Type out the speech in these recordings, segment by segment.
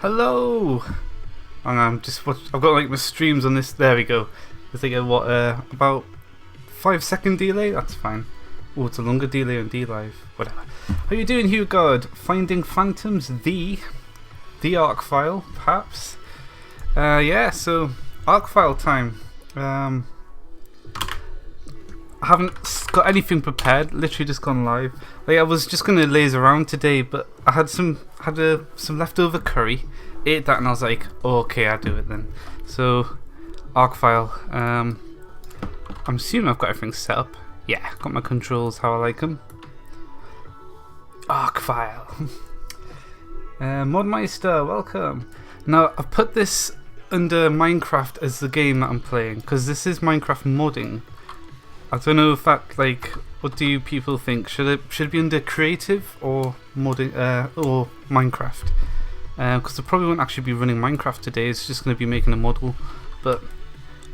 Hello! And I've got like my streams on this. There we go. I think what about 5-second delay? That's fine. Oh, it's a longer delay on DLive. Whatever. How you doing, Hugard? Finding Phantoms, the Archvile, perhaps. Yeah. So Archvile time. I haven't got anything prepared. Literally just gone live. Like I was just gonna laze around today, but I had some leftover curry. Ate that and I was like, oh, okay, I'll do it then. So Archvile. I'm assuming I've got everything set up. Yeah, got my controls how I like them. Archvile. Modmeister, welcome. Now I've put this under Minecraft as the game that I'm playing because this is Minecraft modding. I don't know if that, like, what do you people think? Should it be under creative or modding or Minecraft? Because I probably won't actually be running Minecraft today. It's just going to be making a model, but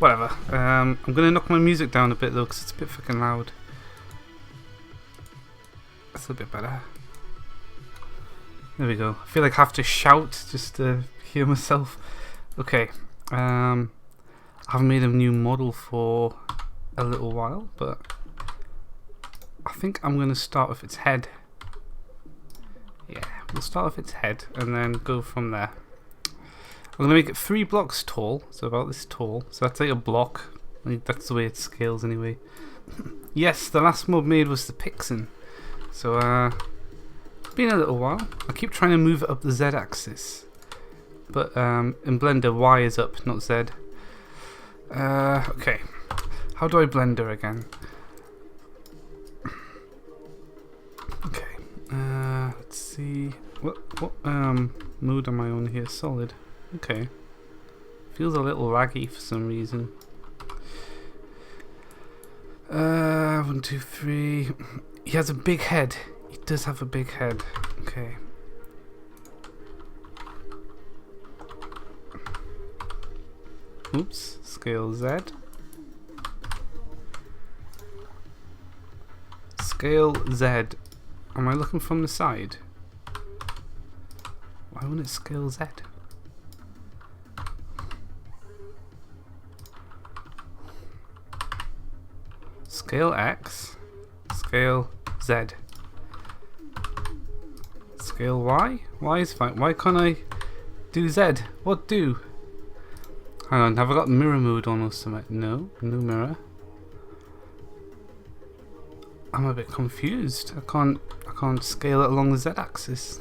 whatever. I'm going to knock my music down a bit though because it's a bit fucking loud. That's a bit better. There we go. I feel like I have to shout just to hear myself. Okay. I haven't made a new model for a little while, but I think I'm going to start with its head. Yeah, we'll start with its head and then go from there. I'm going to make it 3 blocks tall, so about this tall. So that's like a block. I think that's the way it scales anyway. Yes, the last mod made was the Pixin. So it's been a little while. I keep trying to move it up the Z axis, but in Blender Y is up, not Z. Okay. How do I blender again? Okay. Let's see. What mode am I on here? Solid. Okay. Feels a little laggy for some reason. 1, 2, 3. He has a big head. He does have a big head. Okay. Oops. Scale Z. Scale Z. Am I looking from the side? Why wouldn't it scale Z? Scale X. Scale Z. Scale Y? Y is fine. Why can't I do Z? What do? Hang on, have I got mirror mode on or something? No, no mirror. I'm a bit confused. I can't scale it along the Z-axis.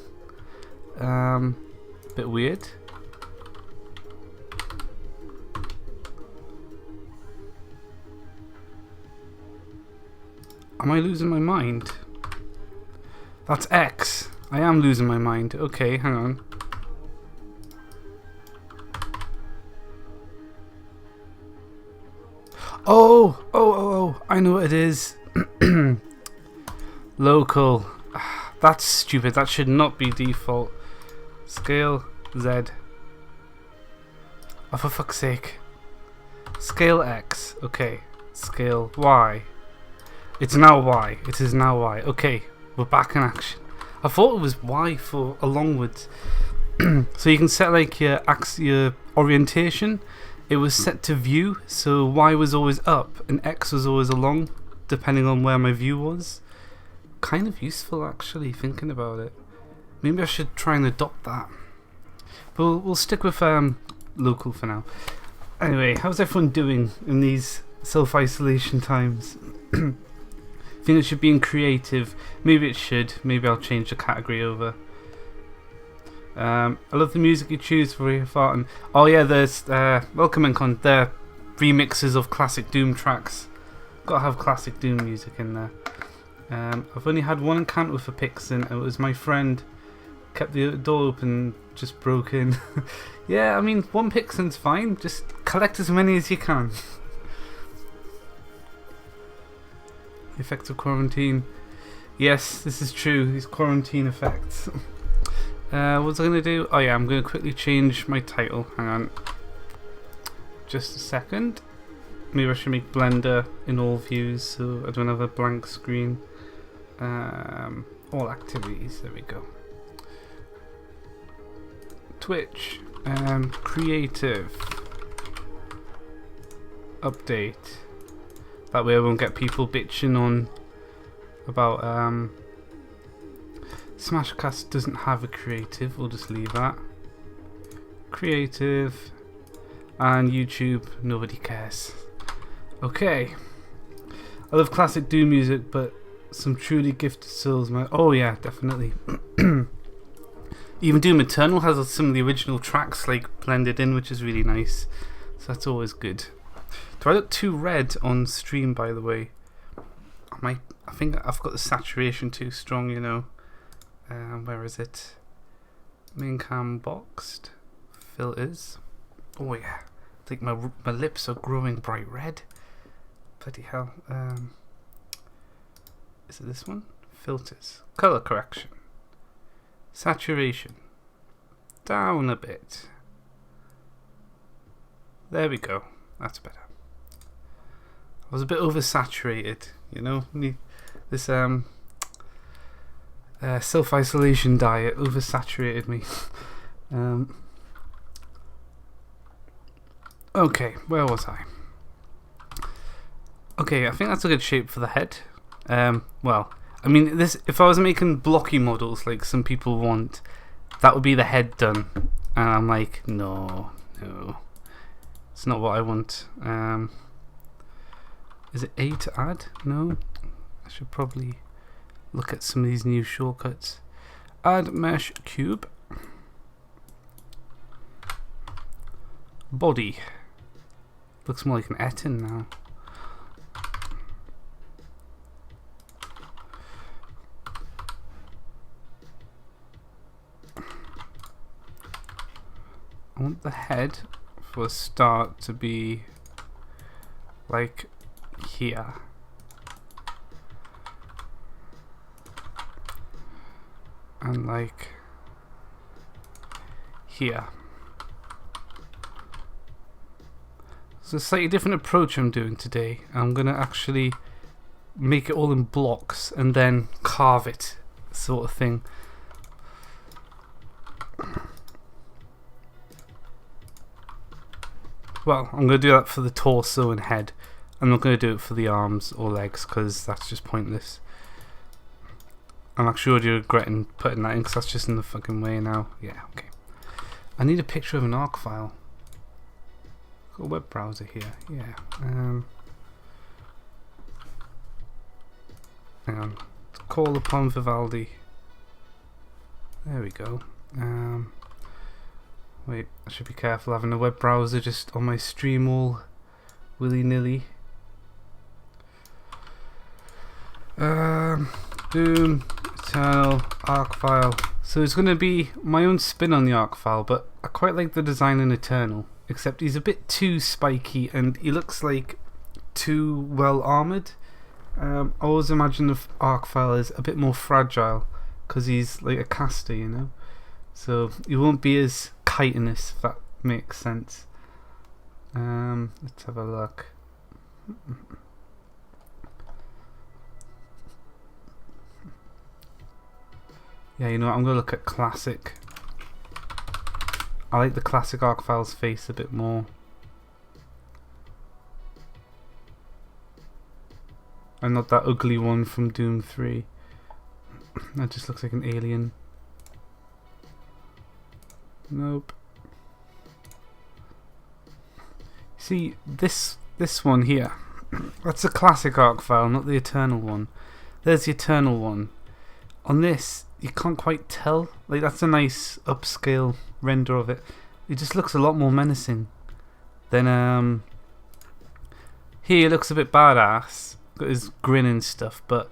Bit weird. Am I losing my mind? That's X. I am losing my mind. Okay, hang on. Oh, I know what it is. Local. That's stupid. That should not be default. Scale Z. Oh, for fuck's sake. Scale X. Okay. Scale Y. It's now Y. It is now Y. Okay. We're back in action. I thought it was Y for alongwards. So you can set like your orientation. It was set to view, so Y was always up and X was always along, depending on where my view was. Kind of useful actually, thinking about it. Maybe I should try and adopt that. But we'll stick with local for now. Anyway, how's everyone doing in these self-isolation times? Think it should be in creative. Maybe it should. Maybe I'll change the category over. I love the music you choose for your fart. And oh yeah, there's welcome and con. There remixes of classic Doom tracks. Gotta have classic Doom music in there. I've only had one encounter with a Pixin. It was my friend kept the door open, just broke in. Yeah, I mean, one Pixin's fine. Just collect as many as you can. The effects of quarantine. Yes, this is true. These quarantine effects. What was I going to do? Oh yeah, I'm going to quickly change my title. Hang on. Just a second. Maybe I should make Blender in all views so I don't have a blank screen. All activities. There we go. Twitch, creative update. That way I won't get people bitching on about Smashcast doesn't have a creative. We'll just leave that. Creative. And YouTube, nobody cares. Okay. I love classic Doom music, but some truly gifted souls might... Oh yeah, definitely. Even Doom Eternal has some of the original tracks like blended in, which is really nice. So that's always good. Do I look too red on stream, by the way? I think I've got the saturation too strong, you know. Where is it? Main cam boxed. Filters. Oh yeah. I think my lips are growing bright red. Bloody hell. Is it this one? Filters. Color correction. Saturation. Down a bit. There we go. That's better. I was a bit oversaturated, you know. This self-isolation diet oversaturated me. Okay, where was I? Okay, I think that's a good shape for the head. Well, I mean, this. If I was making blocky models like some people want, that would be the head done. And I'm like, no, it's not what I want. Is it A to add? No, I should probably look at some of these new shortcuts. Add mesh cube. Body. Looks more like an Etten now. I want the head for a start to be like here. And like here. It's a slightly different approach I'm doing today. I'm going to actually make it all in blocks and then carve it, sort of thing. Well, I'm going to do that for the torso and head. I'm not going to do it for the arms or legs because that's just pointless. I'm actually already regretting putting that in because that's just in the fucking way now. Yeah, okay. I need a picture of an Archvile. Got a web browser here. Yeah. Hang on. Call upon Vivaldi. There we go. Wait, I should be careful having a web browser just on my stream all willy-nilly. Doom Eternal Archvile. So it's going to be my own spin on the Archvile, but I quite like the design in Eternal. Except he's a bit too spiky and he looks like too well armoured. I always imagine the Archvile is a bit more fragile because he's like a caster, you know. So he won't be as chitinous, if that makes sense. Let's have a look. Yeah, you know what, I'm going to look at classic. I like the classic Archvile's face a bit more. And not that ugly one from Doom 3. That just looks like an alien. Nope. See, this one here. That's a classic Archvile, not the Eternal one. There's the Eternal one. On this, you can't quite tell. Like, that's a nice upscale render of it. It just looks a lot more menacing. Then, here it looks a bit badass. Got his grin and stuff, but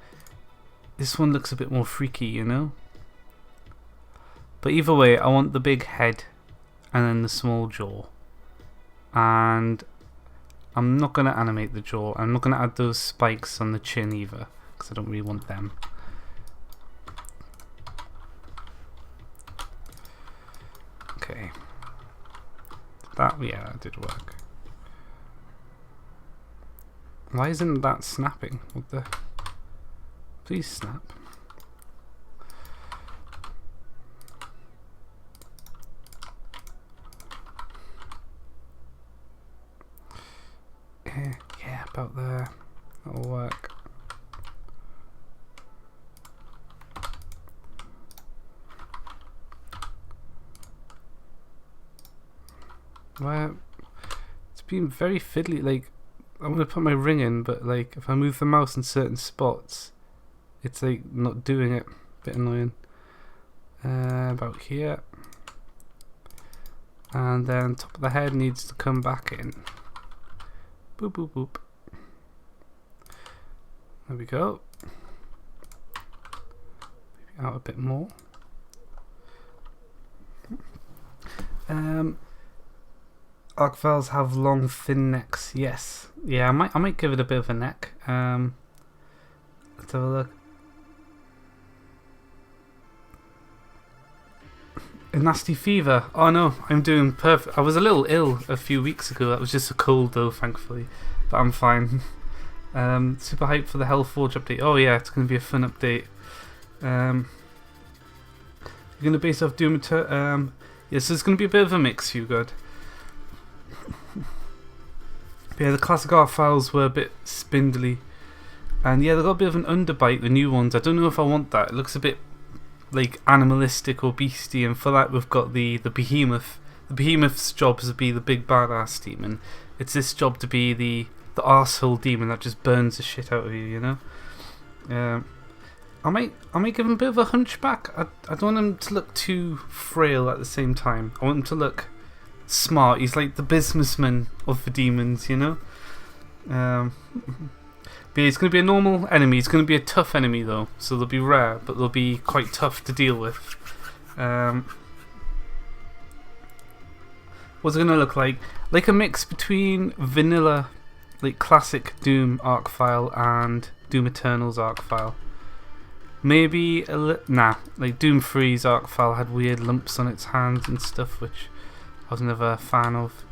this one looks a bit more freaky, you know? But either way, I want the big head and then the small jaw. And I'm not going to animate the jaw. I'm not going to add those spikes on the chin either, because I don't really want them. Okay. Yeah, that did work. Why isn't that snapping? What the? Please snap. Yeah, about there. That'll work. Well, it's been very fiddly. Like, I'm gonna put my ring in, but like, if I move the mouse in certain spots, it's like not doing it. Bit annoying. About here, and then top of the head needs to come back in. Boop boop boop. There we go. Maybe out a bit more. Archviles have long, thin necks. Yes. Yeah, I might give it a bit of a neck. Let's have a look. A nasty fever. Oh no, I'm doing perfect. I was a little ill a few weeks ago. That was just a cold though, thankfully. But I'm fine. Super hyped for the Hellforge update. Oh yeah, it's going to be a fun update. You're going to base off Doom Eternal. Yeah, so it's going to be a bit of a mix, you good. Yeah, the classic Archviles were a bit spindly. And yeah, they got a bit of an underbite, the new ones. I don't know if I want that. It looks a bit like animalistic or beastie, and for that we've got the behemoth. The behemoth's job is to be the big badass demon. It's this job to be the arsehole demon that just burns the shit out of you, you know? I might give him a bit of a hunchback. I don't want him to look too frail at the same time. I want him to look smart. He's like the businessman of the demons, you know? But he's going to be a normal enemy. He's going to be a tough enemy though, so they'll be rare, but they'll be quite tough to deal with. What's it going to look like? Like a mix between vanilla, like classic Doom Archvile and Doom Eternal's Archvile. Maybe like Doom 3's Archvile had weird lumps on its hands and stuff, which I was never a fan of.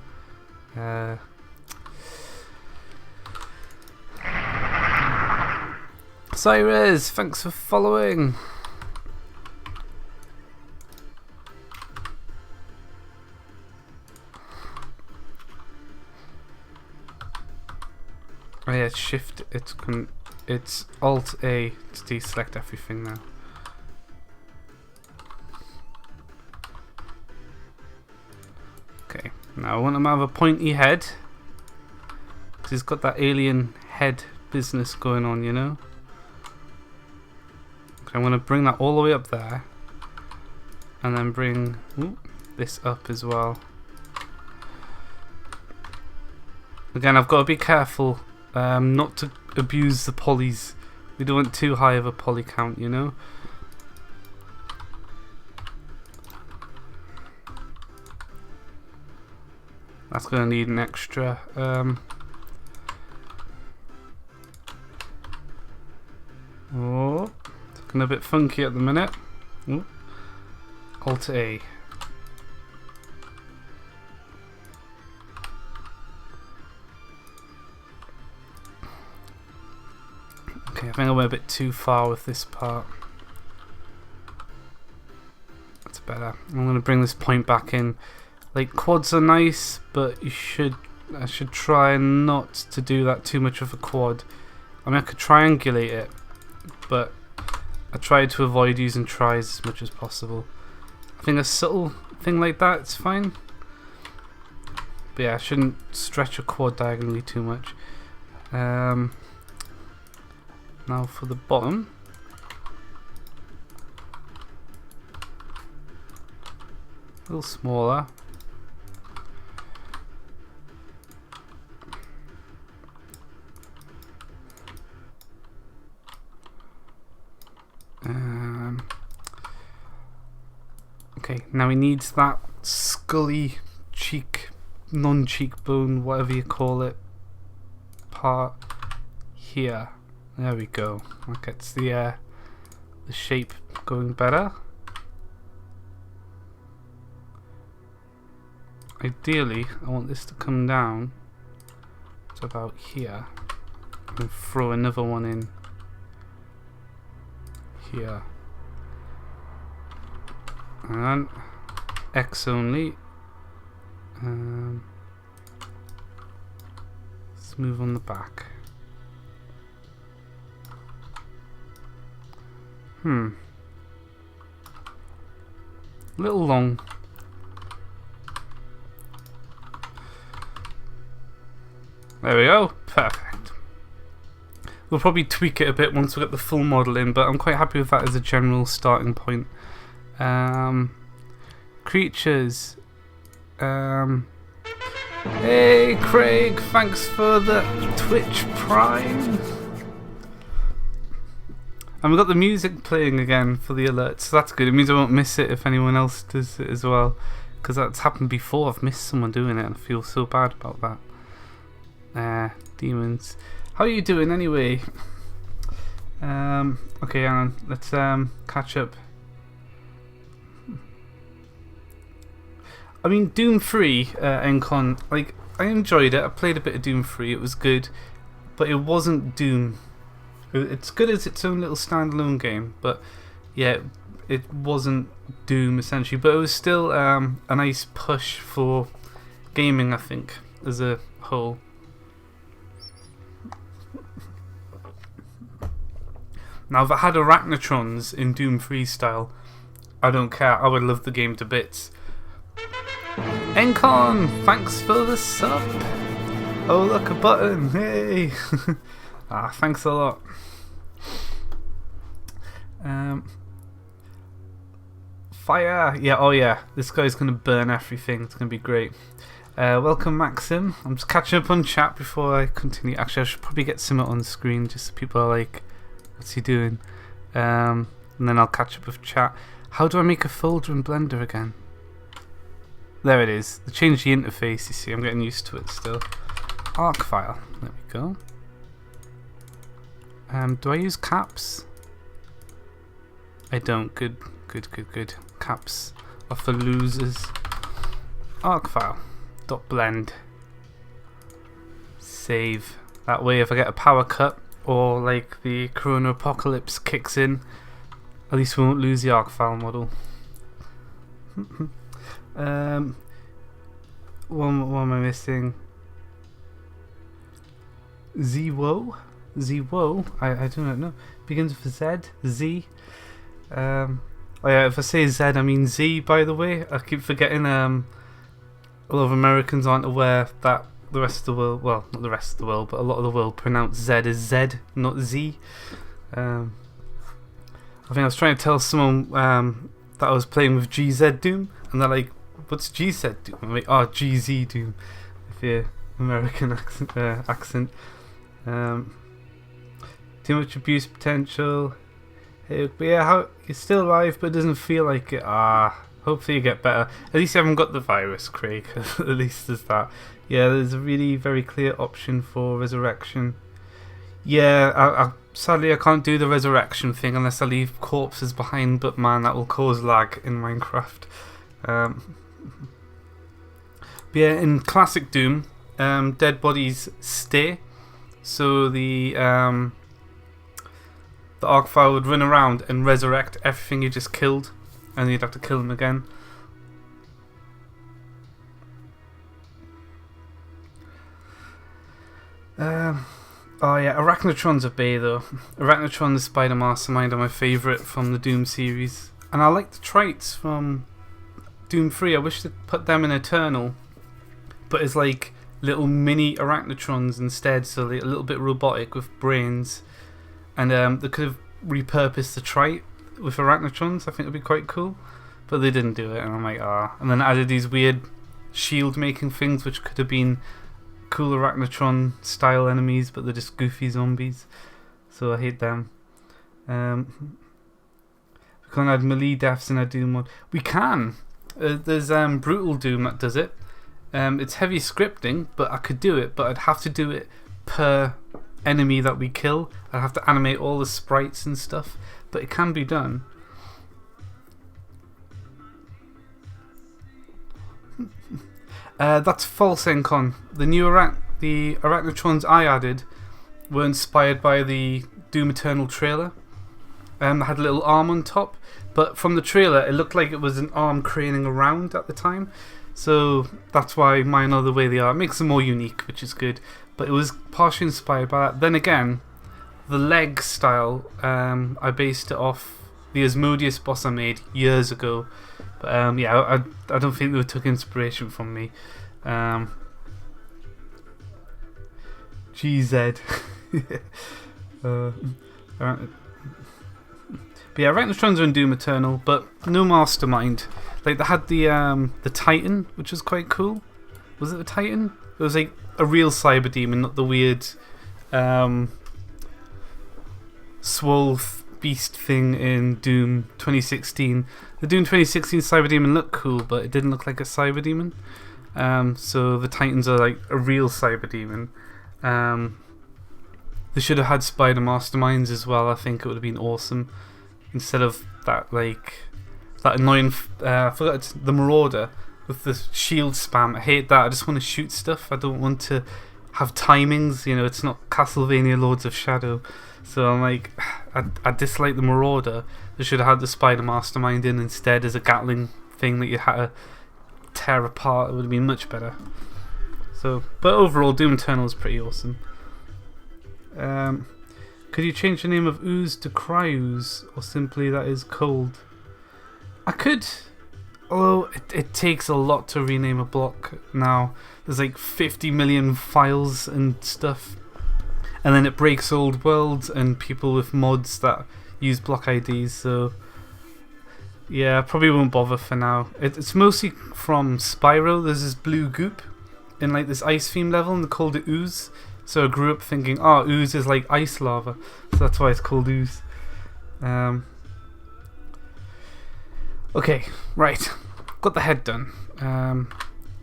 Cyrus, thanks for following. Oh yeah, it's shift. It's Alt A to deselect everything now. Okay, now I want him to have a pointy head, because he's got that alien head business going on, you know. I'm going to bring that all the way up there, and then bring this up as well. Again, I've got to be careful not to abuse the polys. We don't want too high of a poly count, you know. That's going to need an extra oh, looking a bit funky at the minute. Ooh. Alt A. Okay, I think I went a bit too far with this part. That's better. I'm going to bring this point back in. Like, quads are nice, but I should try not to do that too much of a quad. I mean, I could triangulate it, but I try to avoid using tries as much as possible. I think a subtle thing like that is fine. But yeah, I shouldn't stretch a quad diagonally too much. Now for the bottom. A little smaller. Okay, now he needs that scully cheek, non-cheekbone, whatever you call it, part here. There we go. That gets the shape going better. Ideally, I want this to come down to about here, and throw another one in here. And X only. Let's Move on the back. A little long. There we go. Perfect. We'll probably tweak it a bit once we get the full model in, but I'm quite happy with that as a general starting point. Creatures. Hey Craig, thanks for the Twitch Prime. And we've got the music playing again for the alerts, so that's good. It means I won't miss it if anyone else does it as well, because that's happened before. I've missed someone doing it and I feel so bad about that. Demons. How are you doing anyway? Okay, hang on. Let's catch up. I mean, Doom 3, Encon, like, I enjoyed it. I played a bit of Doom 3. It was good, but it wasn't Doom. It's good as its own little standalone game, but yeah, it wasn't Doom essentially. But it was still a nice push for gaming, I think, as a whole. Now, if I had Arachnotrons in Doom 3 style, I don't care. I would love the game to bits. Encon, thanks for the sub. Oh, look, a button. Hey. Thanks a lot. Fire. Yeah, oh yeah. This guy's going to burn everything. It's going to be great. Welcome, Maxim. I'm just catching up on chat before I continue. Actually, I should probably get some on the screen just so people are like, what's he doing? And then I'll catch up with chat. How do I make a folder in Blender again? There it is. They changed the interface, you see. I'm getting used to it still. Archvile. There we go. Do I use caps? I don't. Good. Caps are for losers. Archvile. .blend. Save. That way if I get a power cut or like the Corona Apocalypse kicks in, at least we won't lose the Archvile model. What am I missing? Zwo? I do not know. Begins with Z. Z. Oh yeah, if I say Z, I mean Z, by the way. I keep forgetting a lot of Americans aren't aware that the rest of the world, well, not the rest of the world, but a lot of the world pronounce Z as Z, not Z. I think I was trying to tell someone that I was playing with GZ Doom, and they're like, what's GZ Doom? I'm like, oh, GZ Doom, if you're American accent. Too much abuse potential. Hey, but yeah, how you're still alive, but it doesn't feel like it. Hopefully you get better. At least you haven't got the virus, Craig. At least there's that. Yeah, there's a really very clear option for resurrection. Yeah, sadly I can't do the resurrection thing unless I leave corpses behind, but man, that will cause lag in Minecraft. But yeah, in classic Doom, dead bodies stay, so the Archvile would run around and resurrect everything you just killed, and you'd have to kill them again. Oh yeah, Arachnotrons are bae though. Arachnotron the Spider Mastermind are my favourite from the Doom series. And I like the traits from Doom 3. I wish they'd put them in Eternal, but it's like little mini Arachnotrons instead, so they're a little bit robotic with brains. And they could have repurposed the trait with Arachnotrons. I think it would be quite cool, but they didn't do it, and I'm like, And then added these weird shield making things which could have been cool Arachnotron style enemies, but they're just goofy zombies, so I hate them. We can't add melee deaths in our Doom mod. We can. There's Brutal Doom that does it. It's heavy scripting, but I could do it, but I'd have to do it per enemy that we kill. I'd have to animate all the sprites and stuff, but it can be done. That's false, Encon. The new the Arachnotrons I added were inspired by the Doom Eternal trailer. They had a little arm on top, but from the trailer it looked like it was an arm craning around at the time, so that's why mine are the way they are. It makes them more unique, which is good. but it was partially inspired by that. Then again, the leg style, I based it off the Asmodeus boss I made years ago. But yeah, I don't think they took inspiration from me. GZ. But yeah, Rectotron's are in Doom Eternal, but no Mastermind. Like they had the Titan, which was quite cool. Was it the Titan? It was like a real cyber demon, not the weird swole beast thing in Doom 2016. The Doom 2016 cyber demon looked cool, but it didn't look like a cyber demon. So the Titans are like a real cyber demon. They should have had Spider Masterminds as well. I think it would have been awesome. Instead of that, like that annoying. I forgot the Marauder with the shield spam. I hate that. I just want to shoot stuff. I don't want to have timings. You know, it's not Castlevania Lords of Shadow. So I'm like, I dislike the Marauder. They should have had the Spider Mastermind in instead as a Gatling thing that you had to tear apart. It would have been much better. So, but overall, Doom Eternal is pretty awesome. Could you change the name of Ooze to Cryooze, or simply that is cold? I could, although it takes a lot to rename a block now. There's like 50 million files and stuff, and then it breaks old worlds and people with mods that use block IDs. So yeah, I probably won't bother for now. It's mostly from Spyro. There's this blue goop in like this ice theme level, and they called it Ooze. So I grew up thinking, oh, ooze is like ice lava, so that's why it's called ooze. Okay, right, got the head done.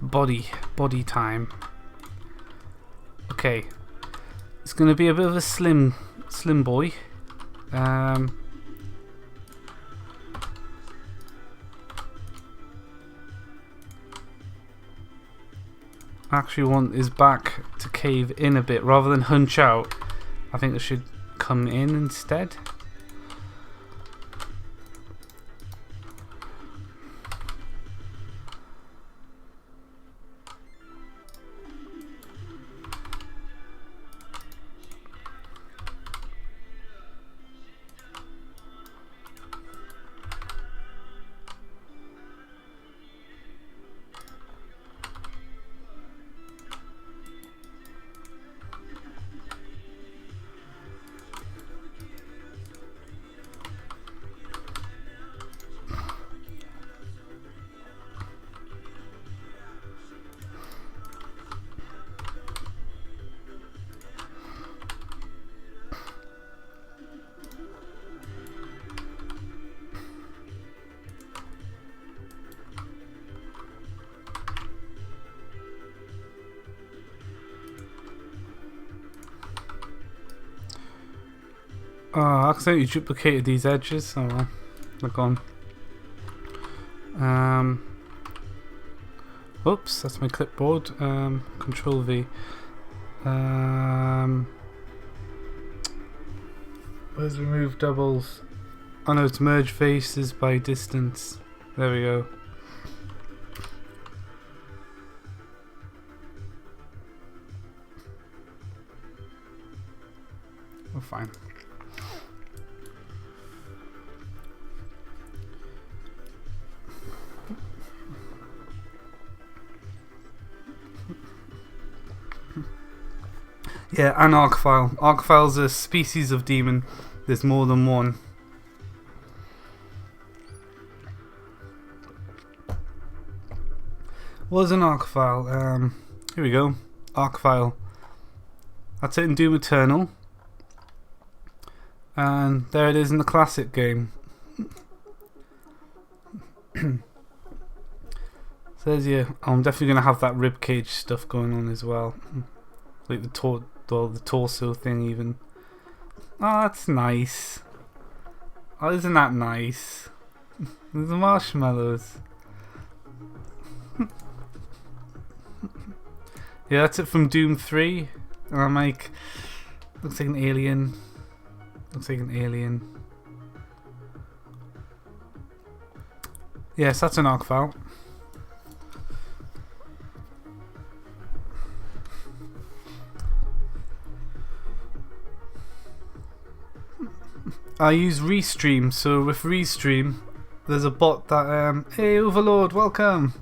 Body time. Okay, it's gonna be a bit of a slim boy. I actually want his back to cave in a bit rather than hunch out. I think it should come in instead. Oh, I accidentally duplicated these edges. Oh well, they're gone. Oops, that's my clipboard. Control V. Where's remove doubles? Oh no, it's merge faces by distance. There we go. Oh, fine. Yeah, and Archvile. Archvile's a species of demon. There's more than one. What is an Archvile? Here we go. Archvile. That's it in Doom Eternal. And there it is in the classic game. Says here, I'm definitely going to have that ribcage stuff going on as well. Like the torso thing even. Oh, that's nice. Oh, isn't that nice? There's the marshmallows. Yeah, that's it from Doom 3. And I'm like, looks like an alien. Looks like an alien. Yes, that's an Archvile. I use Restream. So with Restream, there's a bot that hey Overlord, welcome.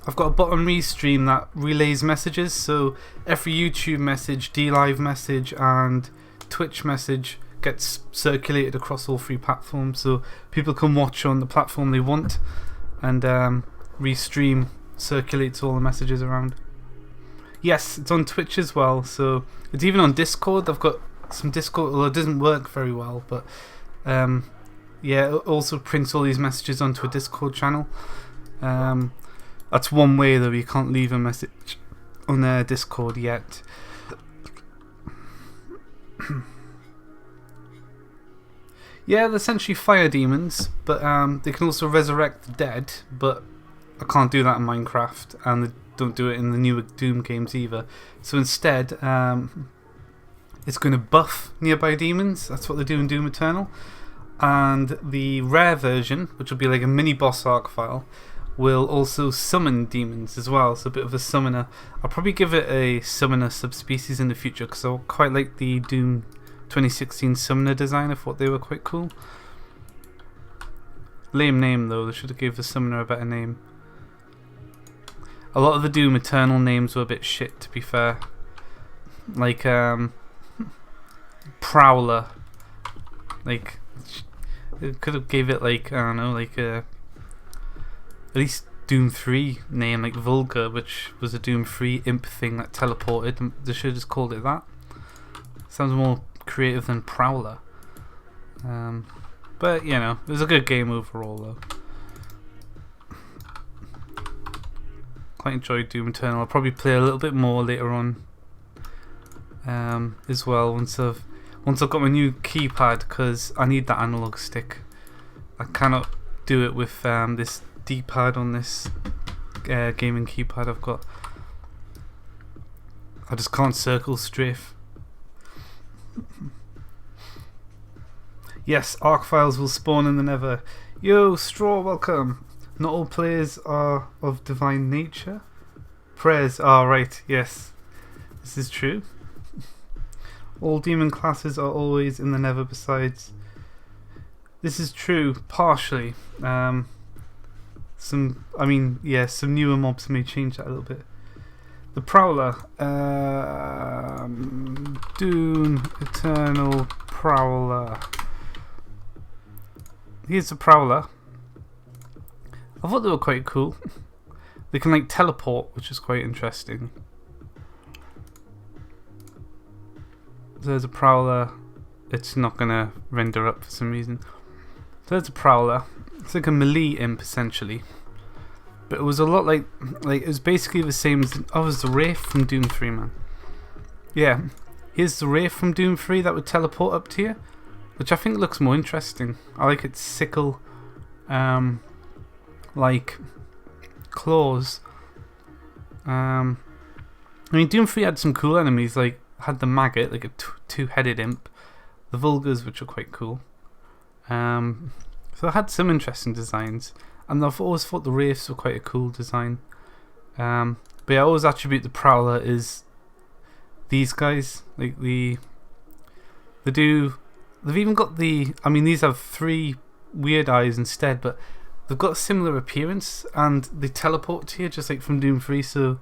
I've got a bot on Restream that relays messages. So every YouTube message, DLive message, and Twitch message gets circulated across all 3 platforms, so people can watch on the platform they want, and Restream circulates all the messages around. Yes, it's on Twitch as well, so it's even on Discord. I've got some Discord, although it doesn't work very well, but yeah, it also prints all these messages onto a Discord channel. That's one way though, you can't leave a message on their Discord yet. Yeah, they're essentially fire demons, but they can also resurrect the dead, but I can't do that in Minecraft, and they don't do it in the newer Doom games either. So instead, it's going to buff nearby demons. That's what they do in Doom Eternal. And the rare version, which will be like a mini boss Archvile, will also summon demons as well, so a bit of a summoner. I'll probably give it a summoner subspecies in the future, because I quite like the Doom 2016 summoner design. I thought they were quite cool. Lame name though, they should have gave the summoner a better name. A lot of the Doom Eternal names were a bit shit, to be fair. Like Prowler. Like, it could have gave it like, I don't know, like at least Doom 3 name, like Vulgar, which was a Doom 3 imp thing that teleported. They should have just called it that. Sounds more creative than Prowler. But you know, it was a good game overall though. Quite enjoyed Doom Eternal. I'll probably play a little bit more later on as well, once I've got my new keypad, because I need that analog stick. I cannot do it with this D-pad on this gaming keypad I've got. I just can't circle strafe. Yes, Archviles will spawn in the Nether. Yo, Straw, welcome. Not all players are of divine nature. Prayers are right, yes. This is true. All demon classes are always in the Nether besides. This is true, partially. Some newer mobs may change that a little bit. The Prowler. Doom Eternal Prowler. Here's the Prowler. I thought they were quite cool. They can like teleport, which is quite interesting. There's a Prowler. It's not gonna render up for some reason. So there's a Prowler. It's like a melee imp essentially. But it was a lot like it was basically the same as the Wraith from Doom 3, man. Yeah. Here's the Wraith from Doom 3 that would teleport up to you, which I think looks more interesting. I like its sickle like claws. I mean, Doom 3 had some cool enemies, like had the maggot, like a two-headed imp, the Vulgars, which are quite cool. So I had some interesting designs, and I've always thought the Wraiths were quite a cool design. But yeah, I always attribute the Prowler is these guys, like they've even got these have 3 weird eyes instead, but they've got a similar appearance, and they teleport to you just like from Doom 3. So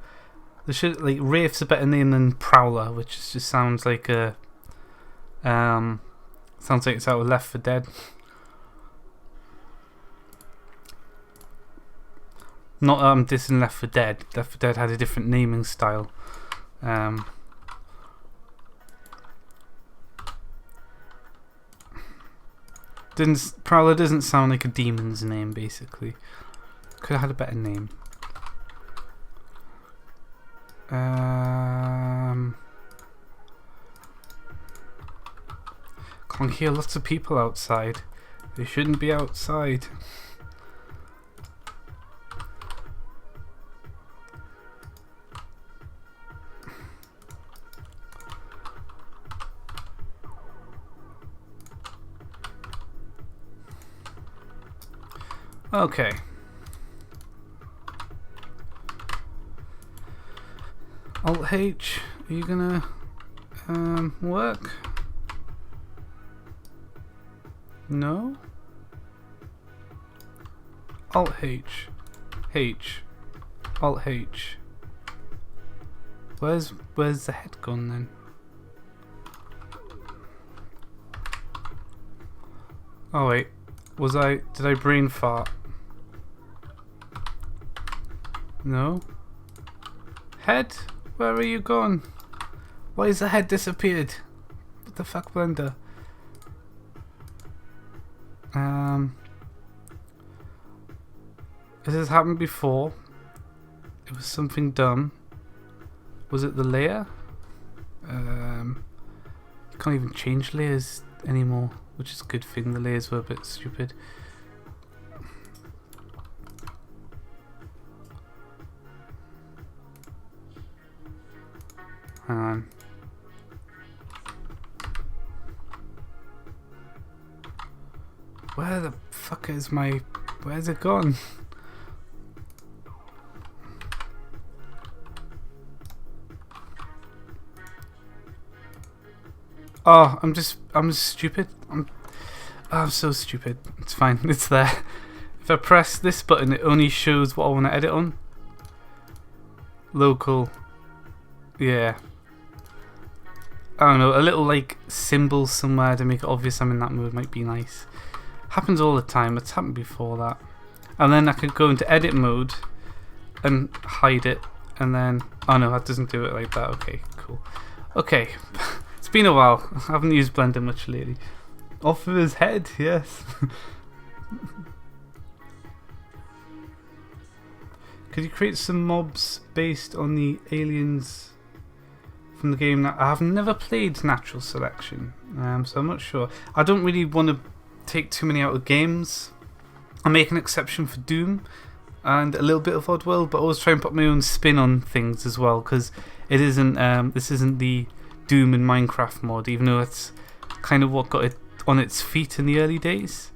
they should, like, Wraith's a better name than Prowler, which just sounds like a sounds like it's out of Left 4 Dead. Not dissing Left 4 Dead. Left 4 Dead had a different naming style. Prowler doesn't sound like a demon's name, basically. Could have had a better name. Can't hear lots of people outside. They shouldn't be outside. Okay. Alt H, are you gonna work? No? Alt H. H. Alt H. Where's the head gone then? Oh wait. Did I brain fart? No? Head? Where are you gone? Why is the head disappeared? What the fuck, Blender? This has happened before. It was something dumb. Was it the layer? You can't even change layers anymore, which is a good thing. The layers were a bit stupid. Hang on. Where the fuck is my... Where's it gone? Oh, I'm stupid. I'm so stupid. It's fine. It's there. If I press this button, it only shows what I want to edit on. Local. Yeah. I don't know. A little like symbol somewhere to make it obvious I'm in that mode might be nice. Happens all the time. It's happened before that. And then I could go into edit mode and hide it. And then, oh no, that doesn't do it like that. Okay, cool. Okay. It's been a while. I haven't used Blender much lately. Off of his head, yes. Could you create some mobs based on the aliens from the game? I have never played Natural Selection, so I'm not sure. I don't really want to take too many out of games. I make an exception for Doom and a little bit of Oddworld, but I always try and put my own spin on things as well, because it isn't. This isn't the Doom and Minecraft mod, even though it's kind of what got it on its feet in the early days.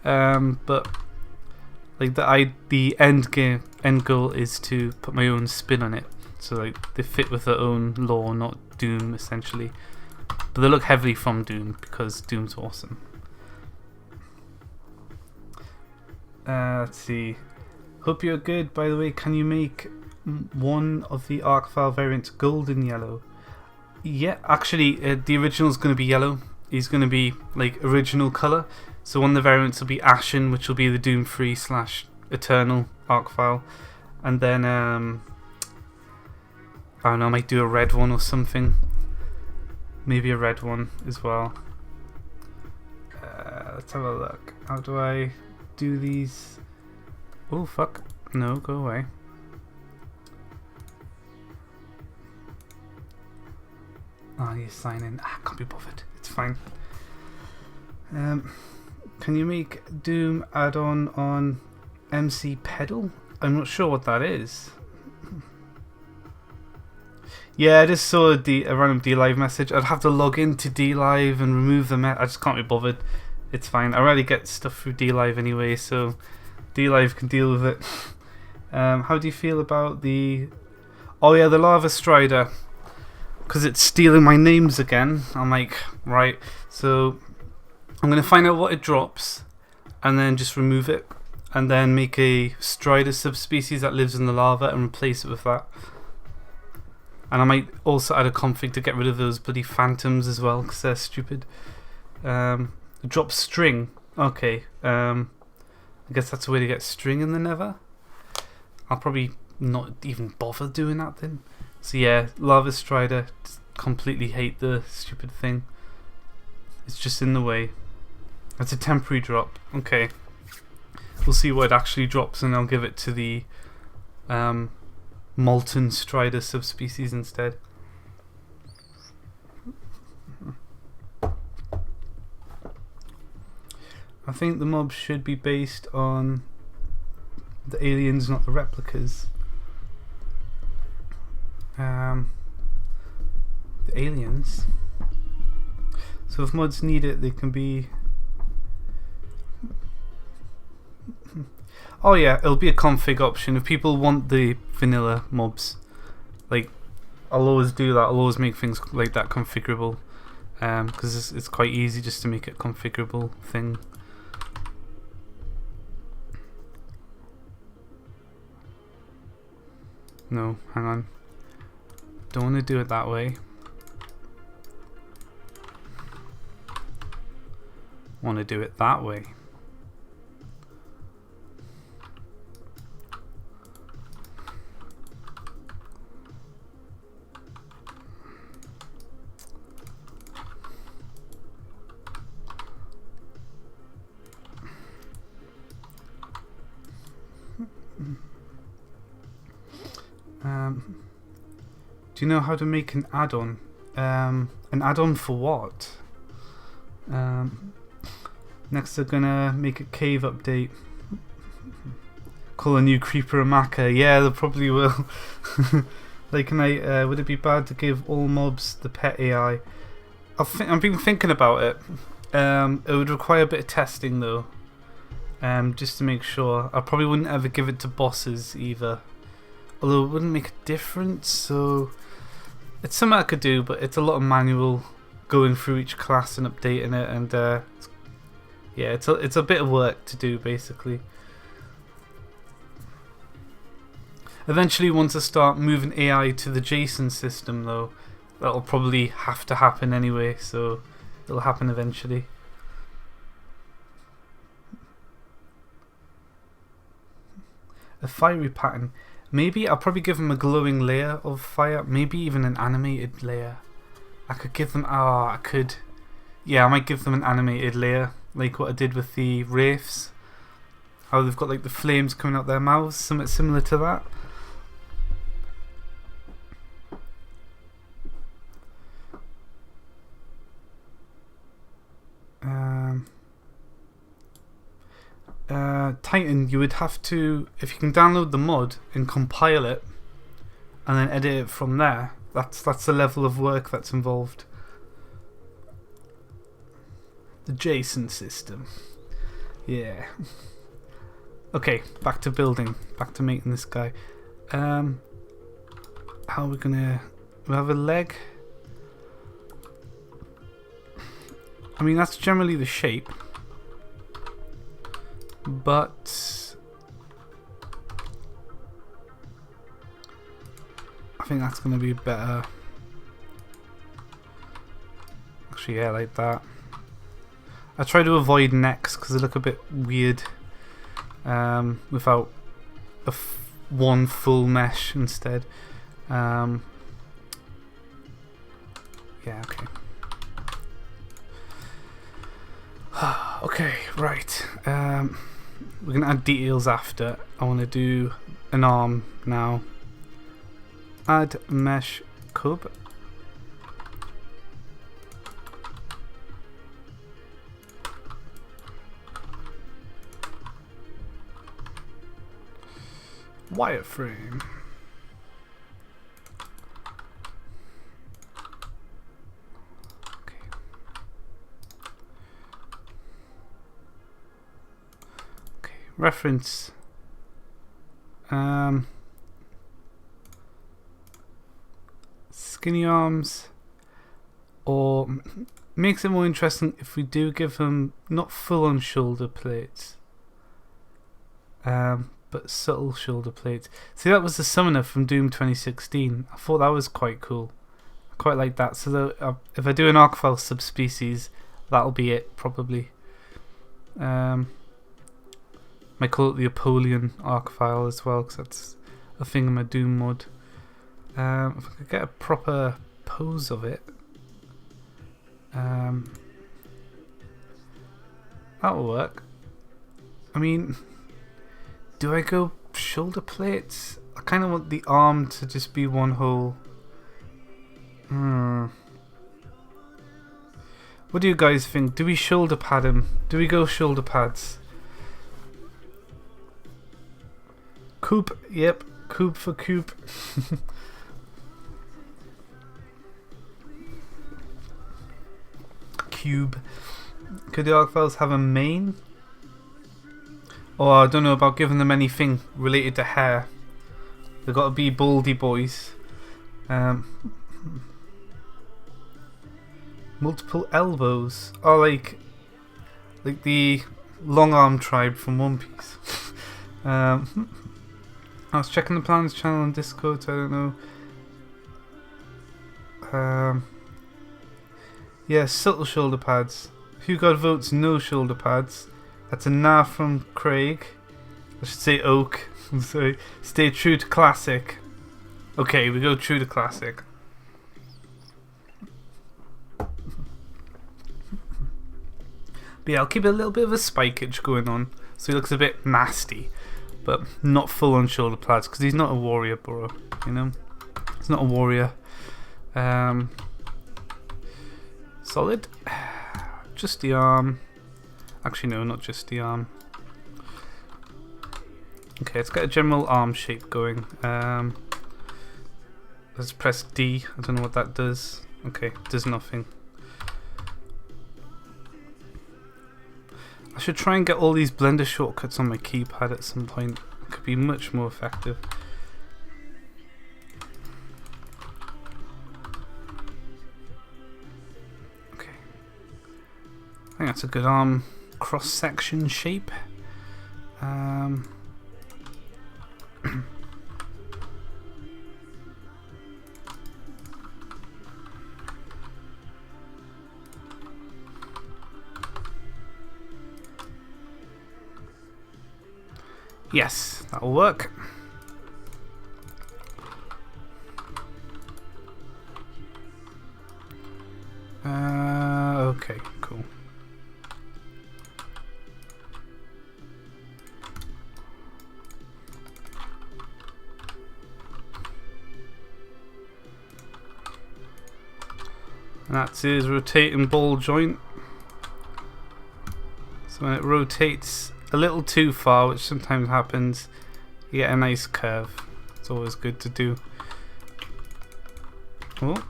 But like the end goal is to put my own spin on it, so like they fit with their own lore, not Doom essentially. But they look heavily from Doom because Doom's awesome. Let's see. Hope you're good. By the way, can you make one of the Archvile variants gold and yellow? Yeah, actually, the original is going to be yellow. He's going to be like original color. So one of the variants will be Ashen, which will be the Doom 3 / Eternal Archvile, and then I don't know, I might do a red one or something. Maybe a red one as well. Let's have a look. How do I do these? Oh fuck! No, go away. Oh, you sign in. Can't be bothered. It's fine. Can you make Doom add-on on MC Pedal? I'm not sure what that is. Yeah, I just saw a random DLive message. I'd have to log into DLive and remove the I just can't be bothered. It's fine. I already get stuff through DLive anyway, so DLive can deal with it. How do you feel about the... Oh yeah, the Lava Strider. Because it's stealing my names again. I'm like, right, so I'm going to find out what it drops and then just remove it and then make a Strider subspecies that lives in the lava and replace it with that. And I might also add a config to get rid of those bloody phantoms as well, because they're stupid. Drop string. Okay, I guess that's a way to get string in the nether. I'll probably not even bother doing that then. So yeah, Lava Strider, completely hate the stupid thing. It's just in the way. It's a temporary drop. Okay. We'll see what it actually drops and I'll give it to the Molten Strider subspecies instead. I think the mobs should be based on the aliens, not the replicas. The aliens. So if mods need it, they can be... Oh yeah, it'll be a config option. If people want the vanilla mobs, like, I'll always do that. I'll always make things like that configurable. because it's quite easy just to make it a configurable thing. No, hang on. Don't want to do it that way. Want to do it that way. Do you know how to make an add-on? An add-on for what? Next they're gonna make a cave update. Call a new creeper a maca. Yeah, they probably will. Like, would it be bad to give all mobs the pet AI? I've been thinking about it. It would require a bit of testing though. Just to make sure. I probably wouldn't ever give it to bosses either. Although it wouldn't make a difference, so it's something I could do, but it's a lot of manual going through each class and updating it, and yeah, it's a bit of work to do basically. Eventually, once I start moving AI to the JSON system though, that'll probably have to happen anyway, so it'll happen eventually. A fiery pattern. Maybe I'll probably give them a glowing layer of fire, maybe even an animated layer. I could give them, yeah, I might give them an animated layer, like what I did with the wraiths. How they've got like the flames coming out their mouths, something similar to that. Titan, you would have to, if you can download the mod and compile it and then edit it from there, that's the level of work that's involved. The JSON system. Yeah. Okay, back to building, back to making this guy. How are we gonna, we have a leg. I mean, that's generally the shape. But I think that's going to be better. Actually, yeah, like that. I try to avoid necks because they look a bit weird without one full mesh instead. Yeah, okay. Okay, right. We're going to add details after. I want to do an arm now. Add mesh cub. Wireframe. Reference skinny arms, or makes it more interesting if we do give them not full on shoulder plates, but subtle shoulder plates. See, that was the summoner from Doom 2016. I thought that was quite cool. I quite like that. So that, if I do an Archvile subspecies, that'll be it probably. Might call it the Apollyon Archvile as well, because that's a thing in my Doom mod. If I could get a proper pose of it, that'll work. I mean, do I go shoulder plates? I kind of want the arm to just be one whole. What do you guys think? Do we shoulder pad him? Do we go shoulder pads? Coop, yep, coop for coop. Cube. Could the Archviles have a main? Or I don't know about giving them anything related to hair. They've got to be baldy boys. Multiple elbows. Oh, like the long arm tribe from One Piece. I was checking the plans channel on Discord, so I don't know. Yeah, subtle shoulder pads. Who God votes no shoulder pads. That's a nah from Craig. I should say Oak. I'm sorry. Stay true to classic. Okay, we go true to classic. But yeah, I'll keep a little bit of a spikeage going on, so he looks a bit nasty, but not full on shoulder pads because he's not a warrior, bro. You know, he's not a warrior. Solid. Just the arm. Actually, no, not just the arm. Okay, let's get a general arm shape going. Let's press D. I don't know what that does. Okay, does nothing. I should try and get all these Blender shortcuts on my keypad at some point. It could be much more effective. Okay. I think that's a good arm cross-section shape. Yes, that'll work. Okay, cool. And that's his rotating ball joint. So when it rotates a little too far, which sometimes happens, you get a nice curve. It's always good to do. Oh.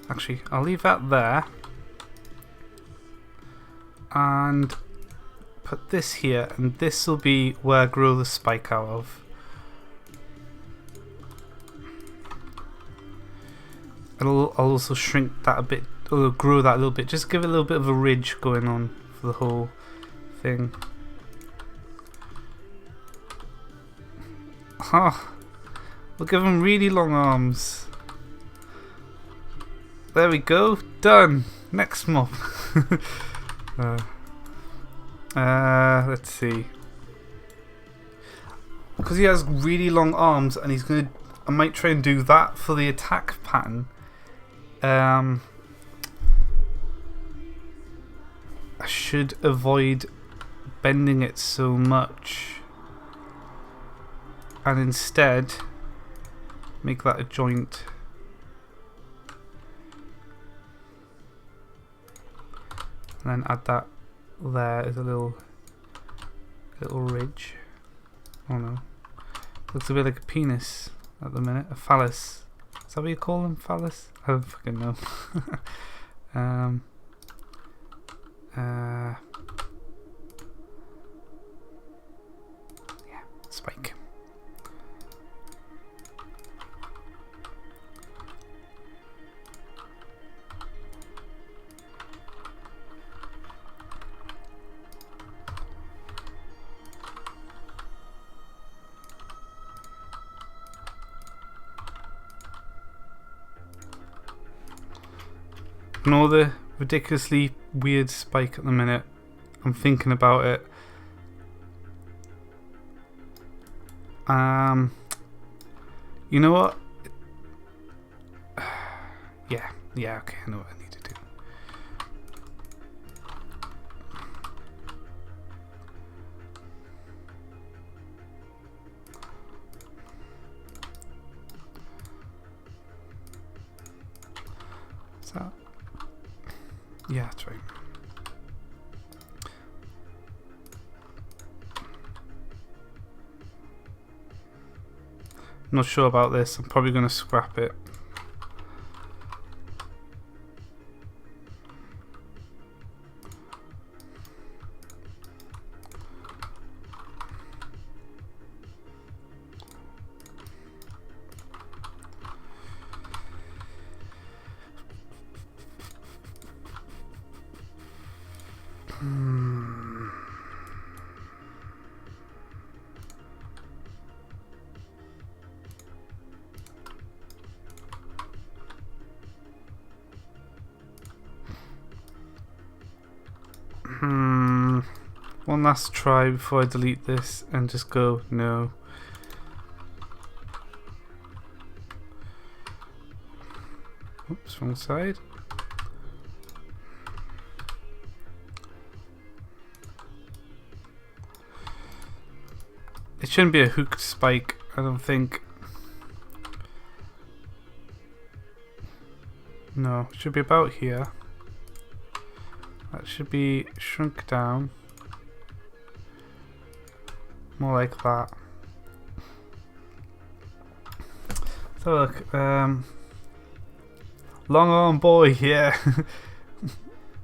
Actually, I'll leave that there and put this here, and this will be where I grow the spike out of. I'll also shrink that a bit, or grow that a little bit, just give it a little bit of a ridge going on for the whole thing. Ah, we'll give him really long arms. There we go, done. Next mob. Let's see. Because he has really long arms, and he's gonna. I might try and do that for the attack pattern. I should avoid bending it so much, and instead make that a joint. And then add that there as a little ridge. Oh no. Looks a bit like a penis at the minute. A phallus. Is that what you call them? Phallus? I don't fucking know. Yeah, spike. Ignore the ridiculously weird spike at the minute. I'm thinking about it. You know what? Yeah, okay, I know what I need to do. What's that? Yeah, that's right. Not sure about this. I'm probably going to scrap it. One last try before I delete this and just go no. Oops, wrong side. It shouldn't be a hooked spike, I don't think. No, it should be about here. That should be shrunk down. More like that. So look, long arm boy, yeah.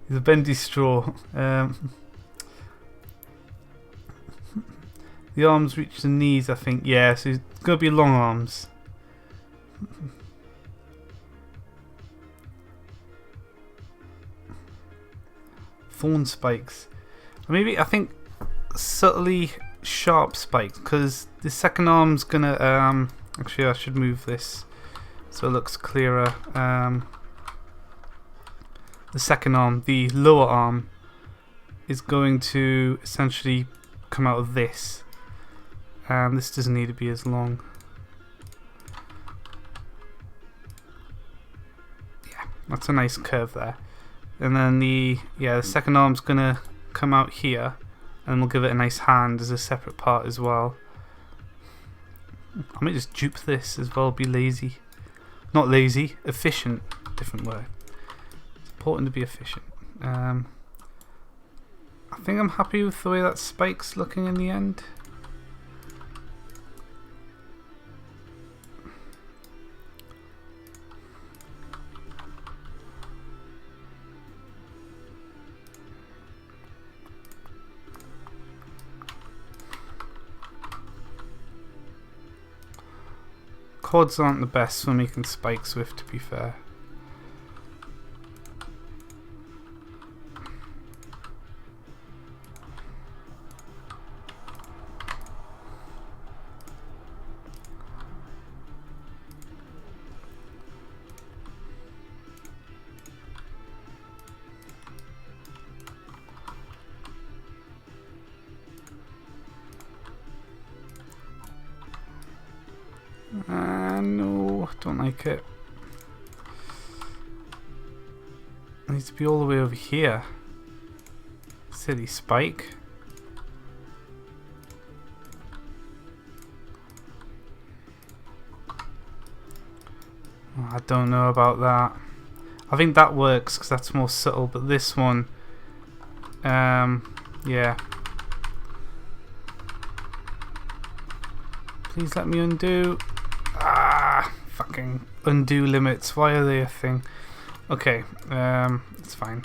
He's a bendy straw. The arms reach the knees, I think. Yeah, so it's gonna be long arms. Thorn spikes. Maybe I think subtly sharp spikes, because the second arm's gonna actually I should move this so it looks clearer. The second arm, the lower arm, is going to essentially come out of this. This doesn't need to be as long. Yeah, that's a nice curve there. And then the second arm's gonna come out here, and we'll give it a nice hand as a separate part as well. I might just dupe this as well, be lazy. Not lazy, efficient, different word. It's important to be efficient. I think I'm happy with the way that spike's looking in the end. Quads aren't the best for making spikes with, to be fair. No, don't like it. It needs to be all the way over here. Silly spike. Oh, I don't know about that. I think that works because that's more subtle, but this one, yeah. Please let me undo. Ah, fucking undo limits. Why are they a thing? Okay, it's fine.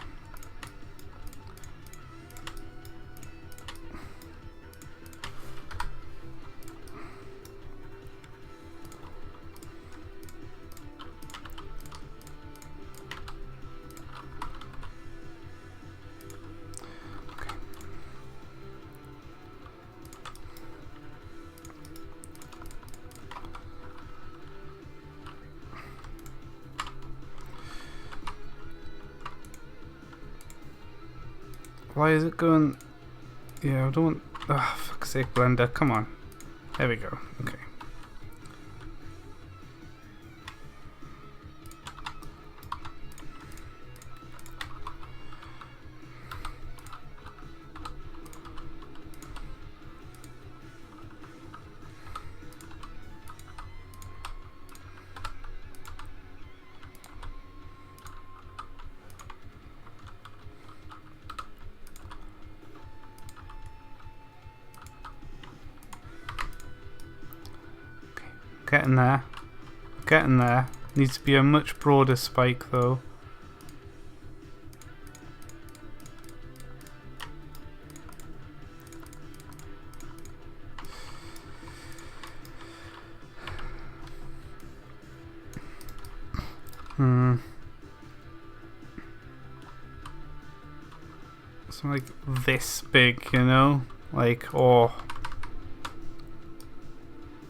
Why is it going? Yeah, I don't want. Ah, fuck's sake, Blender, come on. There we go. Okay. Getting there. Getting there. Needs to be a much broader spike though. Something like this big, you know? Like, oh.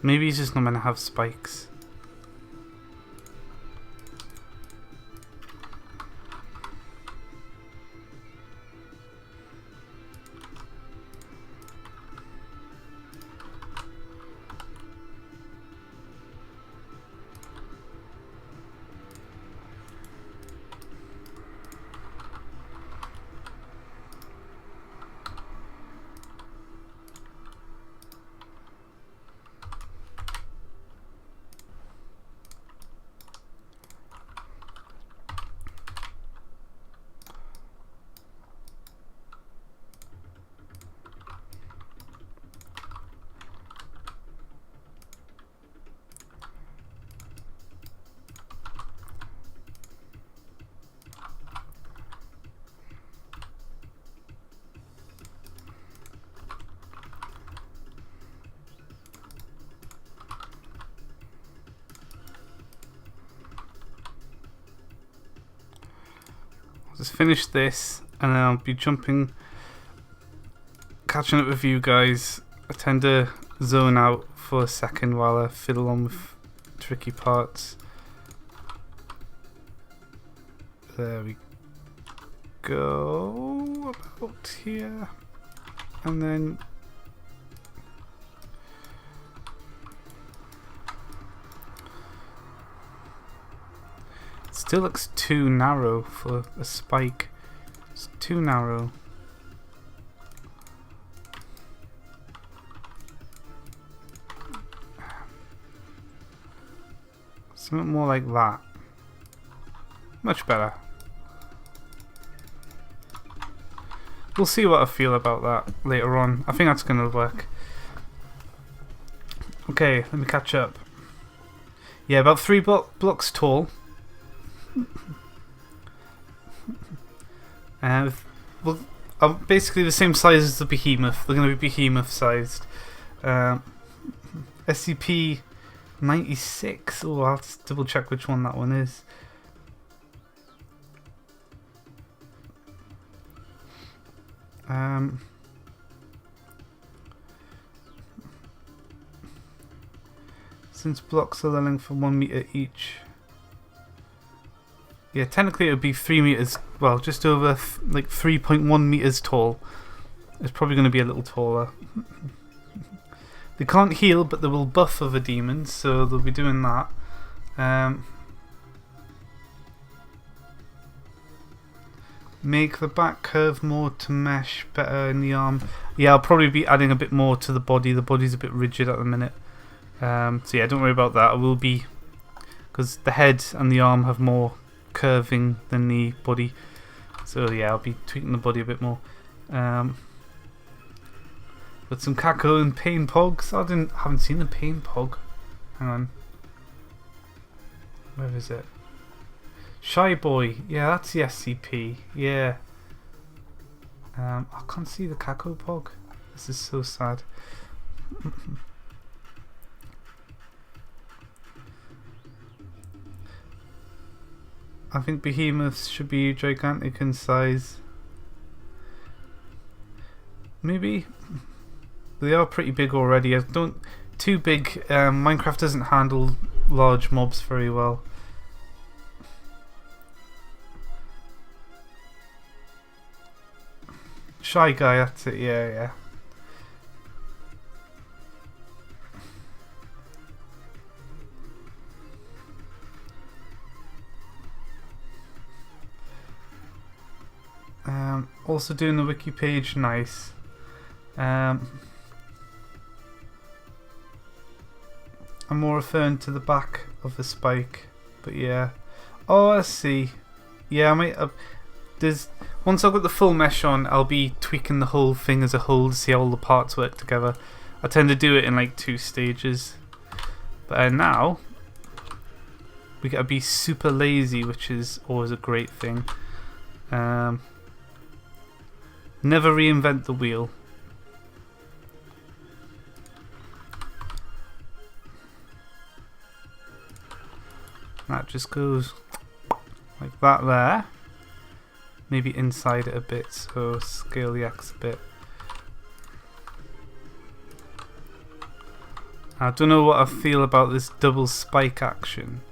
Maybe he's just not meant to have spikes. Just finish this, and then I'll be catching up with you guys. I tend to zone out for a second while I fiddle on with tricky parts. There we go, about here, and then it still looks too narrow for a spike. It's too narrow. Something more like that. Much better. We'll see what I feel about that later on. I think that's going to work. Okay, let me catch up. Yeah, about 3 blocks tall. Well, basically the same size as the behemoth. They're going to be behemoth sized. SCP 96. Oh, I'll have to double check which one that one is. Since blocks are the length of 1 meter each. Yeah, technically it would be 3 meters. Well, just over like 3.1 meters tall. It's probably going to be a little taller. They can't heal, but they will buff other demons, so they'll be doing that. Make the back curve more to mesh better in the arm. Yeah, I'll probably be adding a bit more to the body. The body's a bit rigid at the minute. So yeah, don't worry about that. I will be, because the head and the arm have more curving than the body. So yeah, I'll be tweaking the body a bit more. But some Kako and Pain Pogs. I haven't seen the Pain Pog. Hang on. Where is it? Shy Boy. Yeah, that's the SCP. Yeah. I can't see the Kako Pog. This is so sad. I think behemoths should be gigantic in size. Maybe. They are pretty big already. Too big. Minecraft doesn't handle large mobs very well. Shy Guy, that's it. Yeah. Also doing the wiki page, nice. I'm more referring to the back of the spike, but yeah. Oh, I see. Yeah, I might. Once I've got the full mesh on, I'll be tweaking the whole thing as a whole to see how all the parts work together. I tend to do it in like 2 stages, but now we gotta be super lazy, which is always a great thing. Never reinvent the wheel. That just goes like that there. Maybe inside it a bit, so scale the X a bit. I don't know what I feel about this double spike action.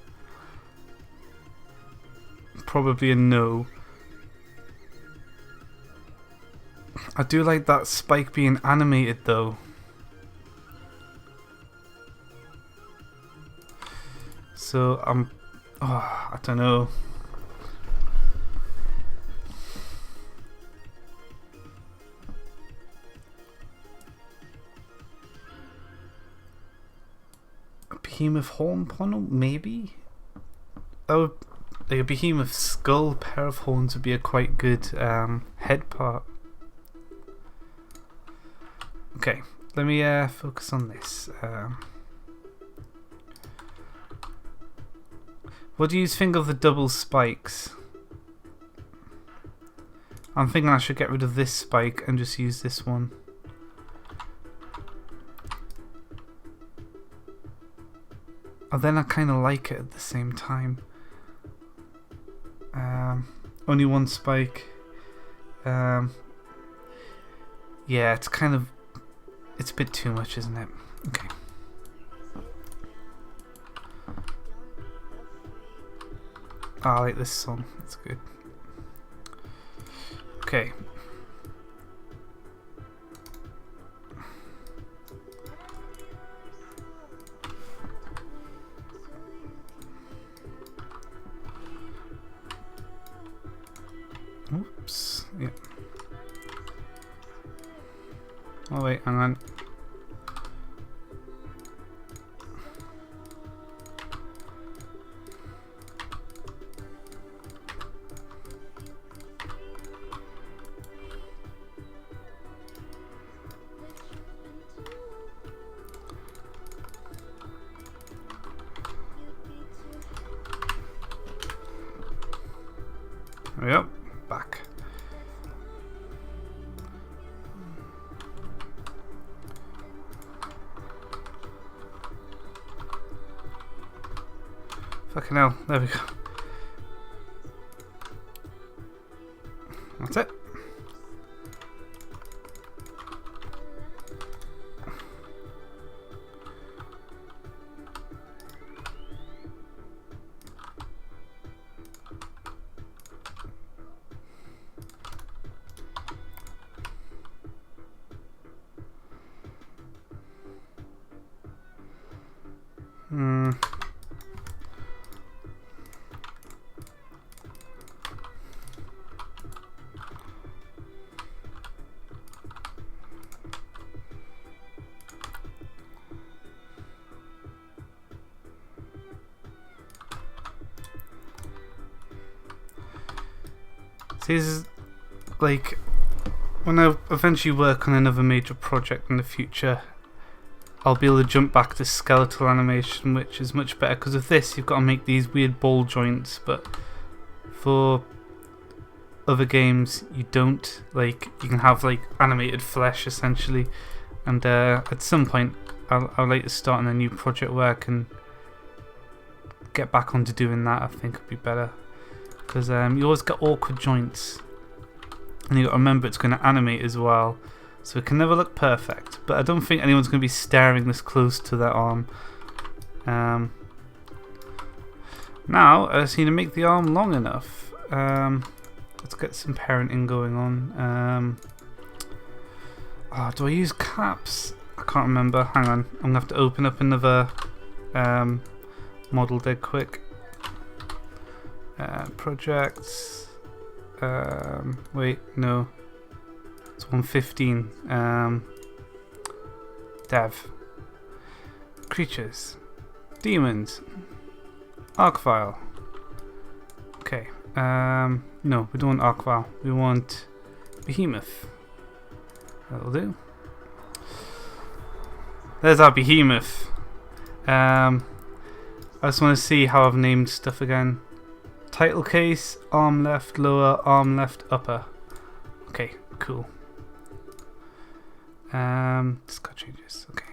Probably a no. I do like that spike being animated though. So I don't know. A behemoth horn panel, maybe? Oh, like a behemoth skull pair of horns would be a quite good head part. Okay, let me focus on this. What do you think of the double spikes? I'm thinking I should get rid of this spike and just use this one. And then I kind of like it at the same time. only one spike. Yeah, it's kind of, it's a bit too much, isn't it? Okay. I like this song. It's good. Okay. Oops. Yeah. Oh wait, hang on. Yep, back. Fucking hell, there we go. That's it. See, this is like when I eventually work on another major project in the future, I'll be able to jump back to skeletal animation, which is much better, because with this you've got to make these weird ball joints, but for other games you don't. Like, you can have like animated flesh essentially, and at some point I'll like to start on a new project where I can get back onto doing that. I think it'd be better, because you always get awkward joints, and you got to remember it's going to animate as well, so it can never look perfect. But I don't think anyone's going to be staring this close to their arm. Now I just need to make the arm long enough. Let's get some parenting going on. Do I use caps? I can't remember. Hang on, I'm going to have to open up another model dead quick. Projects. Wait, no. It's 115. Dev. Creatures. Demons. Archvile. Okay. No, we don't want Archvile. We want Behemoth. That'll do. There's our Behemoth. I just want to see how I've named stuff again. Title case, arm left lower, arm left upper. Okay, cool. Just got changes. Okay.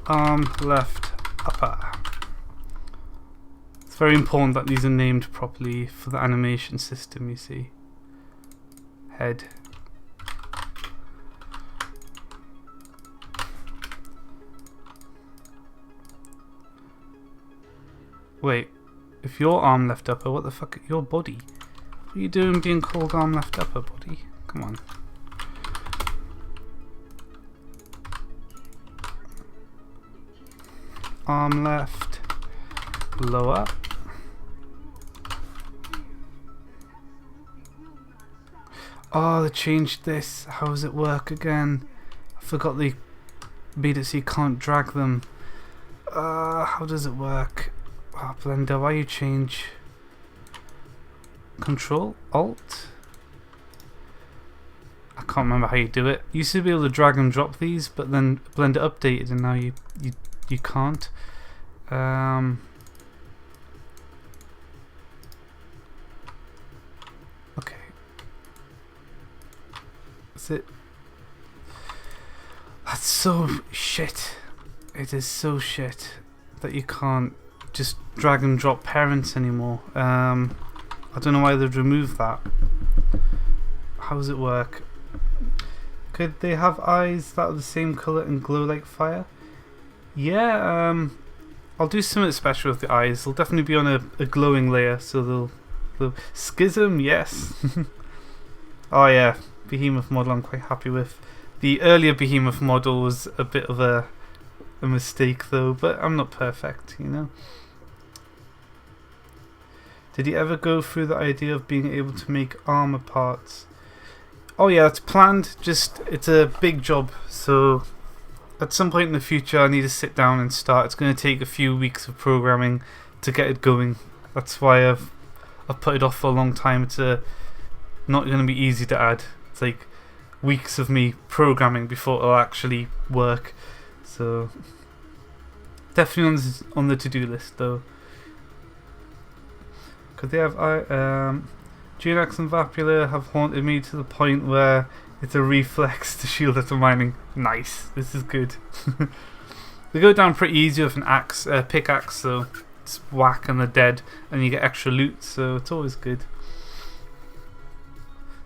Arm left upper. It's very important that these are named properly for the animation system, you see. Head. Wait, if your arm left upper, what the fuck? Your body? What are you doing being called arm left upper, body? Come on. Arm left lower. Oh, they changed this. How does it work again? I forgot they made it so you can't drag them. How does it work? Oh, Blender, why you change? Control? Alt? I can't remember how you do it. You used to be able to drag and drop these, but then Blender updated and now you can't. Okay. Is it? That's so shit. It is so shit that you can't just drag and drop parents anymore. I don't know why they'd remove that. How does it work? Could they have eyes that are the same colour and glow like fire? Yeah, I'll do something special with the eyes. They'll definitely be on a glowing layer, so they'll schism, yes. Oh yeah, Behemoth model I'm quite happy with. The earlier Behemoth model was a bit of a mistake though, but I'm not perfect, you know. Did he ever go through the idea of being able to make armor parts? Oh yeah, it's planned, just it's a big job, so at some point in the future I need to sit down and start. It's going to take a few weeks of programming to get it going. That's why I've put it off for a long time. It's not going to be easy to add. It's like weeks of me programming before it'll actually work. So definitely on the to-do list though. Could they have Geonax and Vapula have haunted me to the point where it's a reflex to shield at the mining. Nice, this is good. They go down pretty easy with an axe, pickaxe, so it's whack and they're dead, and you get extra loot, so it's always good.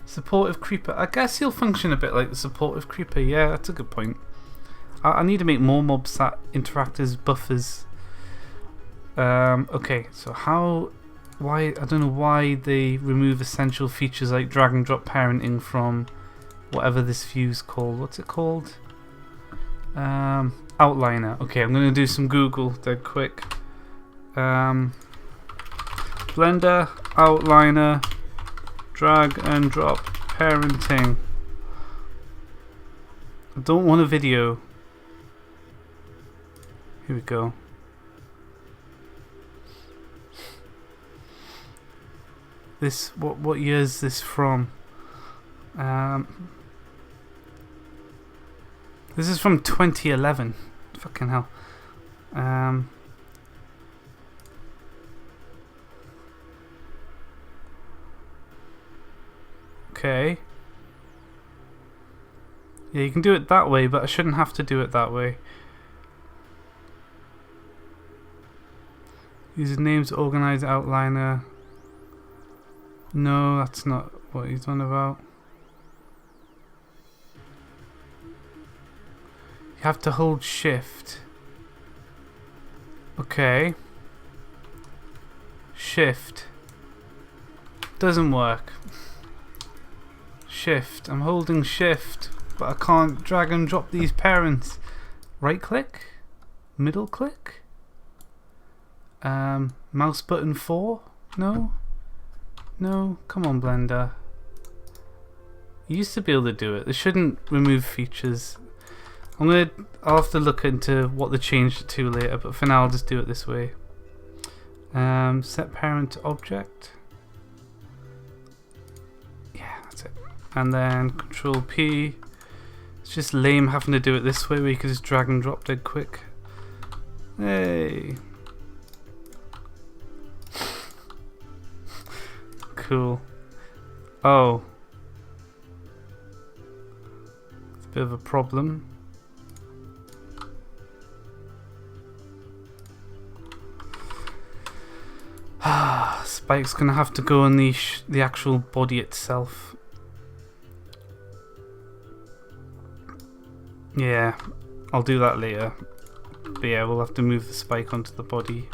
Supportive creeper. I guess he'll function a bit like the supportive creeper. Yeah, that's a good point. I need to make more mobs that interact as buffers. Okay, so why I don't know why they remove essential features like drag and drop parenting from whatever this view's called. What's it called? Outliner. Okay, I'm gonna do some Google dead quick. Blender outliner drag and drop parenting. I don't want a video. Here we go. This what year is this from? This is from 2011. Fucking hell. Okay. Yeah, you can do it that way, but I shouldn't have to do it that way. Usernames organize outliner. No, that's not what he's on about. You have to hold shift. Okay. Shift. Doesn't work. Shift. I'm holding shift, but I can't drag and drop these parents. Right click? Middle click? Mouse button 4? No? No? Come on, Blender. You used to be able to do it. They shouldn't remove features. I'll have to look into what they changed it to later, but for now I'll just do it this way. Set parent to object. Yeah, that's it. And then Control P. It's just lame having to do it this way where you can just drag and drop dead quick. Hey. Cool. Oh. It's a bit of a problem. Spike's gonna have to go on the actual body itself. Yeah, I'll do that later. But yeah, we'll have to move the spike onto the body.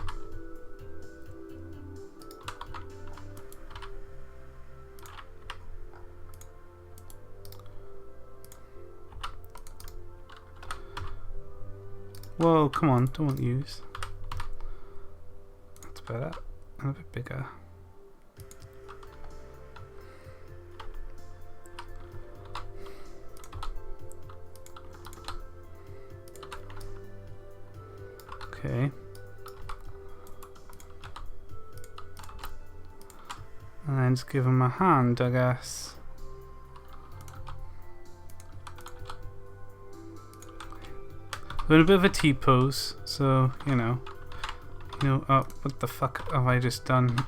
Whoa, come on, don't want use. That's better. And a bit bigger. Okay. And then just give him a hand, I guess. We're in a bit of a T-pose, so, you know. Oh, what the fuck have I just done?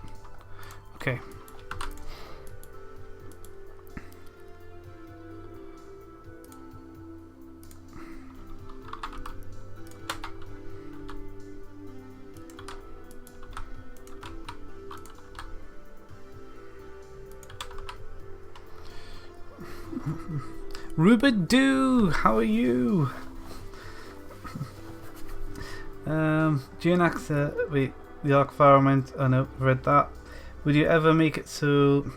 Okay. Rubadoo, how are you? Geonax, wait, the Archvile, oh no, I've read that. Would you ever make it so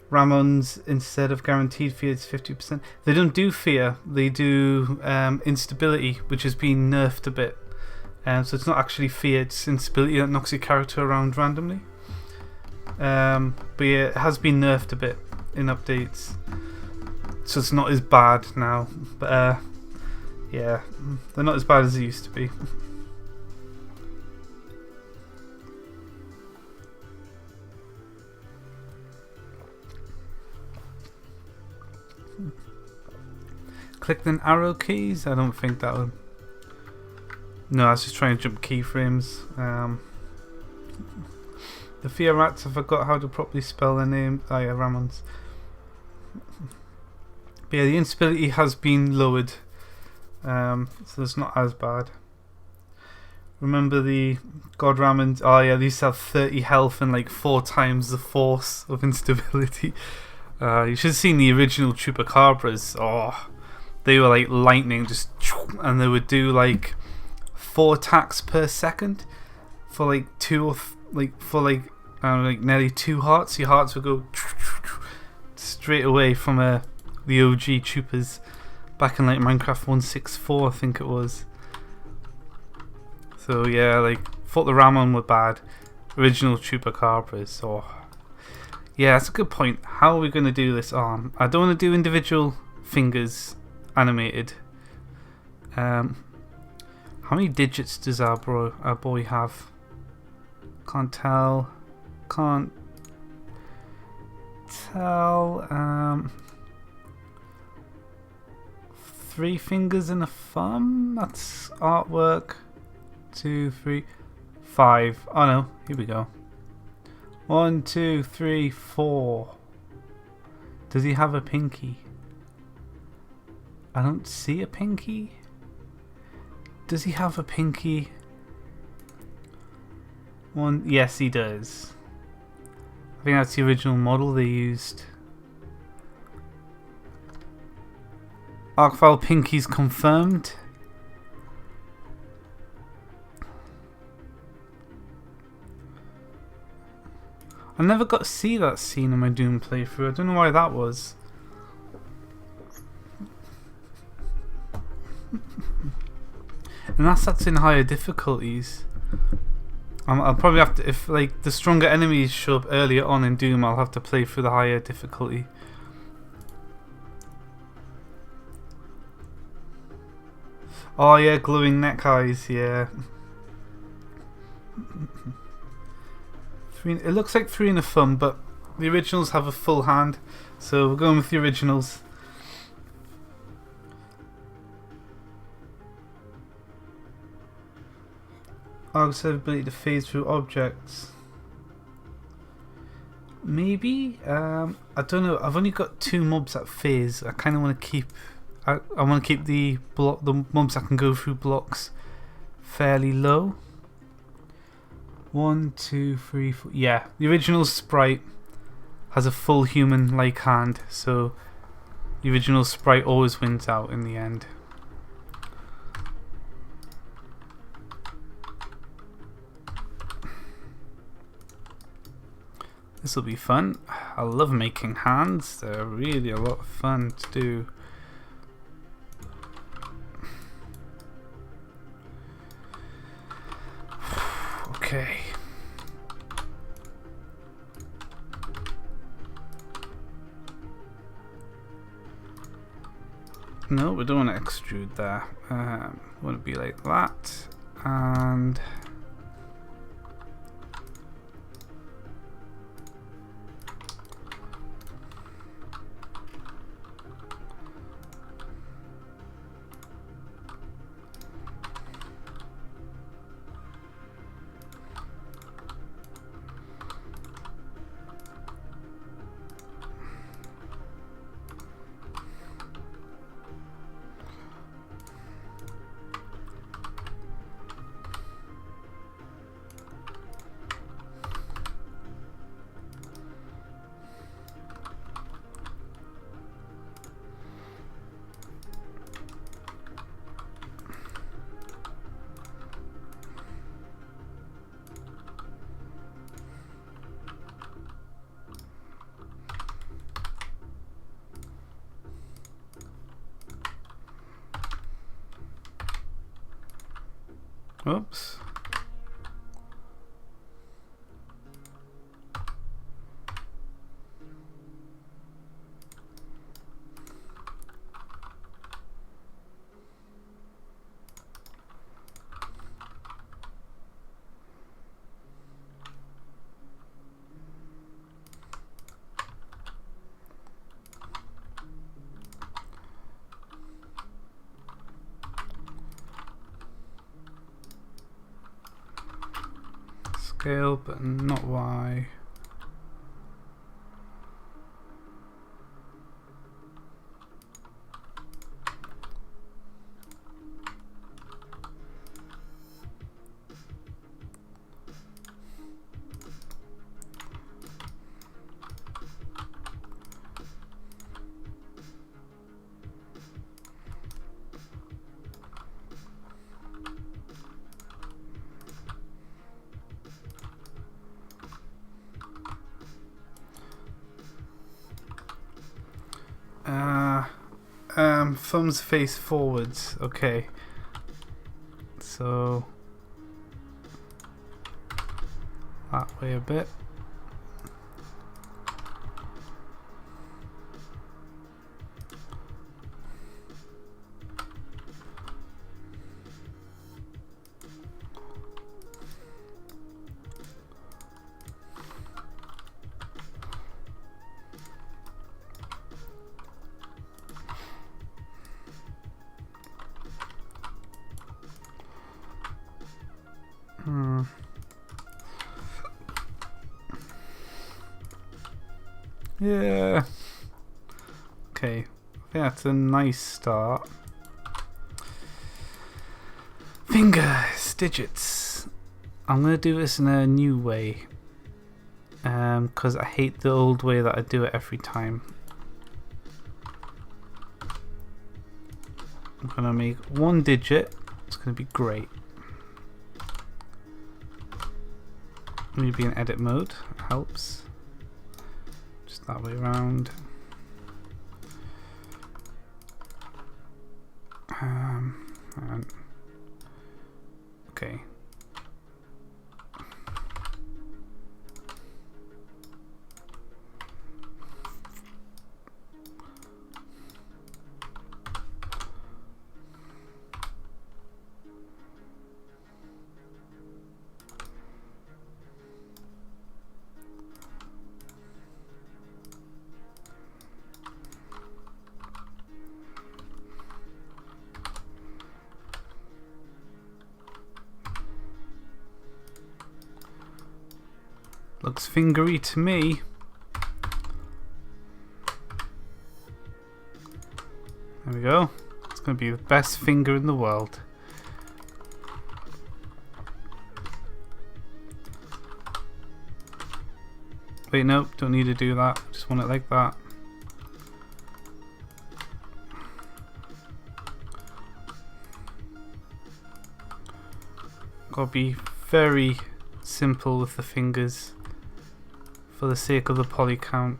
Ramon's instead of guaranteed fear is 50%? They don't do fear, they do instability, which has been nerfed a bit. So it's not actually fear, it's instability that knocks your character around randomly. But yeah, it has been nerfed a bit in updates, so it's not as bad now. But yeah, they're not as bad as they used to be. Click the arrow keys? I don't think that would. No, I was just trying to jump keyframes. The Fear Rats, I forgot how to properly spell their name. Oh yeah, Ramons. But yeah, the instability has been lowered, so it's not as bad. Remember the God Ramons? Oh yeah, these have 30 health and like 4 times the force of instability. You should have seen the original Chupacabras. Oh, they were like lightning, just, and they would do like 4 attacks per second for like like nearly 2 hearts. Your hearts would go straight away from the OG Chupas back in like Minecraft 1.6.4, I think it was. So yeah, like, thought the Ramon were bad. Original Chupacabras. Oh, yeah, that's a good point. How are we going to do this arm? I don't want to do individual fingers animated. How many digits does our boy have? Can't tell. Can't tell. 3 fingers and a thumb. That's artwork. 2, 3, 5. Oh no, here we go. 1, 2, 3, 4. Does he have a pinky? I don't see a pinky. Does he have a pinky? One, yes, he does. I think that's the original model they used. Archvile pinky's confirmed. I never got to see that scene in my Doom playthrough. I don't know why that was. And that's in higher difficulties. I'll probably have to, if like the stronger enemies show up earlier on in Doom, I'll have to play through the higher difficulty. Oh yeah, glowing neck eyes, yeah. It looks like 3 and a thumb, but the originals have a full hand, so we're going with the originals. Arg's ability to phase through objects. Maybe? I don't know. I've only got 2 mobs that phase. I kind of want to keep. I want to keep the mobs that can go through blocks fairly low. 1, 2, 3, 4. Yeah, the original sprite has a full human-like hand, so the original sprite always wins out in the end. This will be fun. I love making hands. They're really a lot of fun to do. Okay. No, we don't want to extrude there. We want to be like that. And Oops. Scale, but not Y. Thumbs face forwards. Okay. So that way a bit. Yeah. Okay. I think that's a nice start. Fingers, digits. I'm gonna do this in a new way. Because I hate the old way that I do it every time. I'm gonna make one digit. It's gonna be great. Maybe in edit mode helps. Just that way around. And okay. Looks fingery to me. There we go. It's going to be the best finger in the world. Wait, nope, don't need to do that. Just want it like that. Gotta be very simple with the fingers for the sake of the poly count.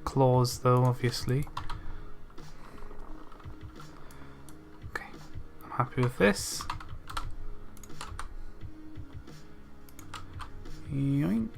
Claws though, obviously. Okay, I'm happy with this. Yoink.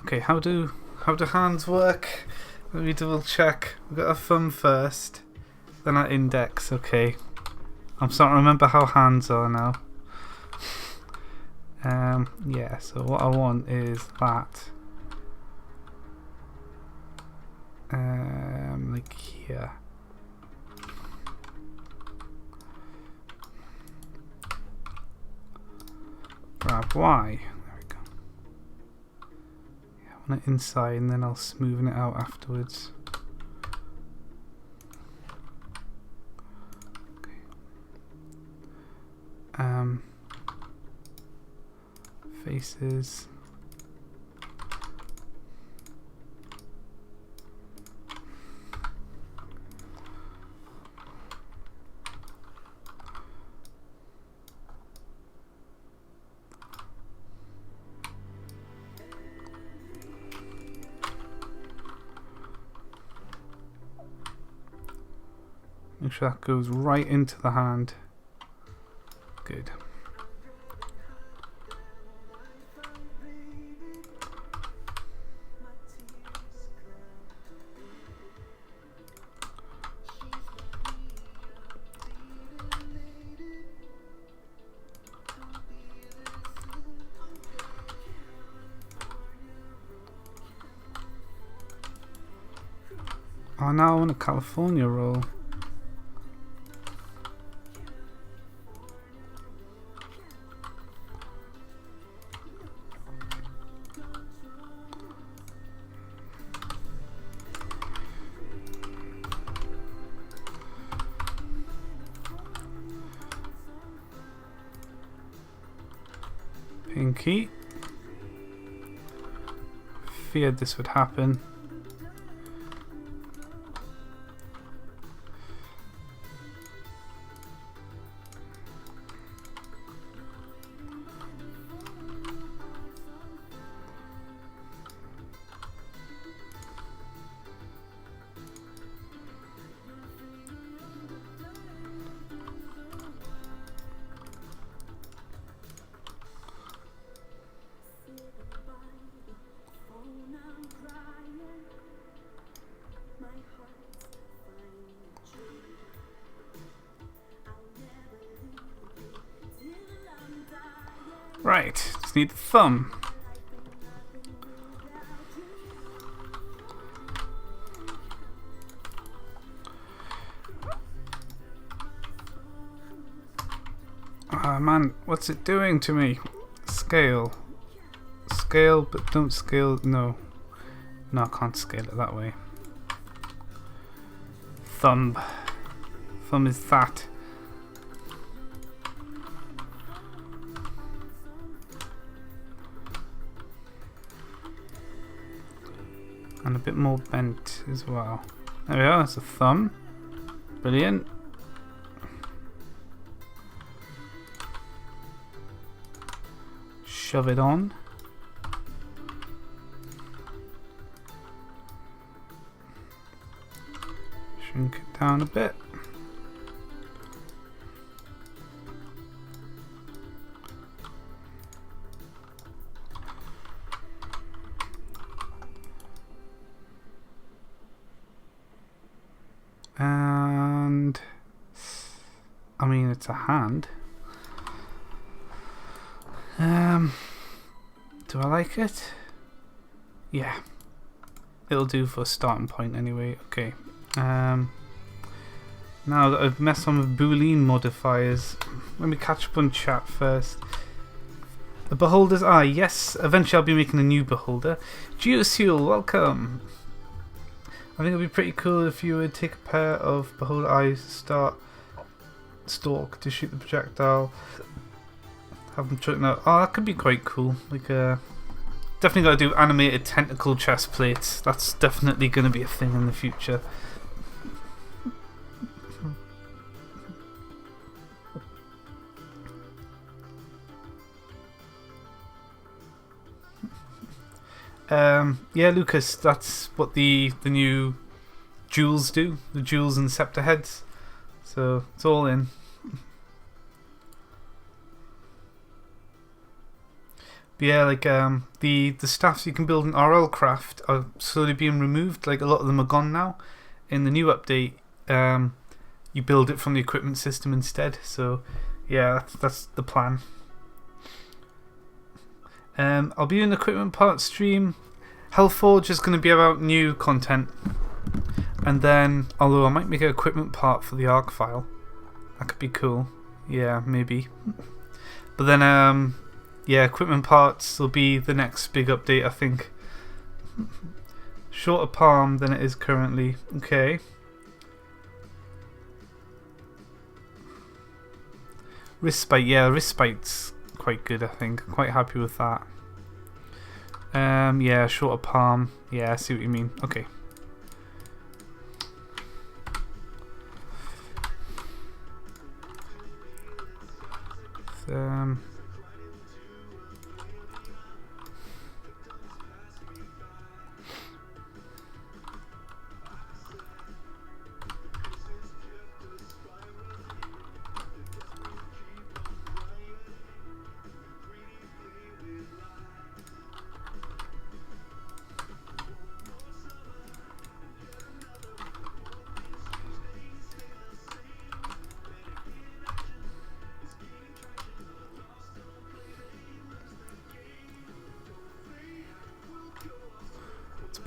Okay, how do hands work? Let me double check. We've got a thumb first, then our index. Okay, I'm starting to remember how hands are now. Yeah. So what I want is that. Like here. Grab Y. It inside and then I'll smoothen it out afterwards. Okay. Faces. Make sure that goes right into the hand. Good. Oh, now I want a California roll. Pinky. Feared this would happen. Right, just need the thumb. Ah man, what's it doing to me? Scale. Scale, but don't scale. No. No, I can't scale it that way. Thumb. Thumb is that. And a bit more bent as well. There we are, that's a thumb. Brilliant. Shove it on. Shrink it down a bit. And I mean, it's a hand. Do I like it? Yeah, it'll do for a starting point anyway. Okay. Now that I've messed on with Boolean modifiers, let me catch up on chat first. The beholders are, yes, eventually I'll be making a new beholder. Geosuel, welcome. I think it'd be pretty cool if you would take a pair of beholder eyes, stalk to shoot the projectile, have them chucking out. Oh, that could be quite cool. Like, definitely got to do animated tentacle chest plates. That's definitely going to be a thing in the future. Yeah, Lucas, that's what the new jewels do. The jewels and scepter heads. So it's all in. But yeah, like the staffs you can build in RL Craft are slowly being removed. Like a lot of them are gone now. In the new update, you build it from the equipment system instead. So yeah, that's the plan. I'll be doing an equipment part stream. Hellforge is going to be about new content. And then, although I might make an equipment part for the Archvile. That could be cool. Yeah, maybe. But then, yeah, equipment parts will be the next big update, I think. Shorter palm than it is currently. Okay. Respite, yeah, respite's quite good, I think. Quite happy with that. Yeah, shorter palm. Yeah, I see what you mean. Okay.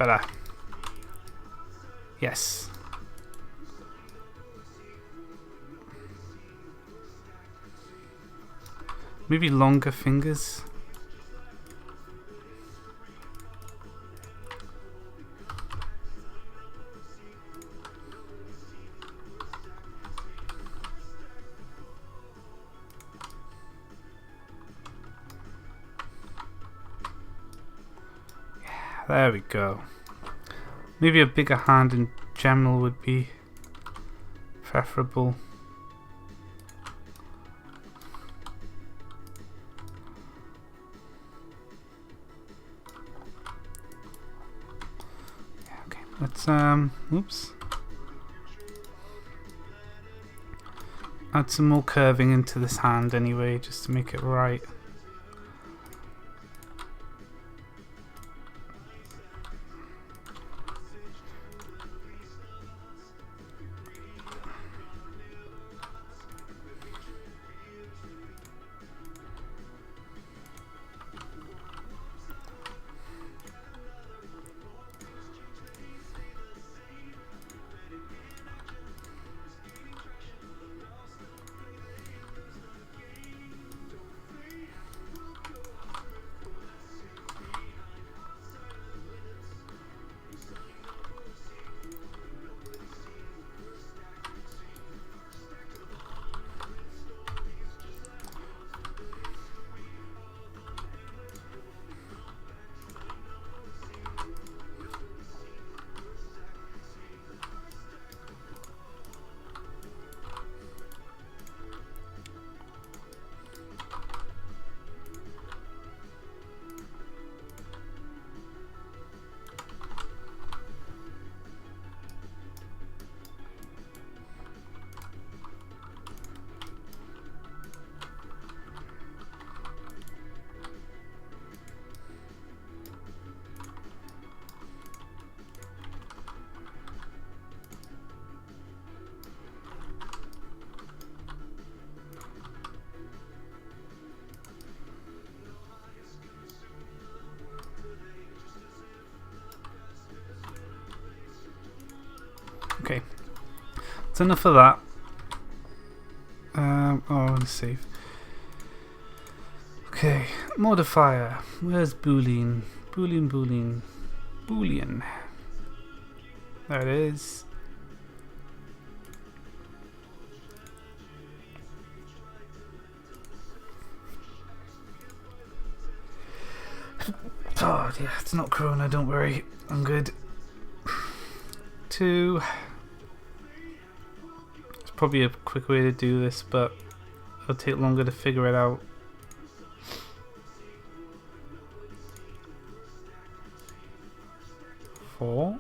Better. Yes. Maybe longer fingers. Yeah, there we go. Maybe a bigger hand in general would be preferable. Let's oops. Add some more curving into this hand anyway, just to make it right. Okay, that's enough of that. Oh, let's save. Okay, modifier. Where's Boolean? Boolean. There it is. Oh, yeah, it's not Corona, don't worry. I'm good. 2. It's probably a quick way to do this, but it'll take longer to figure it out. Four.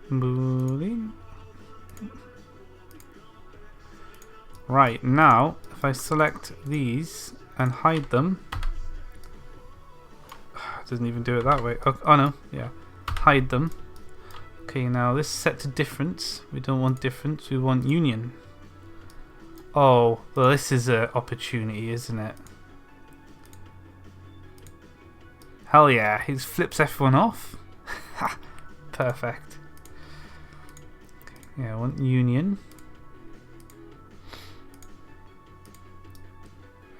Boolean. Right, now if I select these and hide them, it doesn't even do it that way. Oh no, yeah. Hide them. Okay, now this is set to difference. We don't want difference, we want union. Oh, well, this is an opportunity, isn't it? Hell yeah, he just flips everyone off. Ha! Perfect. Yeah, I want union.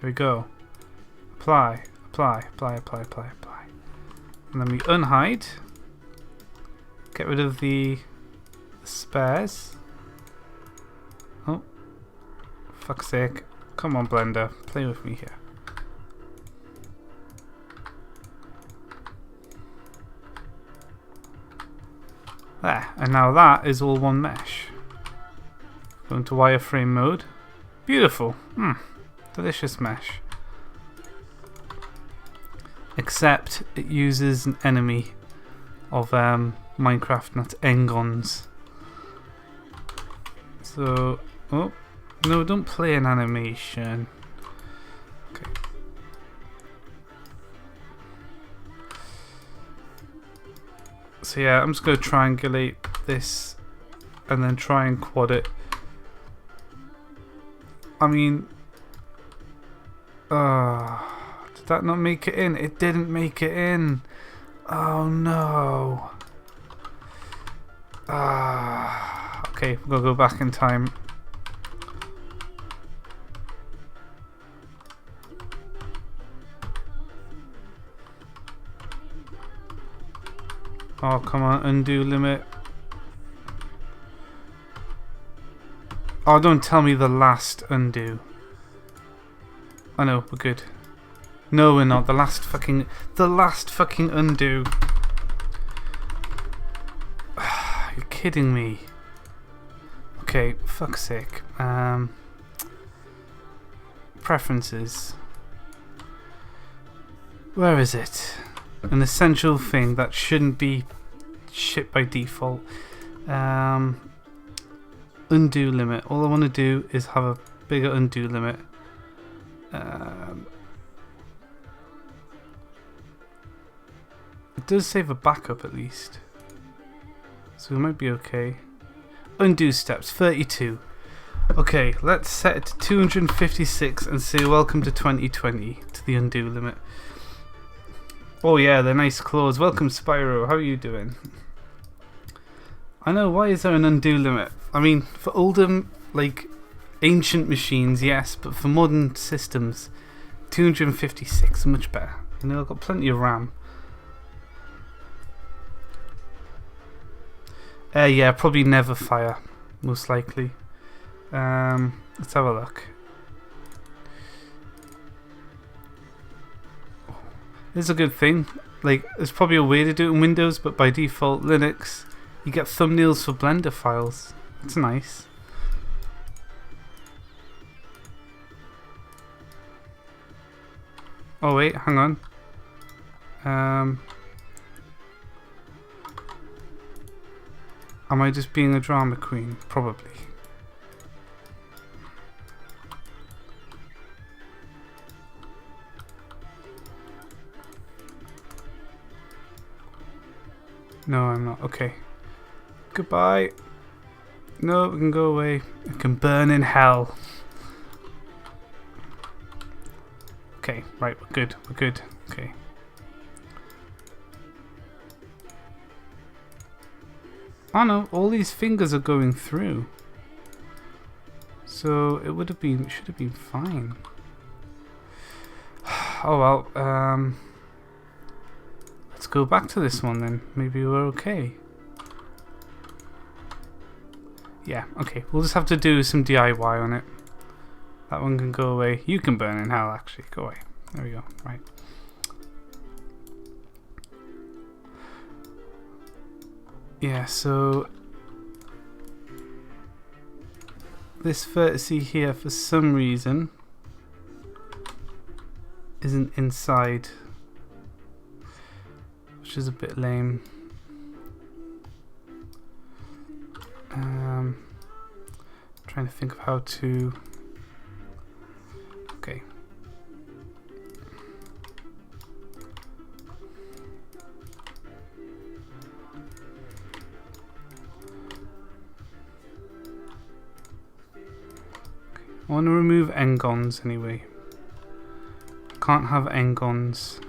There we go. Apply. And then we unhide. Get rid of the spares. Oh, fuck's sake. Come on, Blender. Play with me here. There. And now that is all one mesh. Go into wireframe mode. Beautiful. Delicious mesh. Except it uses an enemy of Minecraft, and that's Engons. So, oh, no, don't play an animation. Okay. So yeah, I'm just going to triangulate this and then try and quad it. I mean, did that not make it in? It didn't make it in. Oh no. Ah. Okay, we've got to go back in time. Oh, come on, undo limit. Oh, don't tell me the last undo. I know, we're good. No, we're not. The last fucking undo. You're kidding me. Okay, fuck's sake. Preferences. Where is it? An essential thing that shouldn't be shit by default. Undo limit. All I want to do is have a bigger undo limit. It does save a backup at least, so we might be okay. Undo steps 32. Okay, let's set it to 256 and say welcome to 2020 to the undo limit. Oh yeah, they're nice claws. Welcome Spyro, how are you doing? I know, why is there an undo limit? I mean, for older, like, ancient machines, yes, but for modern systems, 256 is much better. You know, I've got plenty of RAM. Yeah, probably never fire, most likely. Let's have a look. This is a good thing. Like, there's probably a way to do it in Windows, but by default, Linux, you get thumbnails for Blender files. That's nice. Oh wait, hang on. Am I just being a drama queen? Probably. No, I'm not. Okay. Goodbye. No, it can go away. It can burn in hell. Okay, right, we're good. We're good. Okay. Oh no, all these fingers are going through. So it would have been, should have been fine. Oh well, let's go back to this one then. Maybe we're okay. Yeah, okay. We'll just have to do some DIY on it. That one can go away. You can burn in hell, actually. Go away. There we go. Right. Yeah, so this vertice here, for some reason, isn't inside, which is a bit lame. Trying to think of how to. Okay. I want to remove n-gons anyway. Can't have n-gons.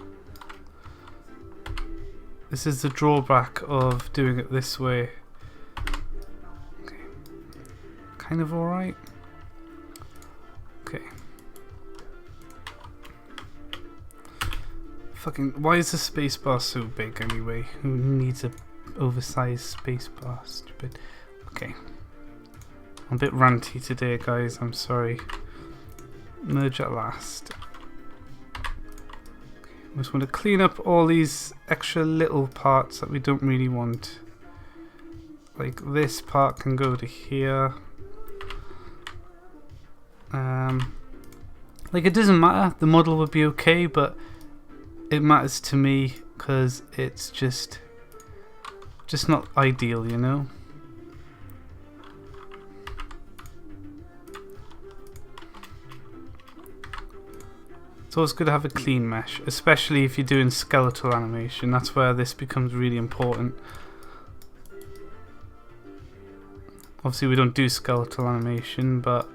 This is the drawback of doing it this way. Okay. Kind of alright. Okay. Fucking, why is the spacebar so big anyway? Who needs a oversized spacebar? Stupid. Okay. I'm a bit ranty today, guys. I'm sorry. Merge at last. I just want to clean up all these extra little parts that we don't really want. Like this part can go to here. Like it doesn't matter. The model would be okay, but it matters to me because it's just not ideal, you know. It's always good to have a clean mesh, especially if you're doing skeletal animation. That's where this becomes really important. Obviously we don't do skeletal animation, but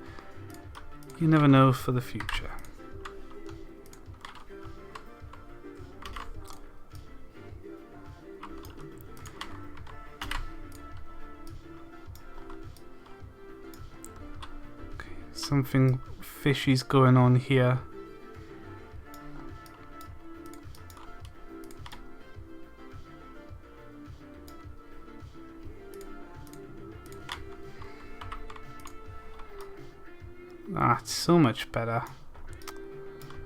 you never know for the future. something fishy's going on here. Ah, it's so much better.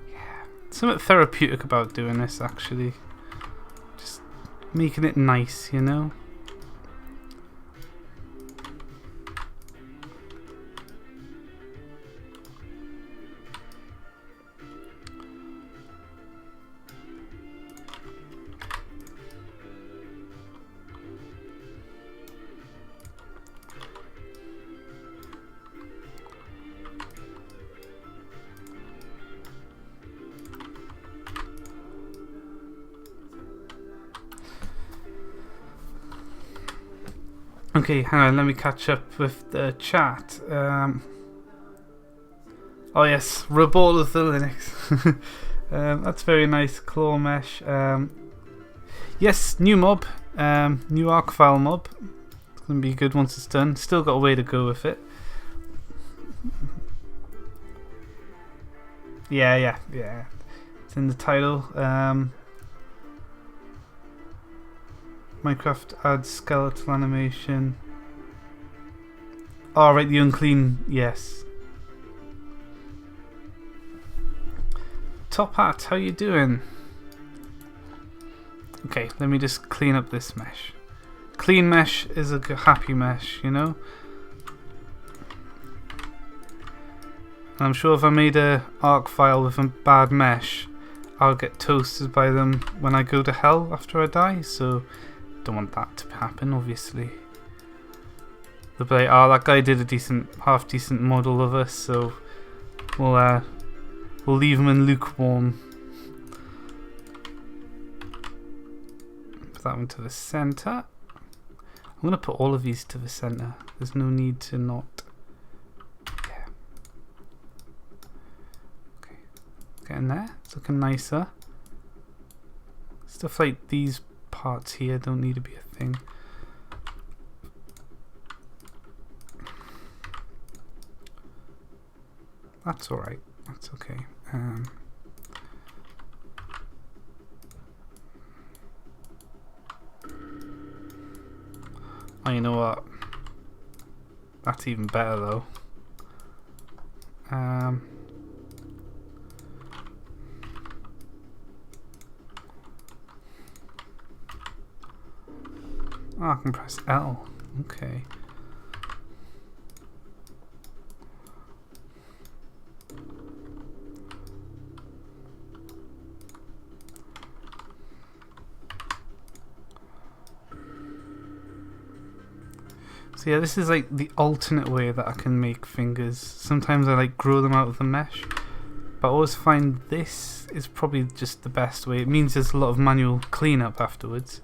Yeah, something therapeutic about doing this, actually. Just making it nice, you know? Okay, hang on, let me catch up with the chat. Oh yes, Reball of the Linux. That's very nice, claw mesh. Yes, new mob, new Archvile mob. It's going to be good once it's done. Still got a way to go with it. Yeah. It's in the title. Minecraft adds skeletal animation. Oh, right, the unclean, yes. Top Hat, how you doing? Okay, let me just clean up this mesh. Clean mesh is a happy mesh, you know? And I'm sure if I made a Archvile with a bad mesh, I'll get toasted by them when I go to hell after I die, so don't want that to happen, obviously. They'll be like, oh, that guy did a half decent model of us, so we'll leave him in lukewarm. Put that one to the center. I'm gonna put all of these to the center. There's no need to not. Yeah. Okay, getting there. It's looking nicer. Stuff like these parts here don't need to be a thing. That's alright. That's okay. Oh, you know what? That's even better though. Oh, I can press L. Okay. So yeah, this is like the alternate way that I can make fingers. Sometimes I like grow them out of the mesh, but I always find this is probably just the best way. It means there's a lot of manual cleanup afterwards.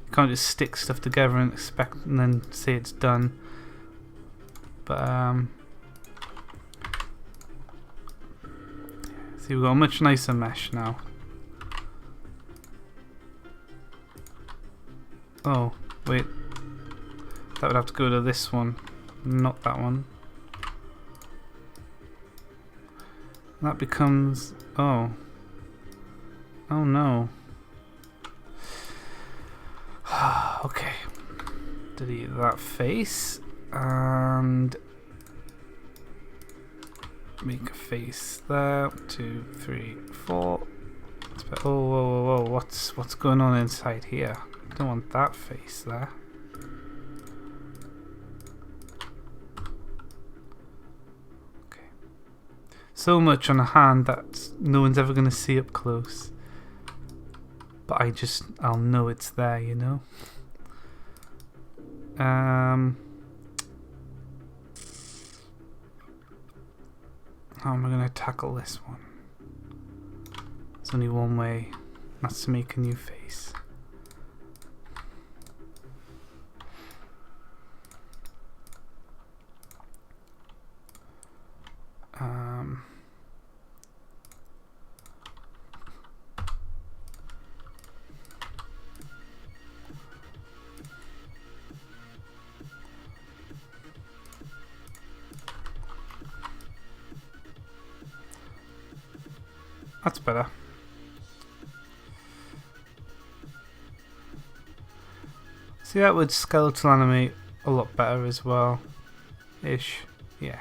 You can't just stick stuff together and expect and then say it's done. But see, we've got a much nicer mesh now. Oh, wait. That would have to go to this one, not that one. And that becomes... oh. Oh no. Okay. Delete that face. And... make a face there. 2, 3, 4. Oh, whoa. What's going on inside here? I don't want that face there. So much on a hand that no one's ever going to see up close. But I'll know it's there, you know? How am I going to tackle this one? There's only one way. That's to make a new face. That's better. See, that would skeletal animate a lot better as well. Ish. Yeah.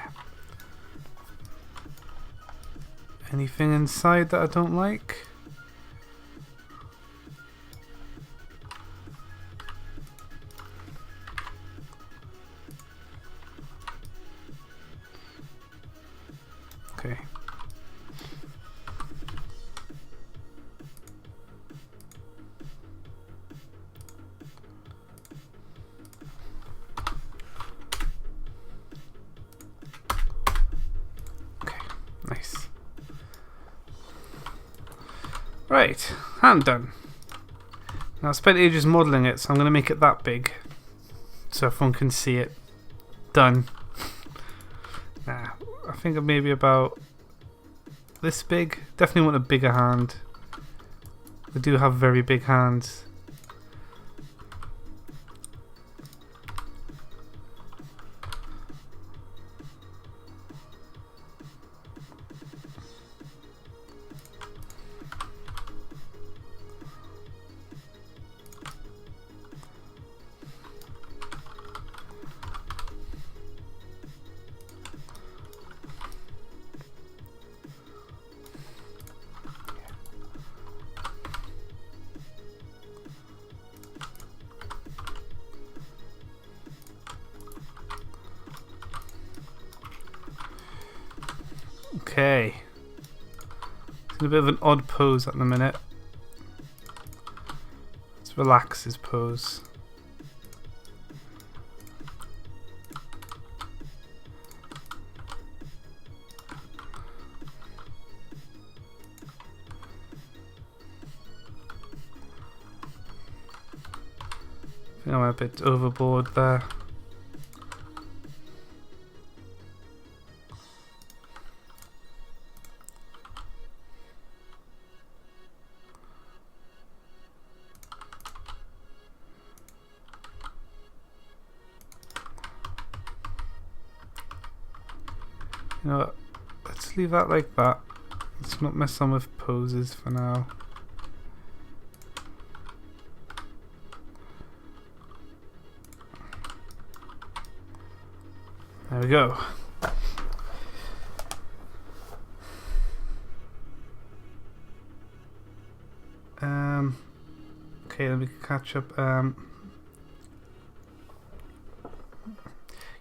Anything inside that I don't like? Okay. Okay, nice. Right, hand done. Now I spent ages modelling it, so I'm going to make it that big so everyone can see it. Done. Nah, I think maybe about this big. Definitely want a bigger hand. I do have very big hands. Okay. It's in a bit of an odd pose at the minute. Let's relax his pose. I think I'm a bit overboard there. You know what? Let's leave that like that. Let's not mess on with poses for now. There we go. Okay, let me catch up.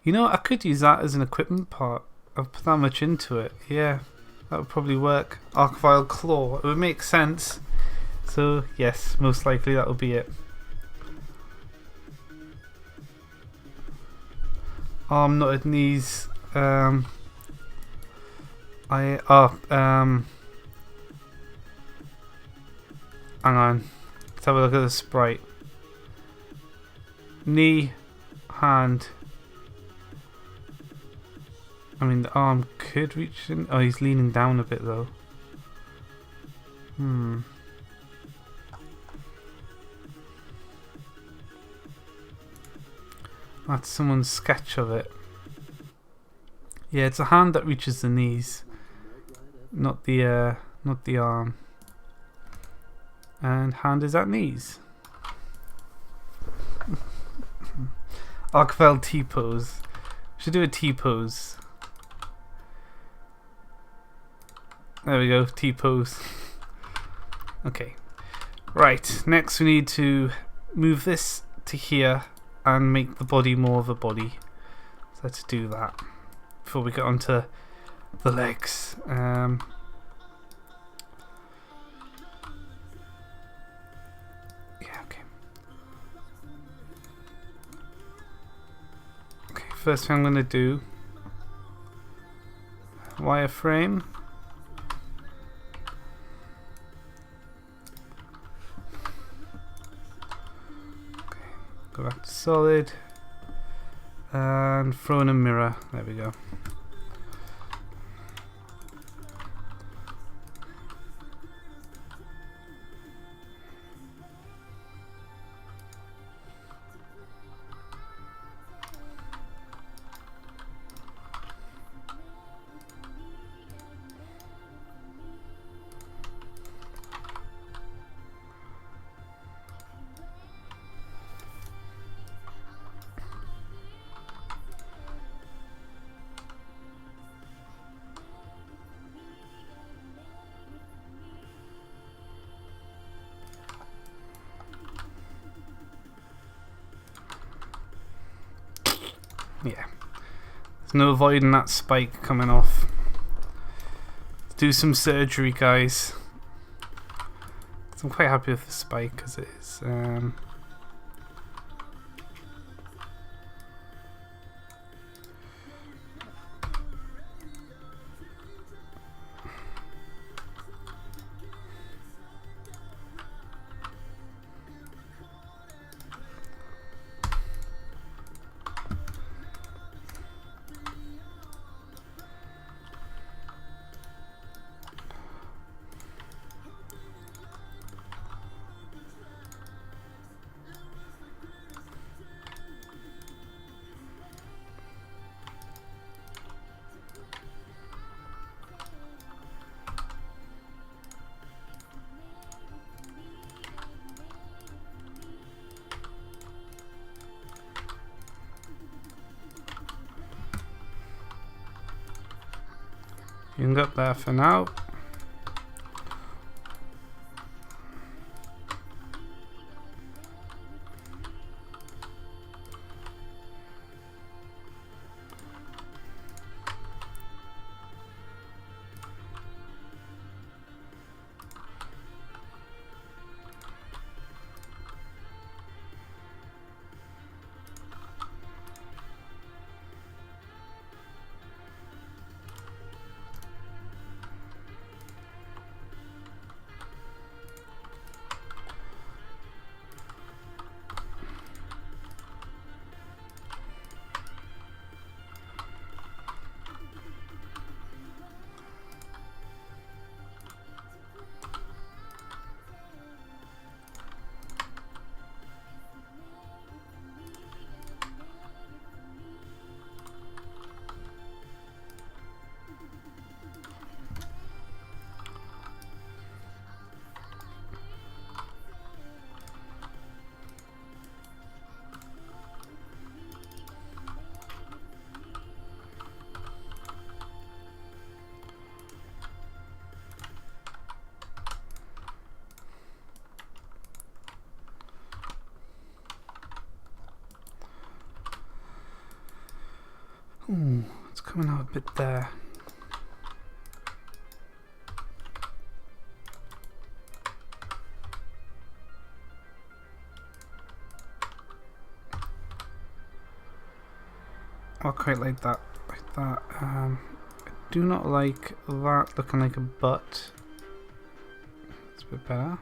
You know, I could use that as an equipment part. I've put that much into it. Yeah, that would probably work. Archvile claw. It would make sense. So yes, most likely that will be it. Arm, knotted knees. Hang on. Let's have a look at the sprite. Knee, hand. I mean, the arm could reach in. Oh, he's leaning down a bit though. That's someone's sketch of it. Yeah, it's a hand that reaches the knees, not the arm. And hand is at knees. Archvile T-pose. Should do a T-pose. There we go, T-pose. Okay. Right, next we need to move this to here and make the body more of a body. So let's do that before we get onto the legs. Yeah, okay. Okay, first thing I'm going to do, wireframe. Go back to solid and throw in a mirror. There we go. Yeah. There's no avoiding that spike coming off. Let's do some surgery, guys. I'm quite happy with the spike as it is. You can get there for now. Ooh, it's coming out a bit there. I quite like that. I do not like that looking like a butt. It's a bit better.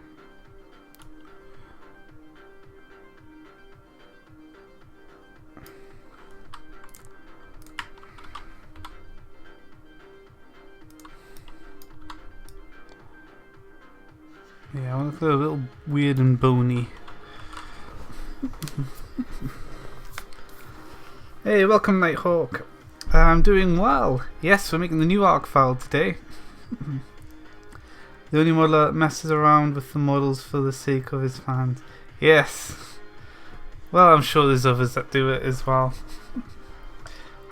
Yeah, I want to look a little weird and bony. Hey, welcome Nighthawk. I'm doing well. Yes, we're making the new Archvile today. The only model that messes around with the models for the sake of his fans. Yes. Well, I'm sure there's others that do it as well.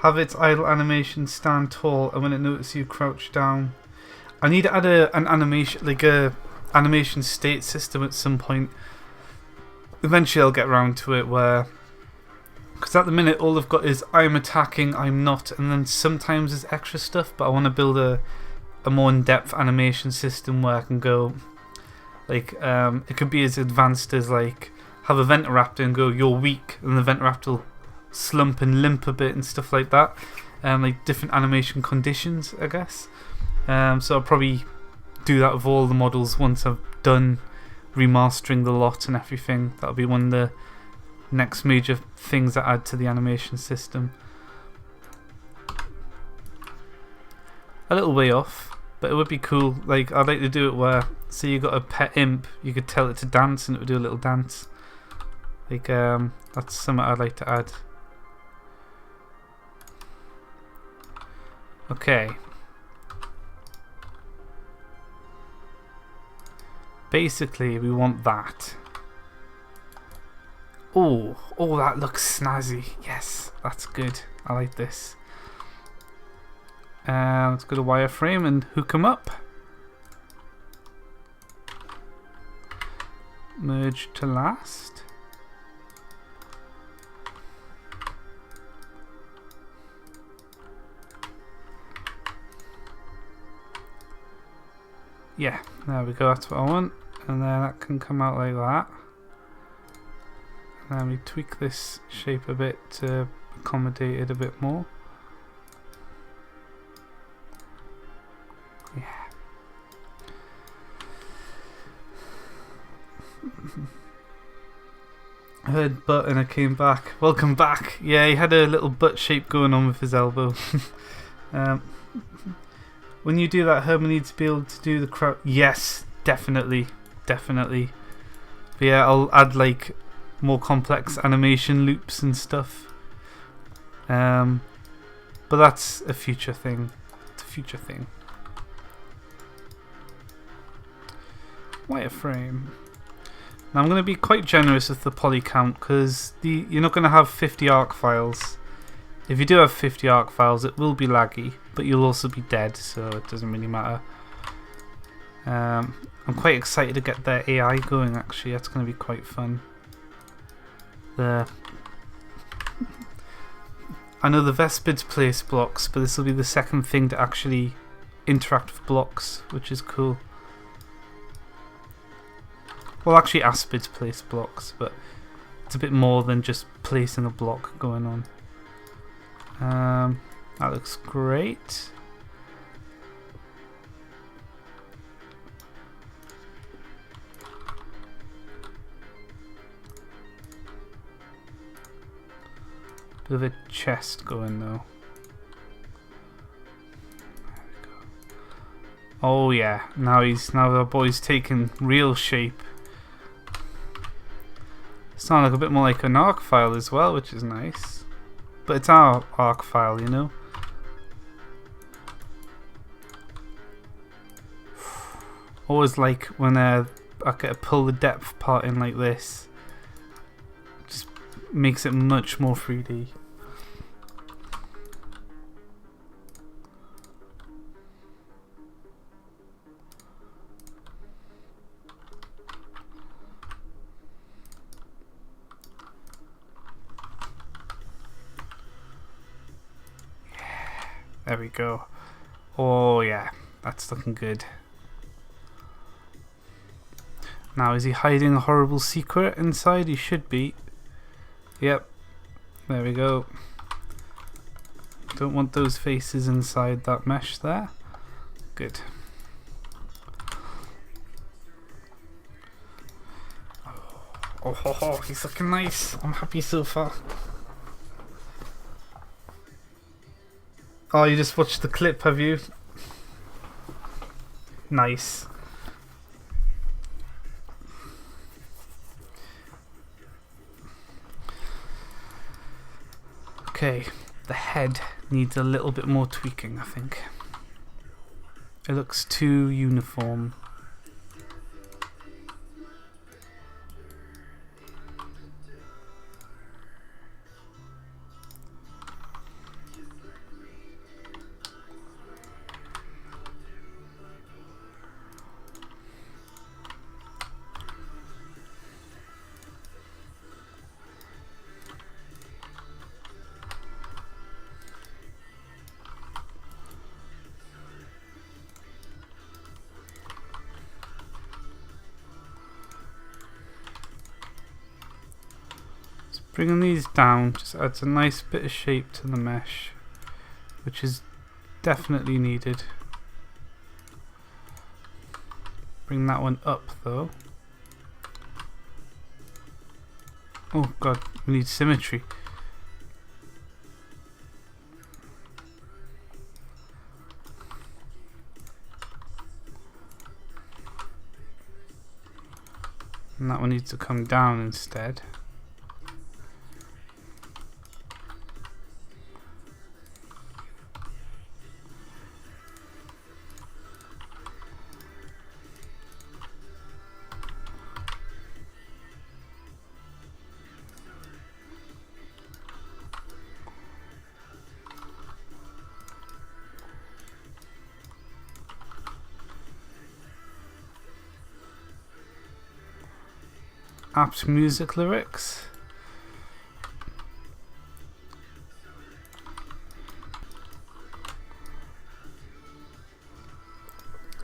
Have its idle animation stand tall, and when it notices you crouch down. I need to add an animation, like a animation state system at some point. Eventually I'll get around to it where, because at the minute all I've got is I'm attacking, I'm not, and then sometimes there's extra stuff, but I want to build a more in-depth animation system where I can go, like, it could be as advanced as, like, have a Venturaptor and go, you're weak, and the Venturaptor will slump and limp a bit and stuff like that. Like different animation conditions, I guess. So I'll probably do that with all the models once I've done remastering the lot and everything. That'll be one of the next major things I add to the animation system. A little way off, but it would be cool. Like, I'd like to do it where, say you got a pet imp, you could tell it to dance and it would do a little dance. Like, that's something I'd like to add. Okay. Basically, we want that. Oh, that looks snazzy. Yes, that's good. I like this. Let's go to wireframe and hook them up. Merge to last. Yeah, there we go, that's what I want. And then that can come out like that. And then we tweak this shape a bit to accommodate it a bit more. Yeah. I heard butt and I came back. Welcome back. Yeah, he had a little butt shape going on with his elbow. When you do that, Herman needs to be able to do the crowd. Yes, definitely. Definitely. But yeah, I'll add like more complex animation loops and stuff. But that's a future thing. It's a future thing. Wireframe. Now I'm going to be quite generous with the poly count because you're not going to have 50 arc files. If you do have 50 arc files, it will be laggy, but you'll also be dead, so it doesn't really matter. I'm quite excited to get their AI going, actually. That's going to be quite fun. I know the Vespids place blocks, but this will be the second thing to actually interact with blocks, which is cool. Well, actually Aspids place blocks, but it's a bit more than just placing a block going on. That looks great. Bit of a chest going though. There we go. Oh yeah, now the boy's taking real shape. Sound like a bit more like an arc file as well, which is nice. But it's our arc file, you know. Always like when I get to pull the depth part in like this. Just makes it much more 3D. There we go. Oh yeah, that's looking good. Now, is he hiding a horrible secret inside? He should be. Yep. There we go. Don't want those faces inside that mesh there. Good. Oh, ho, ho, he's looking nice. I'm happy so far. Oh, you just watched the clip, have you? Nice. Okay, the head needs a little bit more tweaking, I think. It looks too uniform. Bringing these down just adds a nice bit of shape to the mesh, which is definitely needed. Bring that one up though. Oh god, we need symmetry. And that one needs to come down instead. Apt music lyrics.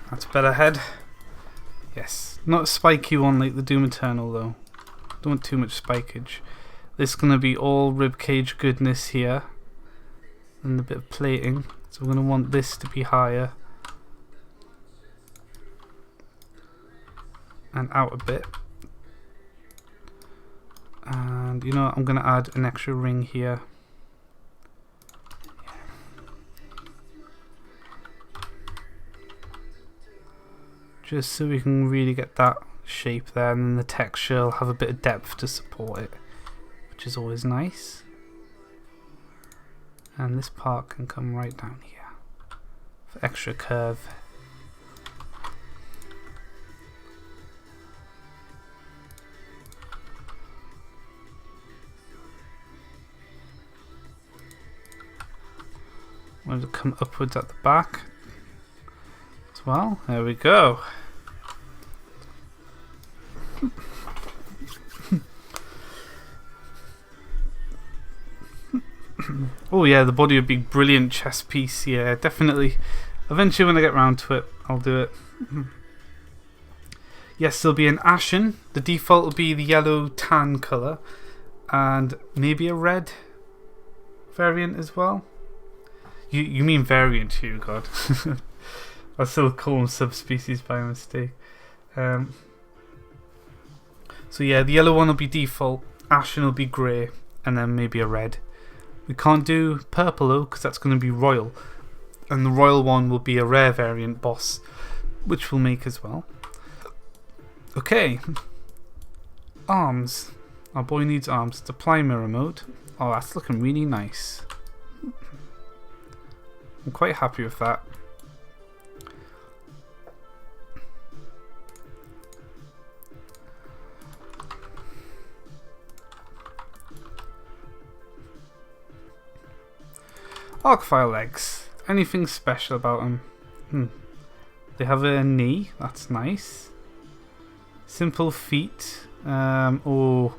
That's better head. Yes, not a spiky one like the Doom Eternal though. Don't want too much spikage. This is going to be all ribcage goodness here. And a bit of plating. So we're going to want this to be higher. And out a bit. And you know what, I'm going to add an extra ring here. Just so we can really get that shape there, and then the texture will have a bit of depth to support it, which is always nice. And this part can come right down here for extra curve. I'm going to come upwards at the back as well. There we go. Oh yeah, the body would be brilliant chest piece. Yeah, definitely. Eventually when I get round to it, I'll do it. Yes, there'll be an ashen. The default will be the yellow tan colour. And maybe a red variant as well. You mean variant too, God. I still call them subspecies by mistake. So yeah, the yellow one will be default, ashen will be grey, and then maybe a red. We can't do purple though, because that's going to be royal. And the royal one will be a rare variant boss, which we'll make as well. Okay. Arms. Our boy needs arms. Apply mirror mode. Oh, that's looking really nice. I'm quite happy with that. Archvile legs. Anything special about them? They have a knee. That's nice. Simple feet. Or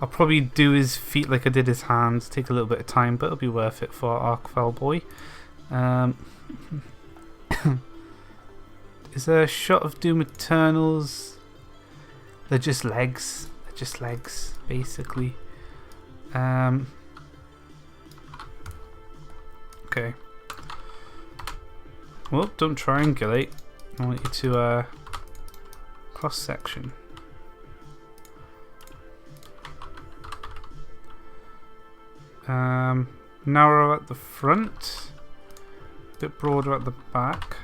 I'll probably do his feet like I did his hands. Take a little bit of time, but it'll be worth it for our Archvile boy. Is there a shot of Doom Eternals? They're just legs. They're just legs, basically. Okay. Well, don't triangulate. I want you to cross section. Narrow at the front. Bit broader at the back.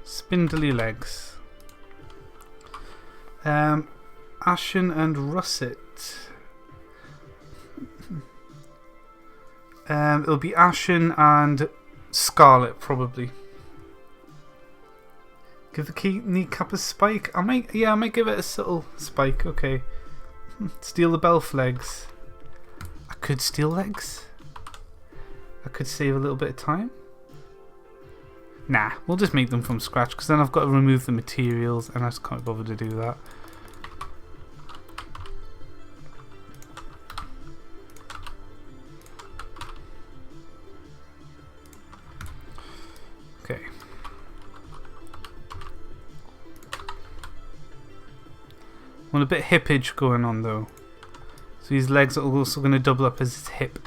Spindly legs. Ashen and russet. It'll be ashen and scarlet probably. Give the kneecap a spike. I might give it a subtle spike. Okay. Steal the belf legs. I could steal legs. I could save a little bit of time. Nah, we'll just make them from scratch because then I've got to remove the materials and I just can't bother to do that. Okay. Want a bit of hippage going on though. So his legs are also going to double up as his hip.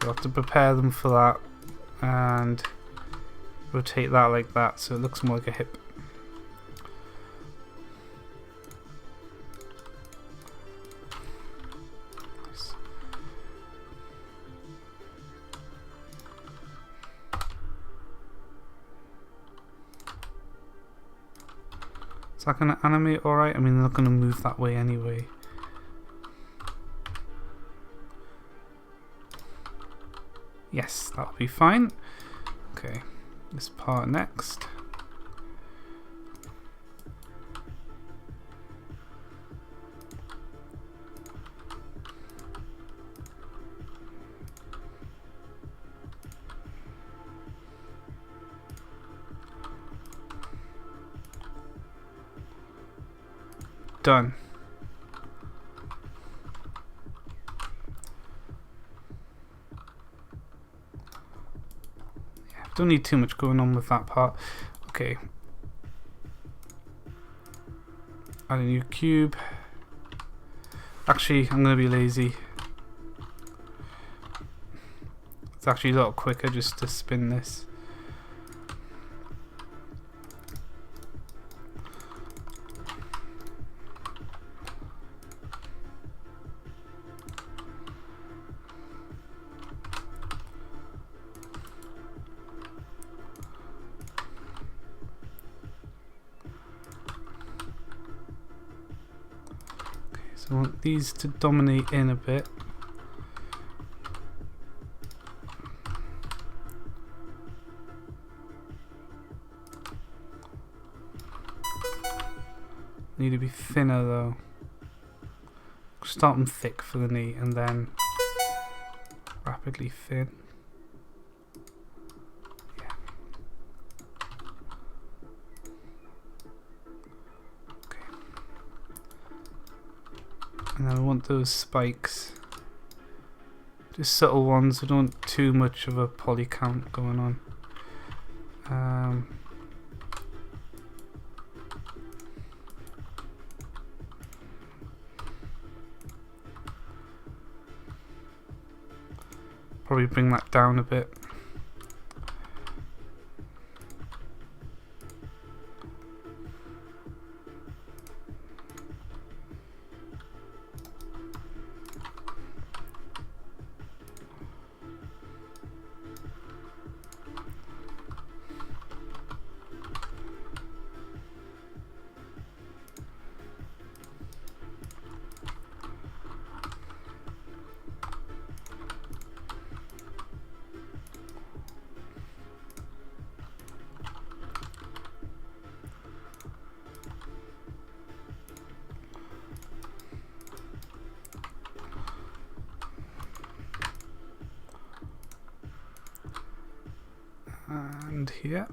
So I'll have to prepare them for that and rotate that like that so it looks more like a hip. Nice. Is that going to animate alright? I mean, they're not going to move that way anyway. Yes, that'll be fine. Okay, this part next. Done. Don't need too much going on with that part. Okay. Add a new cube. Actually, I'm going to be lazy. It's actually a lot quicker just to spin this. I want these to dominate in a bit. Need to be thinner though. Start them thick for the knee and then rapidly thin. Yeah. Okay. And then I want those spikes. Just subtle ones, I don't want too much of a poly count going on. Probably bring that down a bit. And here.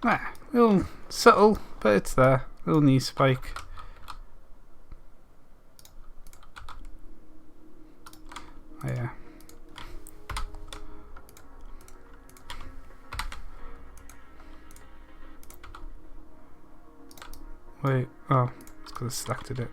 Ah, little subtle, but it's there. Little knee spike. Oh yeah. Wait, oh, it's because I selected it.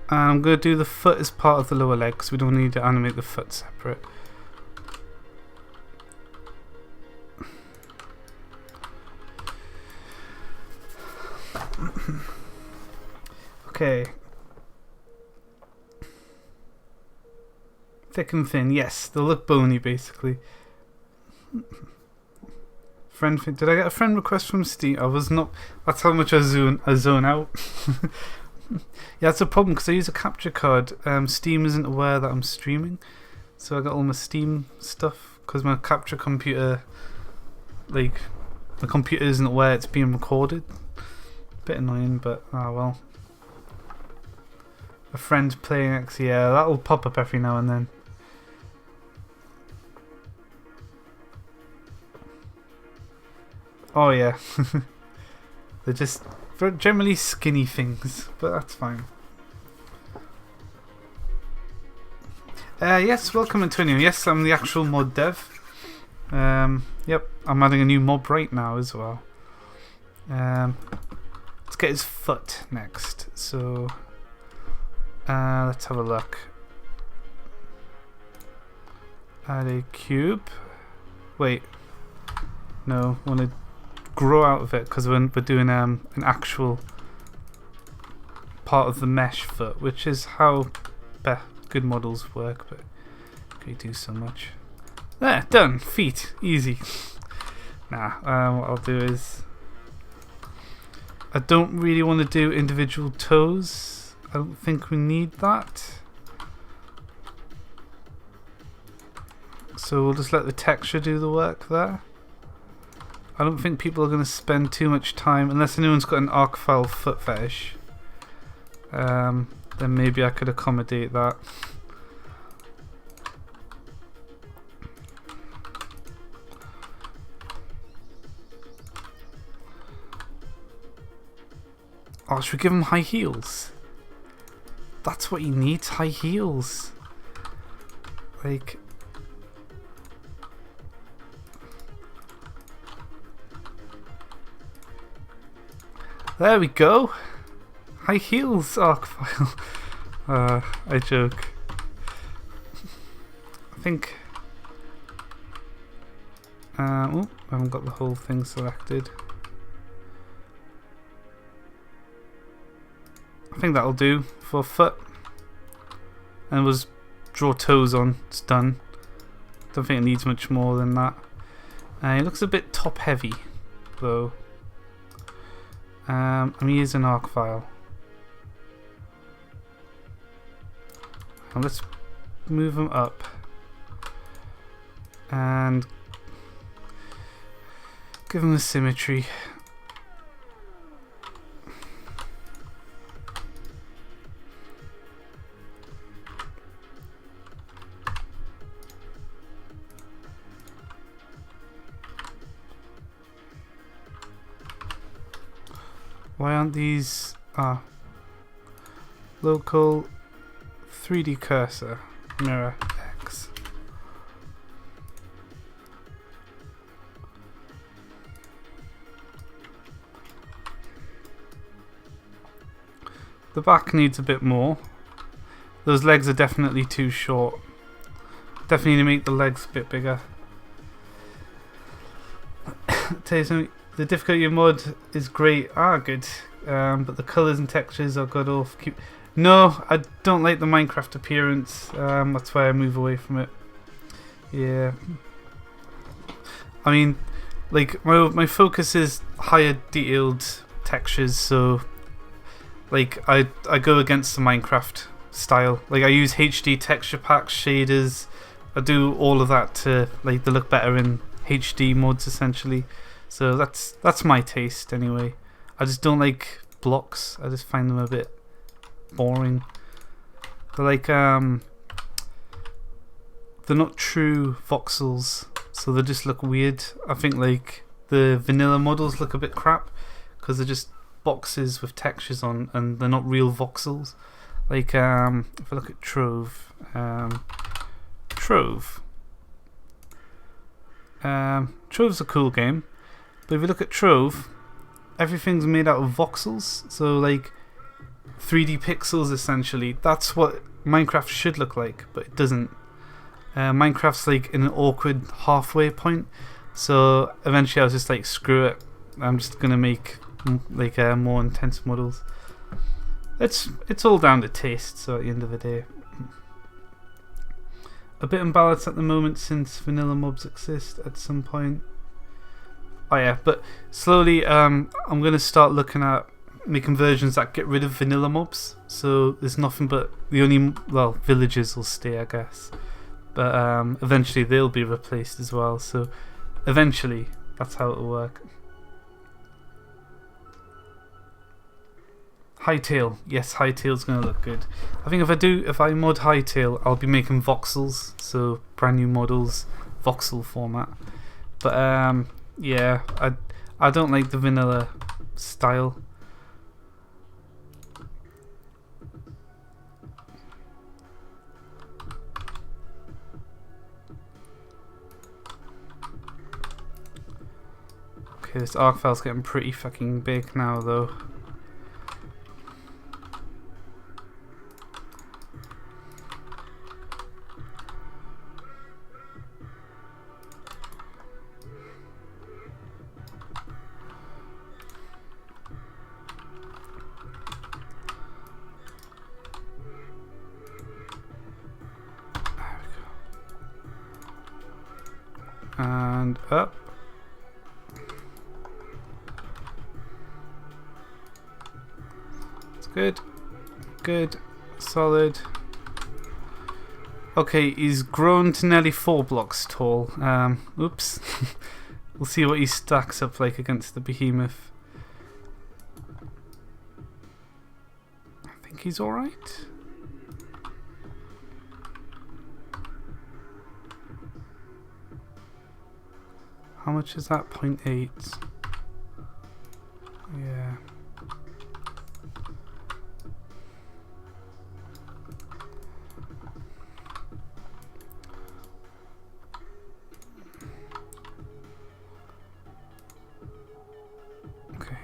I'm going to do the foot as part of the lower leg because we don't need to animate the foot separate. Okay. Thick and thin, yes, they'll look bony basically. Friend, did I get a friend request from Steam? I was not. That's how much I zone out. Yeah, that's a problem because I use a capture card. Steam isn't aware that I'm streaming, so I got all my Steam stuff because my capture computer, like, the computer isn't aware it's being recorded. Bit annoying, but ah well. A friend playing X, yeah, that'll pop up every now and then. Oh yeah, they're just generally skinny things, but that's fine. Yes, welcome Antonio. Yes, I'm the actual mod dev. Yep, I'm adding a new mob right now as well. Let's get his foot next. So, let's have a look. Add a cube. Wait. No, I want to grow out of it because we're doing an actual part of the mesh foot, which is how good models work, but you do so much. There, done. Feet. Easy. Nah, what I'll do is... I don't really want to do individual toes. I don't think we need that. So we'll just let the texture do the work there. I don't think people are going to spend too much time, unless anyone's got an Archvile foot fetish. Then maybe I could accommodate that. Oh, should we give him high heels? That's what he needs, high heels. Like... There we go. High heels, Archvile. I joke. I think... oh, I haven't got the whole thing selected. I think that'll do for foot. And we'll just draw toes on. It's done. Don't think it needs much more than that. It looks a bit top heavy, though. I'm using Archvile. And let's move them up. And give them the symmetry. Why aren't these local 3D cursor mirror X? The back needs a bit more. Those legs are definitely too short. Definitely need to make the legs a bit bigger. Tell you something. The difficulty of mod is great. Good. But the colours and textures are god awful. No, I don't like the Minecraft appearance. That's why I move away from it. Yeah. I mean, like my focus is higher detailed textures, so like I go against the Minecraft style. Like I use HD texture packs, shaders. I do all of that to like they look better in HD mods essentially. So that's my taste anyway. I just don't like blocks. I just find them a bit boring. They're like they're not true voxels, so they just look weird. I think like the vanilla models look a bit crap because they're just boxes with textures on and they're not real voxels. Like if I look at Trove, Trove's a cool game. But if you look at Trove, everything's made out of voxels, so like 3D pixels essentially. That's what Minecraft should look like, but it doesn't. Minecraft's like in an awkward halfway point, so eventually I was just like, screw it. I'm just gonna make like more intense models. It's all down to taste. So at the end of the day, a bit imbalanced at the moment since vanilla mobs exist at some point. Oh yeah, but slowly I'm going to start looking at making versions that get rid of vanilla mobs. So there's nothing but the only, well, villagers will stay, I guess. But eventually they'll be replaced as well. So eventually that's how it'll work. Hightail. Yes, Hightail's going to look good. I think if I mod Hightail, I'll be making voxels. So brand new models, voxel format. But yeah, I don't like the vanilla style. Okay, this Archvile's getting pretty fucking big now though. and up. It's good. Good. Solid. Okay, he's grown to nearly 4 blocks tall. Oops. We'll see what he stacks up like against the behemoth. I think he's alright. How much is that? 0.8. Yeah. Okay.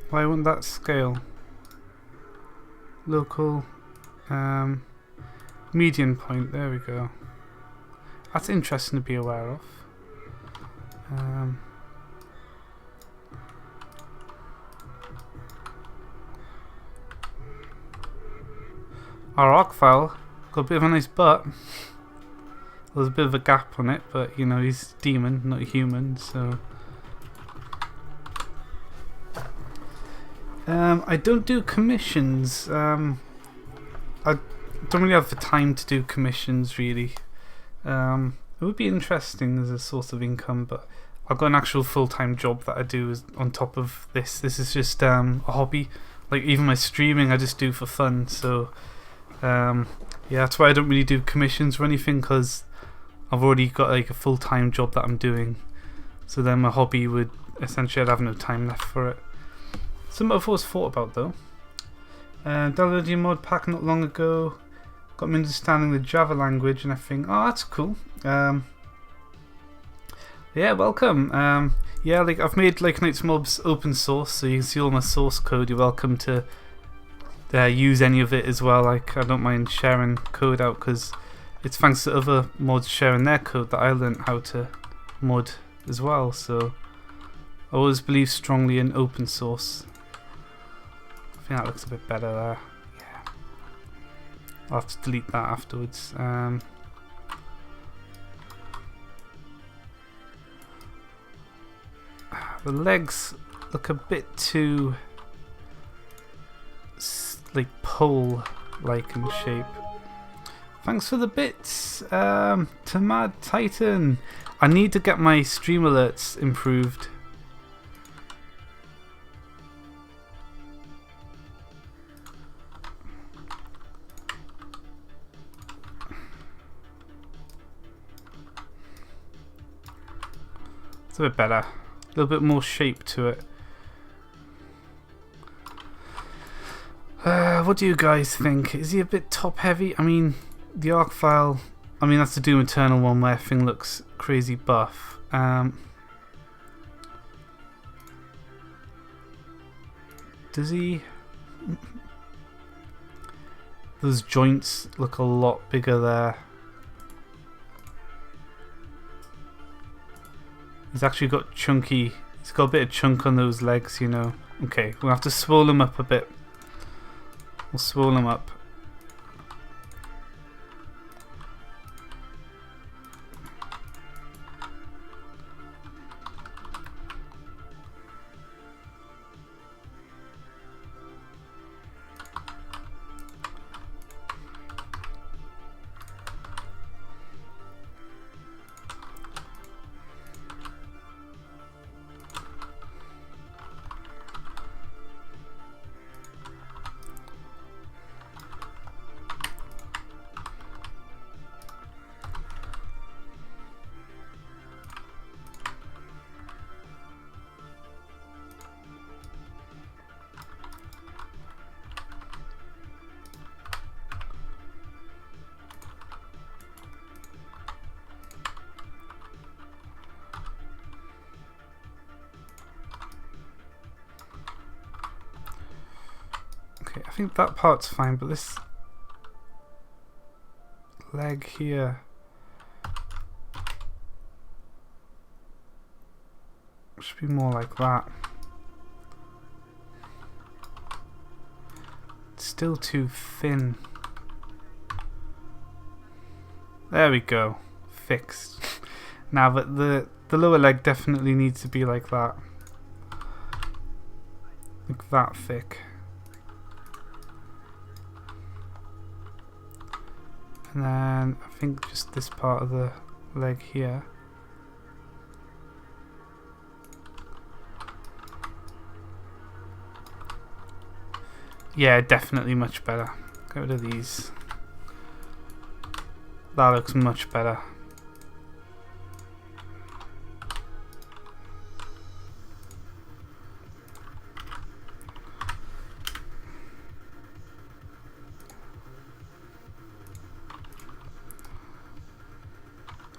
Why won't that scale? Local median point, there we go. That's interesting to be aware of. Our Archvile got a bit of a nice butt. There's a bit of a gap on it, but you know, he's demon, not a human, so. I don't do commissions. I don't really have the time to do commissions, really. It would be interesting as a source of income, but I've got an actual full-time job that I do on top of this. This is just a hobby. Like even my streaming, I just do for fun. So yeah, that's why I don't really do commissions or anything, because I've already got like a full-time job that I'm doing. So then my hobby would essentially, I'd have no time left for it. Something I've always thought about though. Downloaded your mod pack not long ago. Got me understanding the Java language, and I think, oh, that's cool. Yeah, welcome. Yeah, like I've made Lycanites mobs open source, so you can see all my source code. You're welcome to use any of it as well. Like I don't mind sharing code out, because it's thanks to other mods sharing their code that I learned how to mod as well. So I always believe strongly in open source. I think that looks a bit better there. Yeah. I'll have to delete that afterwards. The legs look a bit too like pole-like in shape. Thanks for the bits, to Mad Titan. I need to get my stream alerts improved. It's a bit better. A little bit more shape to it. What do you guys think? Is he a bit top heavy? I mean, the Archvile, I mean that's the Doom Eternal one where everything looks crazy buff. Does he? Those joints look a lot bigger there. He's actually got chunky, he's got a bit of chunk on those legs, you know. Okay, we'll have to swole him up a bit. We'll swole him up. think that part's fine, but this leg here should be more like that. It's still too thin. There we go. Fixed. Now, but the lower leg definitely needs to be like that. Like that thick. And then I think just this part of the leg here. Yeah, definitely much better. Get rid of these. That looks much better.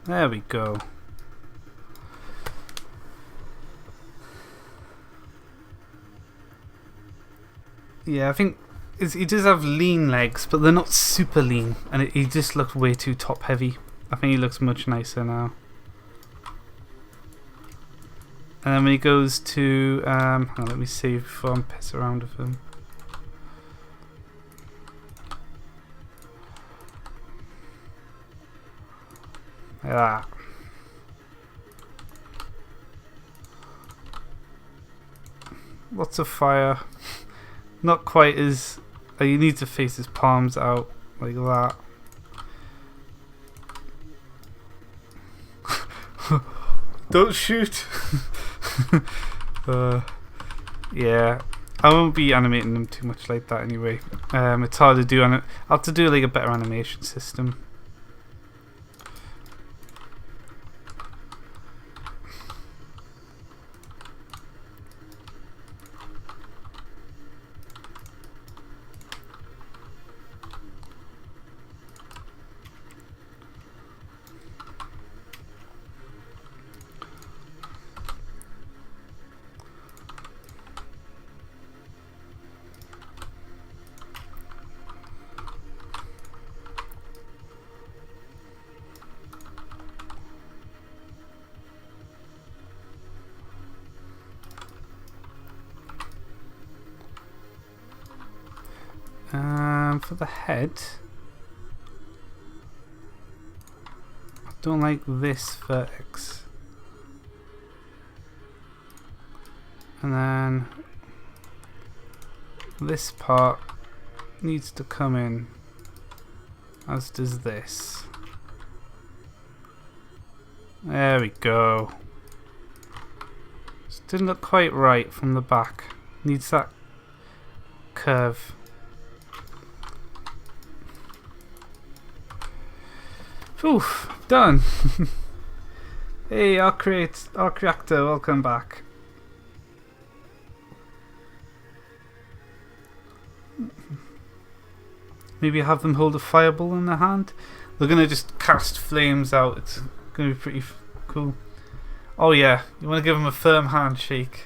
There we go. Yeah, I think he does have lean legs, but they're not super lean, and he just looks way too top heavy. I think he looks much nicer now. And then when he goes to, hang on, let me see before I'm piss around with him. Like that. Lots of fire. Not quite as... you need to face his palms out like that. Don't shoot! Yeah, I won't be animating them too much like that anyway. It's hard to do. I'll have to do like a better animation system. For the head, I don't like this vertex, and then this part needs to come in, as does this. There we go. Just didn't look quite right from the back. Needs that curve. Oof, done. Hey, Arc Reactor, welcome back. Maybe have them hold a fireball in their hand. They're gonna just cast flames out. It's gonna be pretty cool. Oh yeah, you want to give them a firm handshake.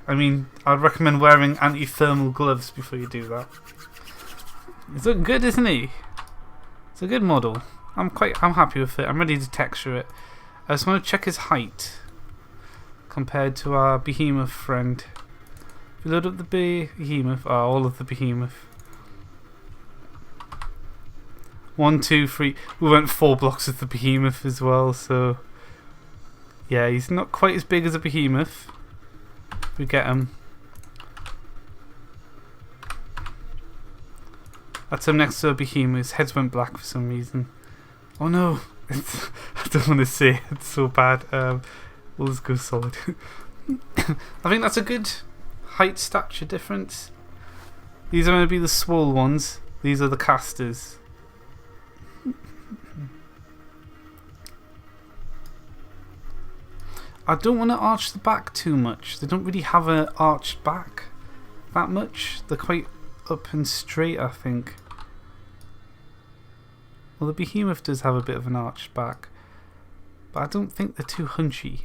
I mean, I'd recommend wearing anti-thermal gloves before you do that. He's looking good, isn't he? It's a good model. I'm happy with it. I'm ready to texture it. I just want to check his height compared to our behemoth friend. If we load up the behemoth, all of the behemoth. 1, 2, 3. We went 4 blocks of the behemoth as well, so yeah, he's not quite as big as a behemoth. We get him. That's him next to a behemoth. His heads went black for some reason. Oh no! I don't want to say it. It's so bad. We'll just go solid. I think that's a good height stature difference. These are going to be the swole ones. These are the casters. I don't want to arch the back too much. They don't really have an arched back that much. They're quite up and straight, I think. Well, the behemoth does have a bit of an arched back, but I don't think they're too hunchy.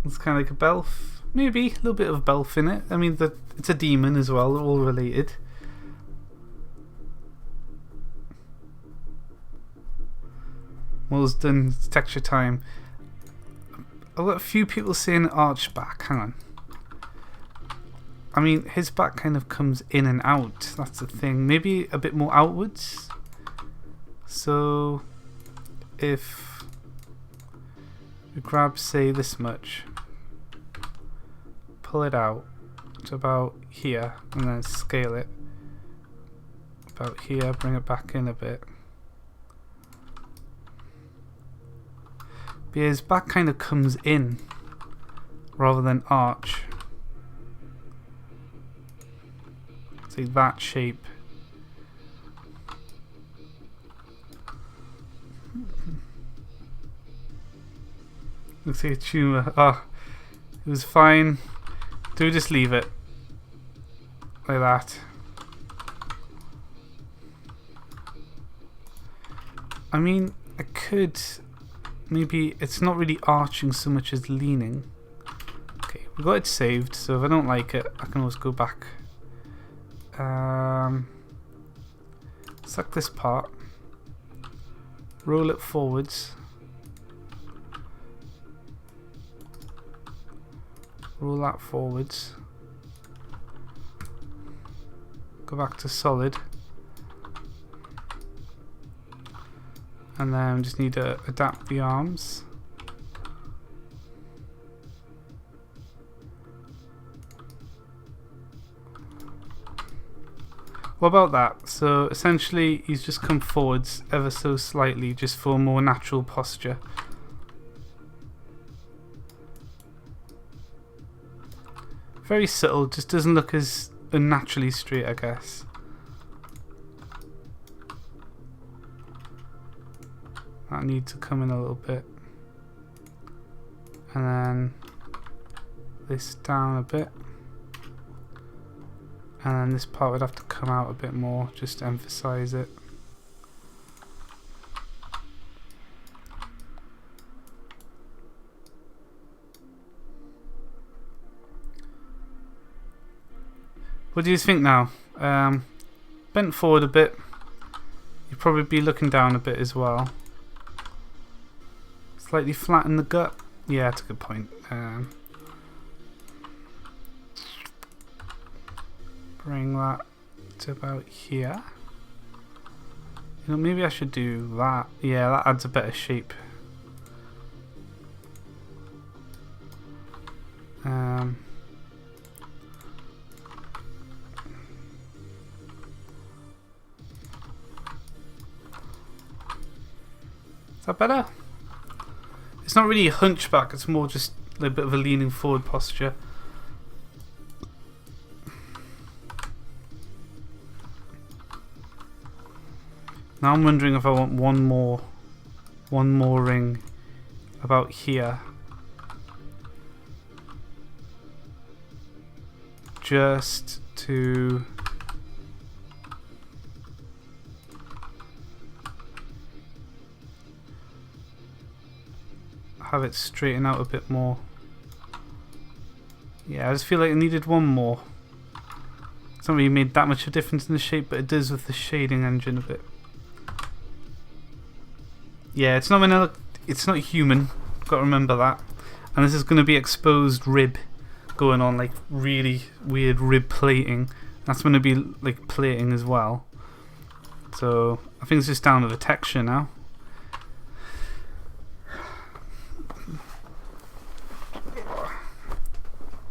It's kind of like a Belf. Maybe a little bit of Belf in it. I mean, it's a demon as well. They're all related. All's done. It's texture time. I've got a few people saying arch back. Hang on. I mean, his back kind of comes in and out. That's the thing. Maybe a bit more outwards. So, if we grab, say, this much, pull it out to about here, and then scale it about here, bring it back in a bit. But his back kind of comes in rather than arch. See that shape. Looks like a tumour. Oh, it was fine. Do just leave it like that. I mean, I could. Maybe it's not really arching so much as leaning. Okay, we got it saved, so if I don't like it, I can always go back. Select this part, roll it forwards, roll that forwards, go back to solid, and then just need to adapt the arms. What about that? So essentially he's just come forwards ever so slightly just for a more natural posture. Very subtle, just doesn't look as unnaturally straight, I guess. That needs to come in a little bit. And then this down a bit. And then this part would have to come out a bit more just to emphasize it. What do you think now? Bent forward a bit. You'd probably be looking down a bit as well. Slightly flatten the gut. Yeah, that's a good point. Bring that to about here. You know, maybe I should do that. Yeah, that adds a better shape. Is that better? It's not really a hunchback, it's more just a bit of a leaning forward posture. Now I'm wondering if I want one more ring about here. Just to have it straighten out a bit more. Yeah, I just feel like I needed one more. It's not really made that much of a difference in the shape, but it does with the shading engine a bit. Yeah, it's not vanilla, it's not human. Got to remember that. And this is going to be exposed rib going on, like really weird rib plating. That's going to be like plating as well. So I think it's just down to the texture now.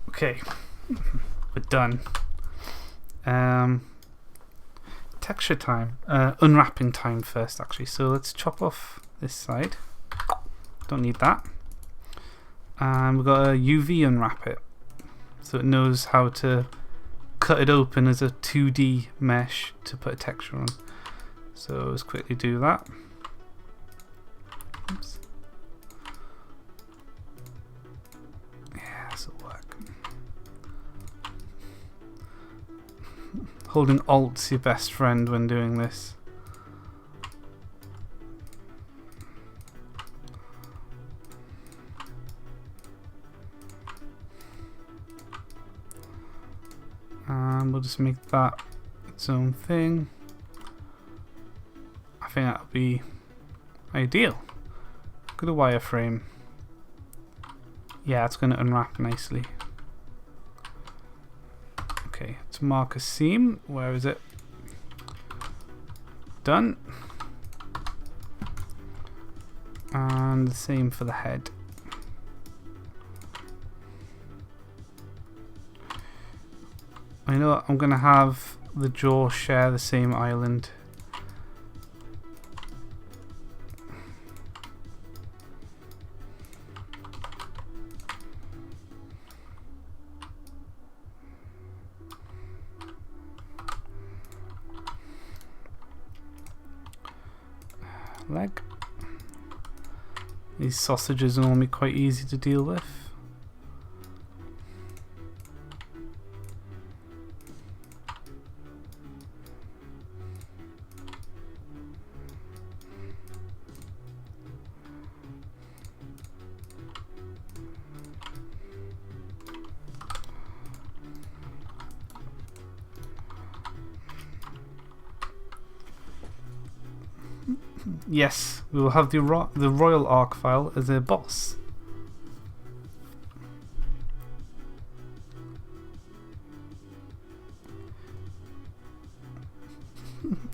Okay, we're done. Texture time, unwrapping time first actually. So let's chop off this side. Don't need that. And we've got a UV unwrap it, so it knows how to cut it open as a 2D mesh to put a texture on. So let's quickly do that. Oops. Yeah, this will work. Holding Alt's your best friend when doing this. And we'll just make that its own thing. I think that'll be ideal. Look at the wireframe. Yeah, it's going to unwrap nicely. Okay, let's mark a seam. Where is it? Done. And the same for the head. I know I'm going to have the jaw share the same island. Leg. These sausages are normally quite easy to deal with. Yes, we will have the Royal Archvile as a boss.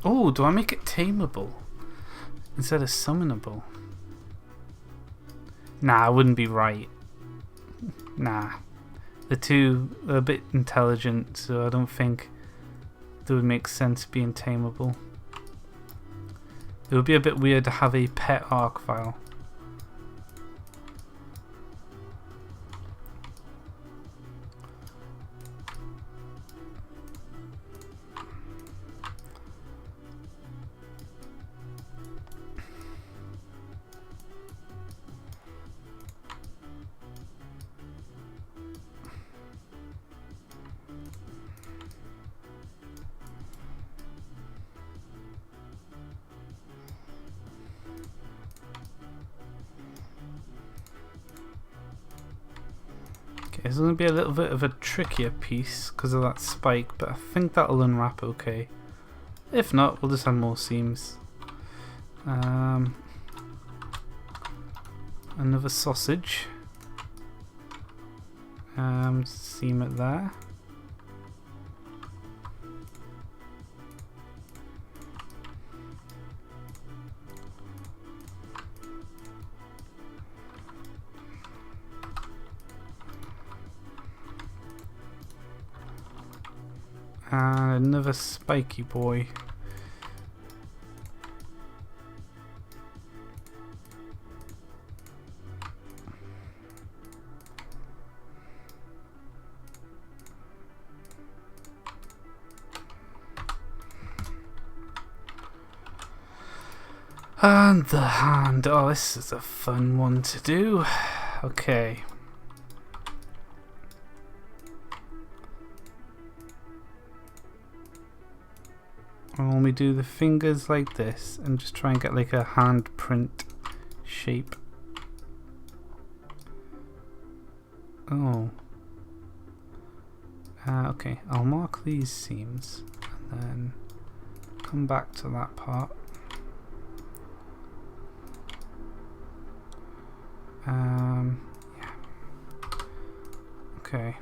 Oh, do I make it tameable instead of summonable? Nah, it wouldn't be right. Nah. The two are a bit intelligent, so I don't think it would make sense being tameable. It would be a bit weird to have a pet Archvile. It's going to be a little bit of a trickier piece because of that spike, but I think that'll unwrap okay. If not, we'll just have more seams. Another sausage. Seam it there. And another spiky boy. And the hand. Oh, this is a fun one to do. Okay. And when we do the fingers like this and just try and get like a handprint shape. Oh. Okay, I'll mark these seams and then come back to that part. Yeah. Okay.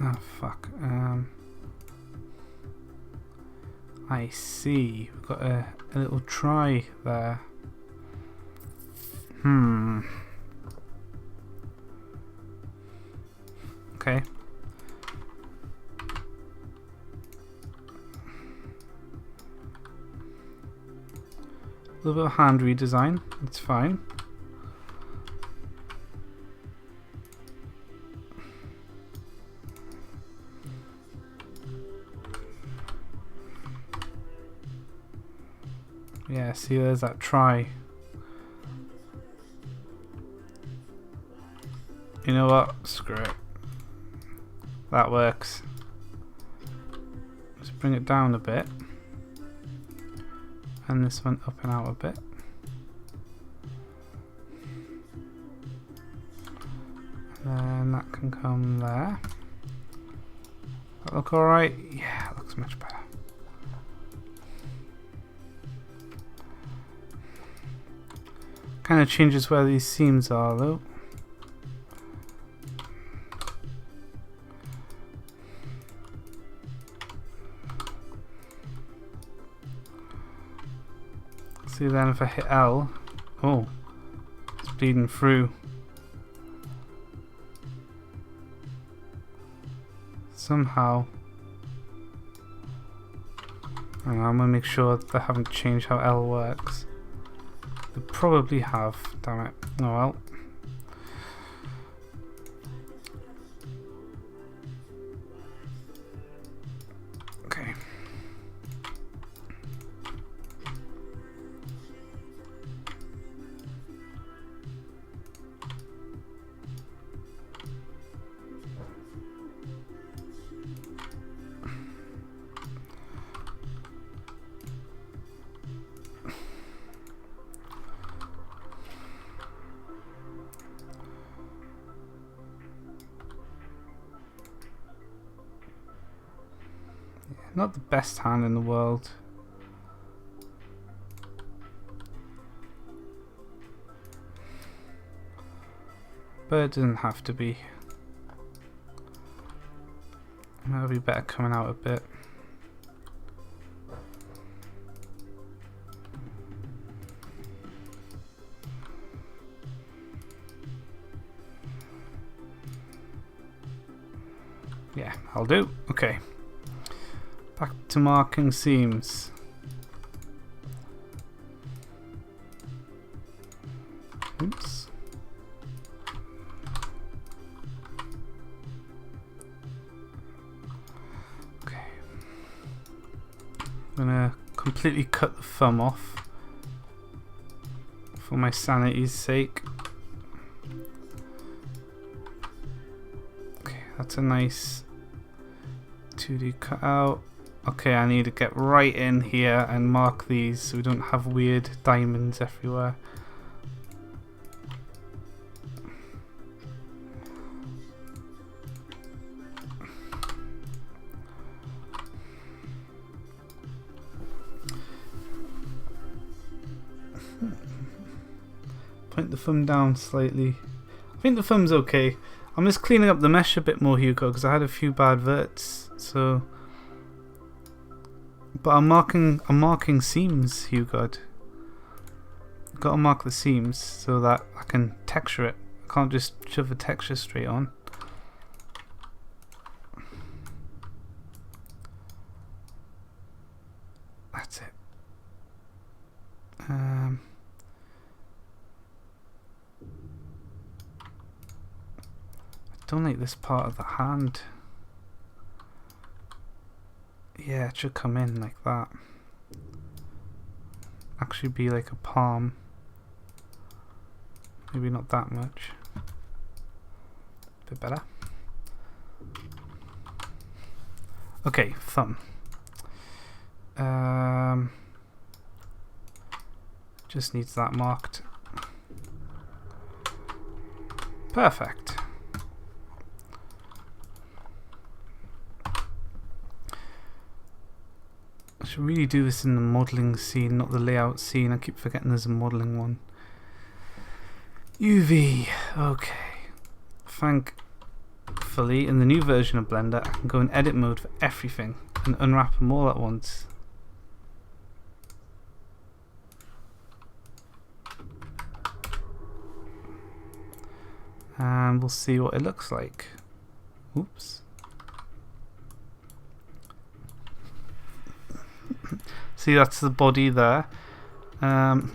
Oh fuck. I see. We've got a little try there. Okay. A little bit of hand redesign. It's fine. Yeah, see, there's that try. You know what? Screw it. That works. Let's bring it down a bit. And this one up and out a bit. Then that can come there. That look alright? Yeah, it looks much better. Kind of changes where these seams are though. See then if I hit L, oh, it's bleeding through. Somehow. I'm gonna make sure they haven't changed how L works. They probably have, damn it. Oh well. Okay. Not the best hand in the world. But it doesn't have to be. That'll be better coming out a bit. Yeah, I'll do. Okay. Back to marking seams. Oops. Okay. I'm gonna completely cut the thumb off for my sanity's sake. Okay, that's a nice 2D cutout. Okay, I need to get right in here and mark these so we don't have weird diamonds everywhere. Point the thumb down slightly. I think the thumb's okay. I'm just cleaning up the mesh a bit more, Hugo, because I had a few bad verts. So, but I'm marking seams, Hugo. Got to mark the seams so that I can texture it. I can't just shove a texture straight on. That's it. I don't like this part of the hand. Yeah, it should come in like that. Actually be like a palm. Maybe not that much. Bit better. Okay, thumb. Just needs that marked. Perfect. I should really do this in the modelling scene, not the layout scene. I keep forgetting there's a modelling one. UV. Okay. Thankfully, in the new version of Blender, I can go in edit mode for everything and unwrap them all at once. And we'll see what it looks like. Oops. See, that's the body there. That's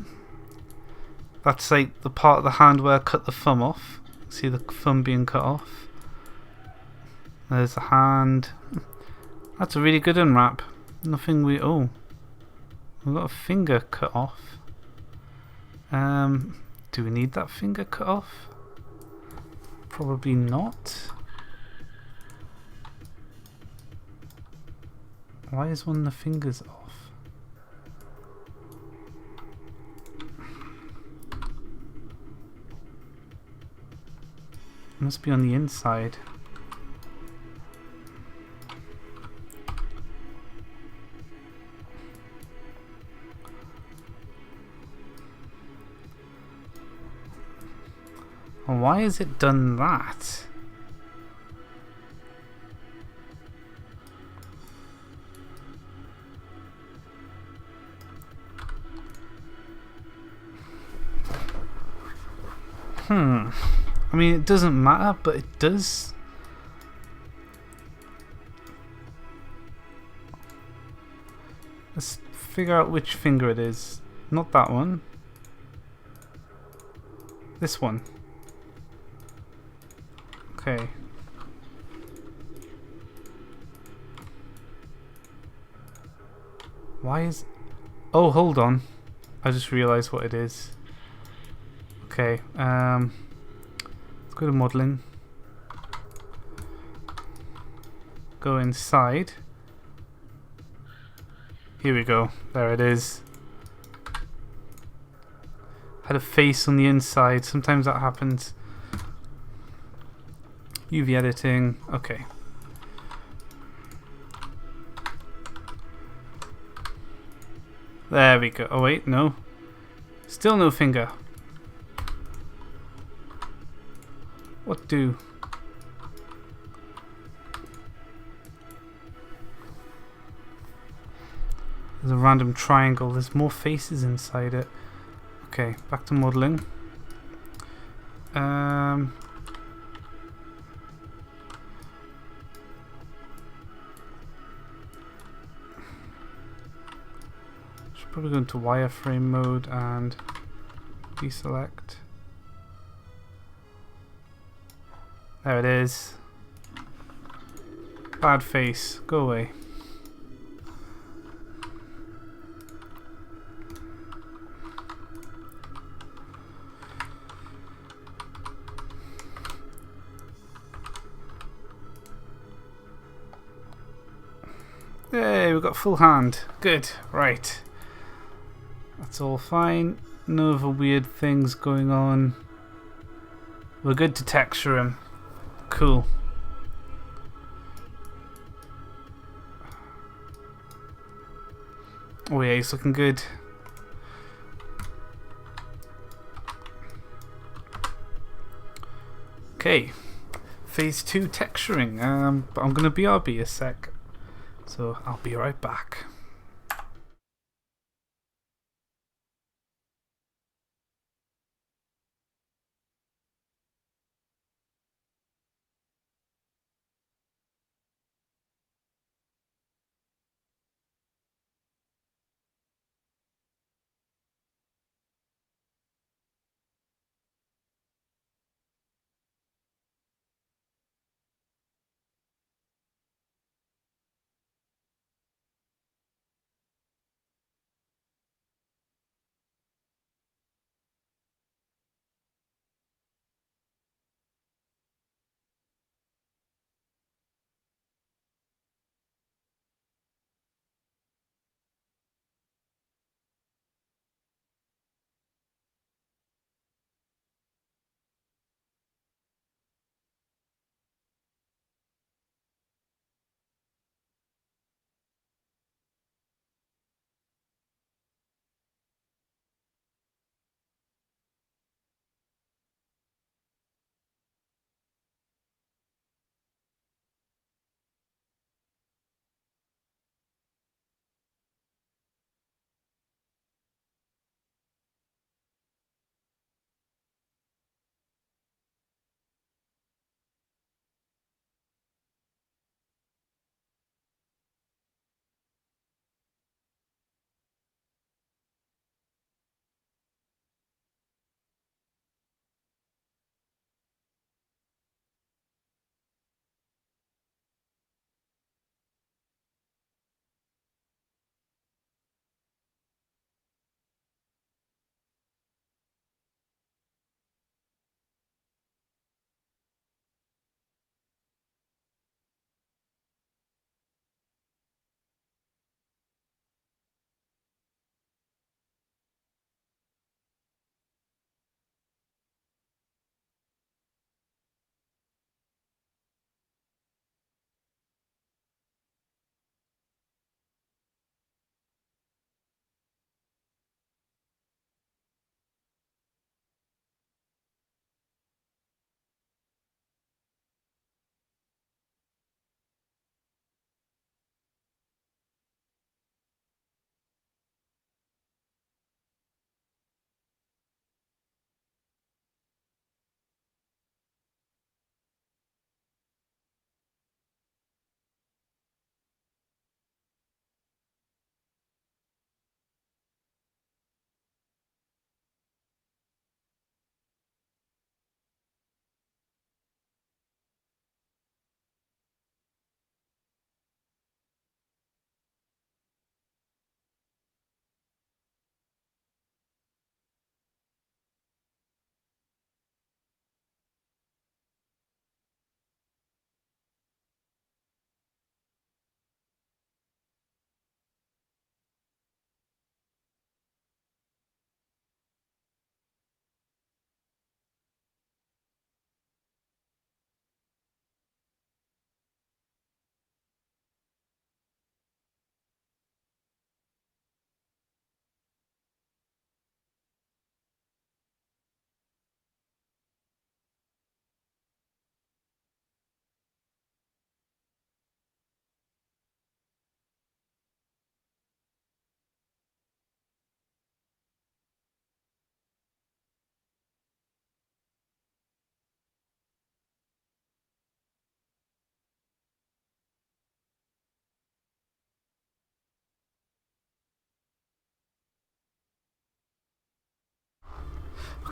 like the part of the hand where I cut the thumb off. See the thumb being cut off. There's the hand. That's a really good unwrap. Nothing we... Oh. We've got a finger cut off. Do we need that finger cut off? Probably not. Why is one of the fingers off? must be on the inside. And why has it done that? I mean, it doesn't matter, but it does. Let's figure out which finger it is. Not that one. This one. Okay. Why is... Oh, hold on. I just realised what it is. Okay, let's go to modelling. Go inside. Here we go. There it is. Had a face on the inside. Sometimes that happens. UV editing. Okay. There we go. Oh wait, no. Still no finger. What do? There's a random triangle. There's more faces inside it. Okay, back to modeling. Should probably go into wireframe mode and deselect. There it is. Bad face. Go away. Hey, we've got full hand. Good. Right. That's all fine. No other weird things going on. We're good to texture him. Cool. Oh yeah, he's looking good. Okay. Phase 2 texturing. But I'm gonna BRB a sec. So I'll be right back.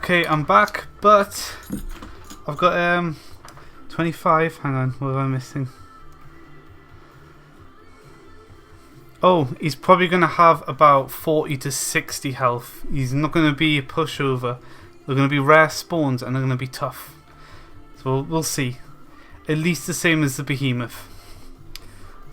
Okay, I'm back, but I've got 25. Hang on, what am I missing? Oh, he's probably going to have about 40 to 60 health. He's not going to be a pushover. They're going to be rare spawns and they're going to be tough. So we'll see. At least the same as the behemoth.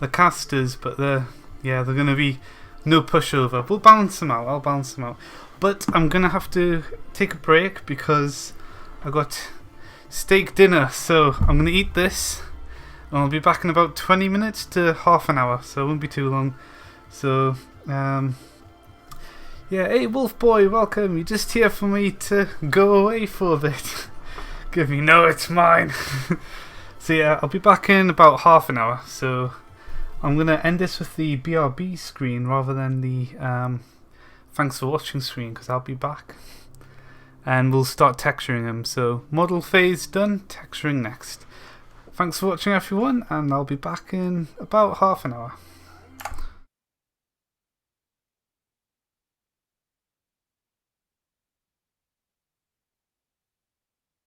The casters, but they're going to be no pushover. We'll balance them out. I'll balance them out. But I'm going to have to take a break because I got steak dinner. So I'm going to eat this. And I'll be back in about 20 minutes to half an hour. So it won't be too long. So, yeah, hey Wolf Boy, welcome. You're just here for me to go away for a bit. Give me, no, it's mine. So yeah, I'll be back in about half an hour. So I'm going to end this with the BRB screen rather than the thanks for watching screen, because I'll be back. And we'll start texturing them. So model phase done, texturing next. Thanks for watching everyone, and I'll be back in about half an hour.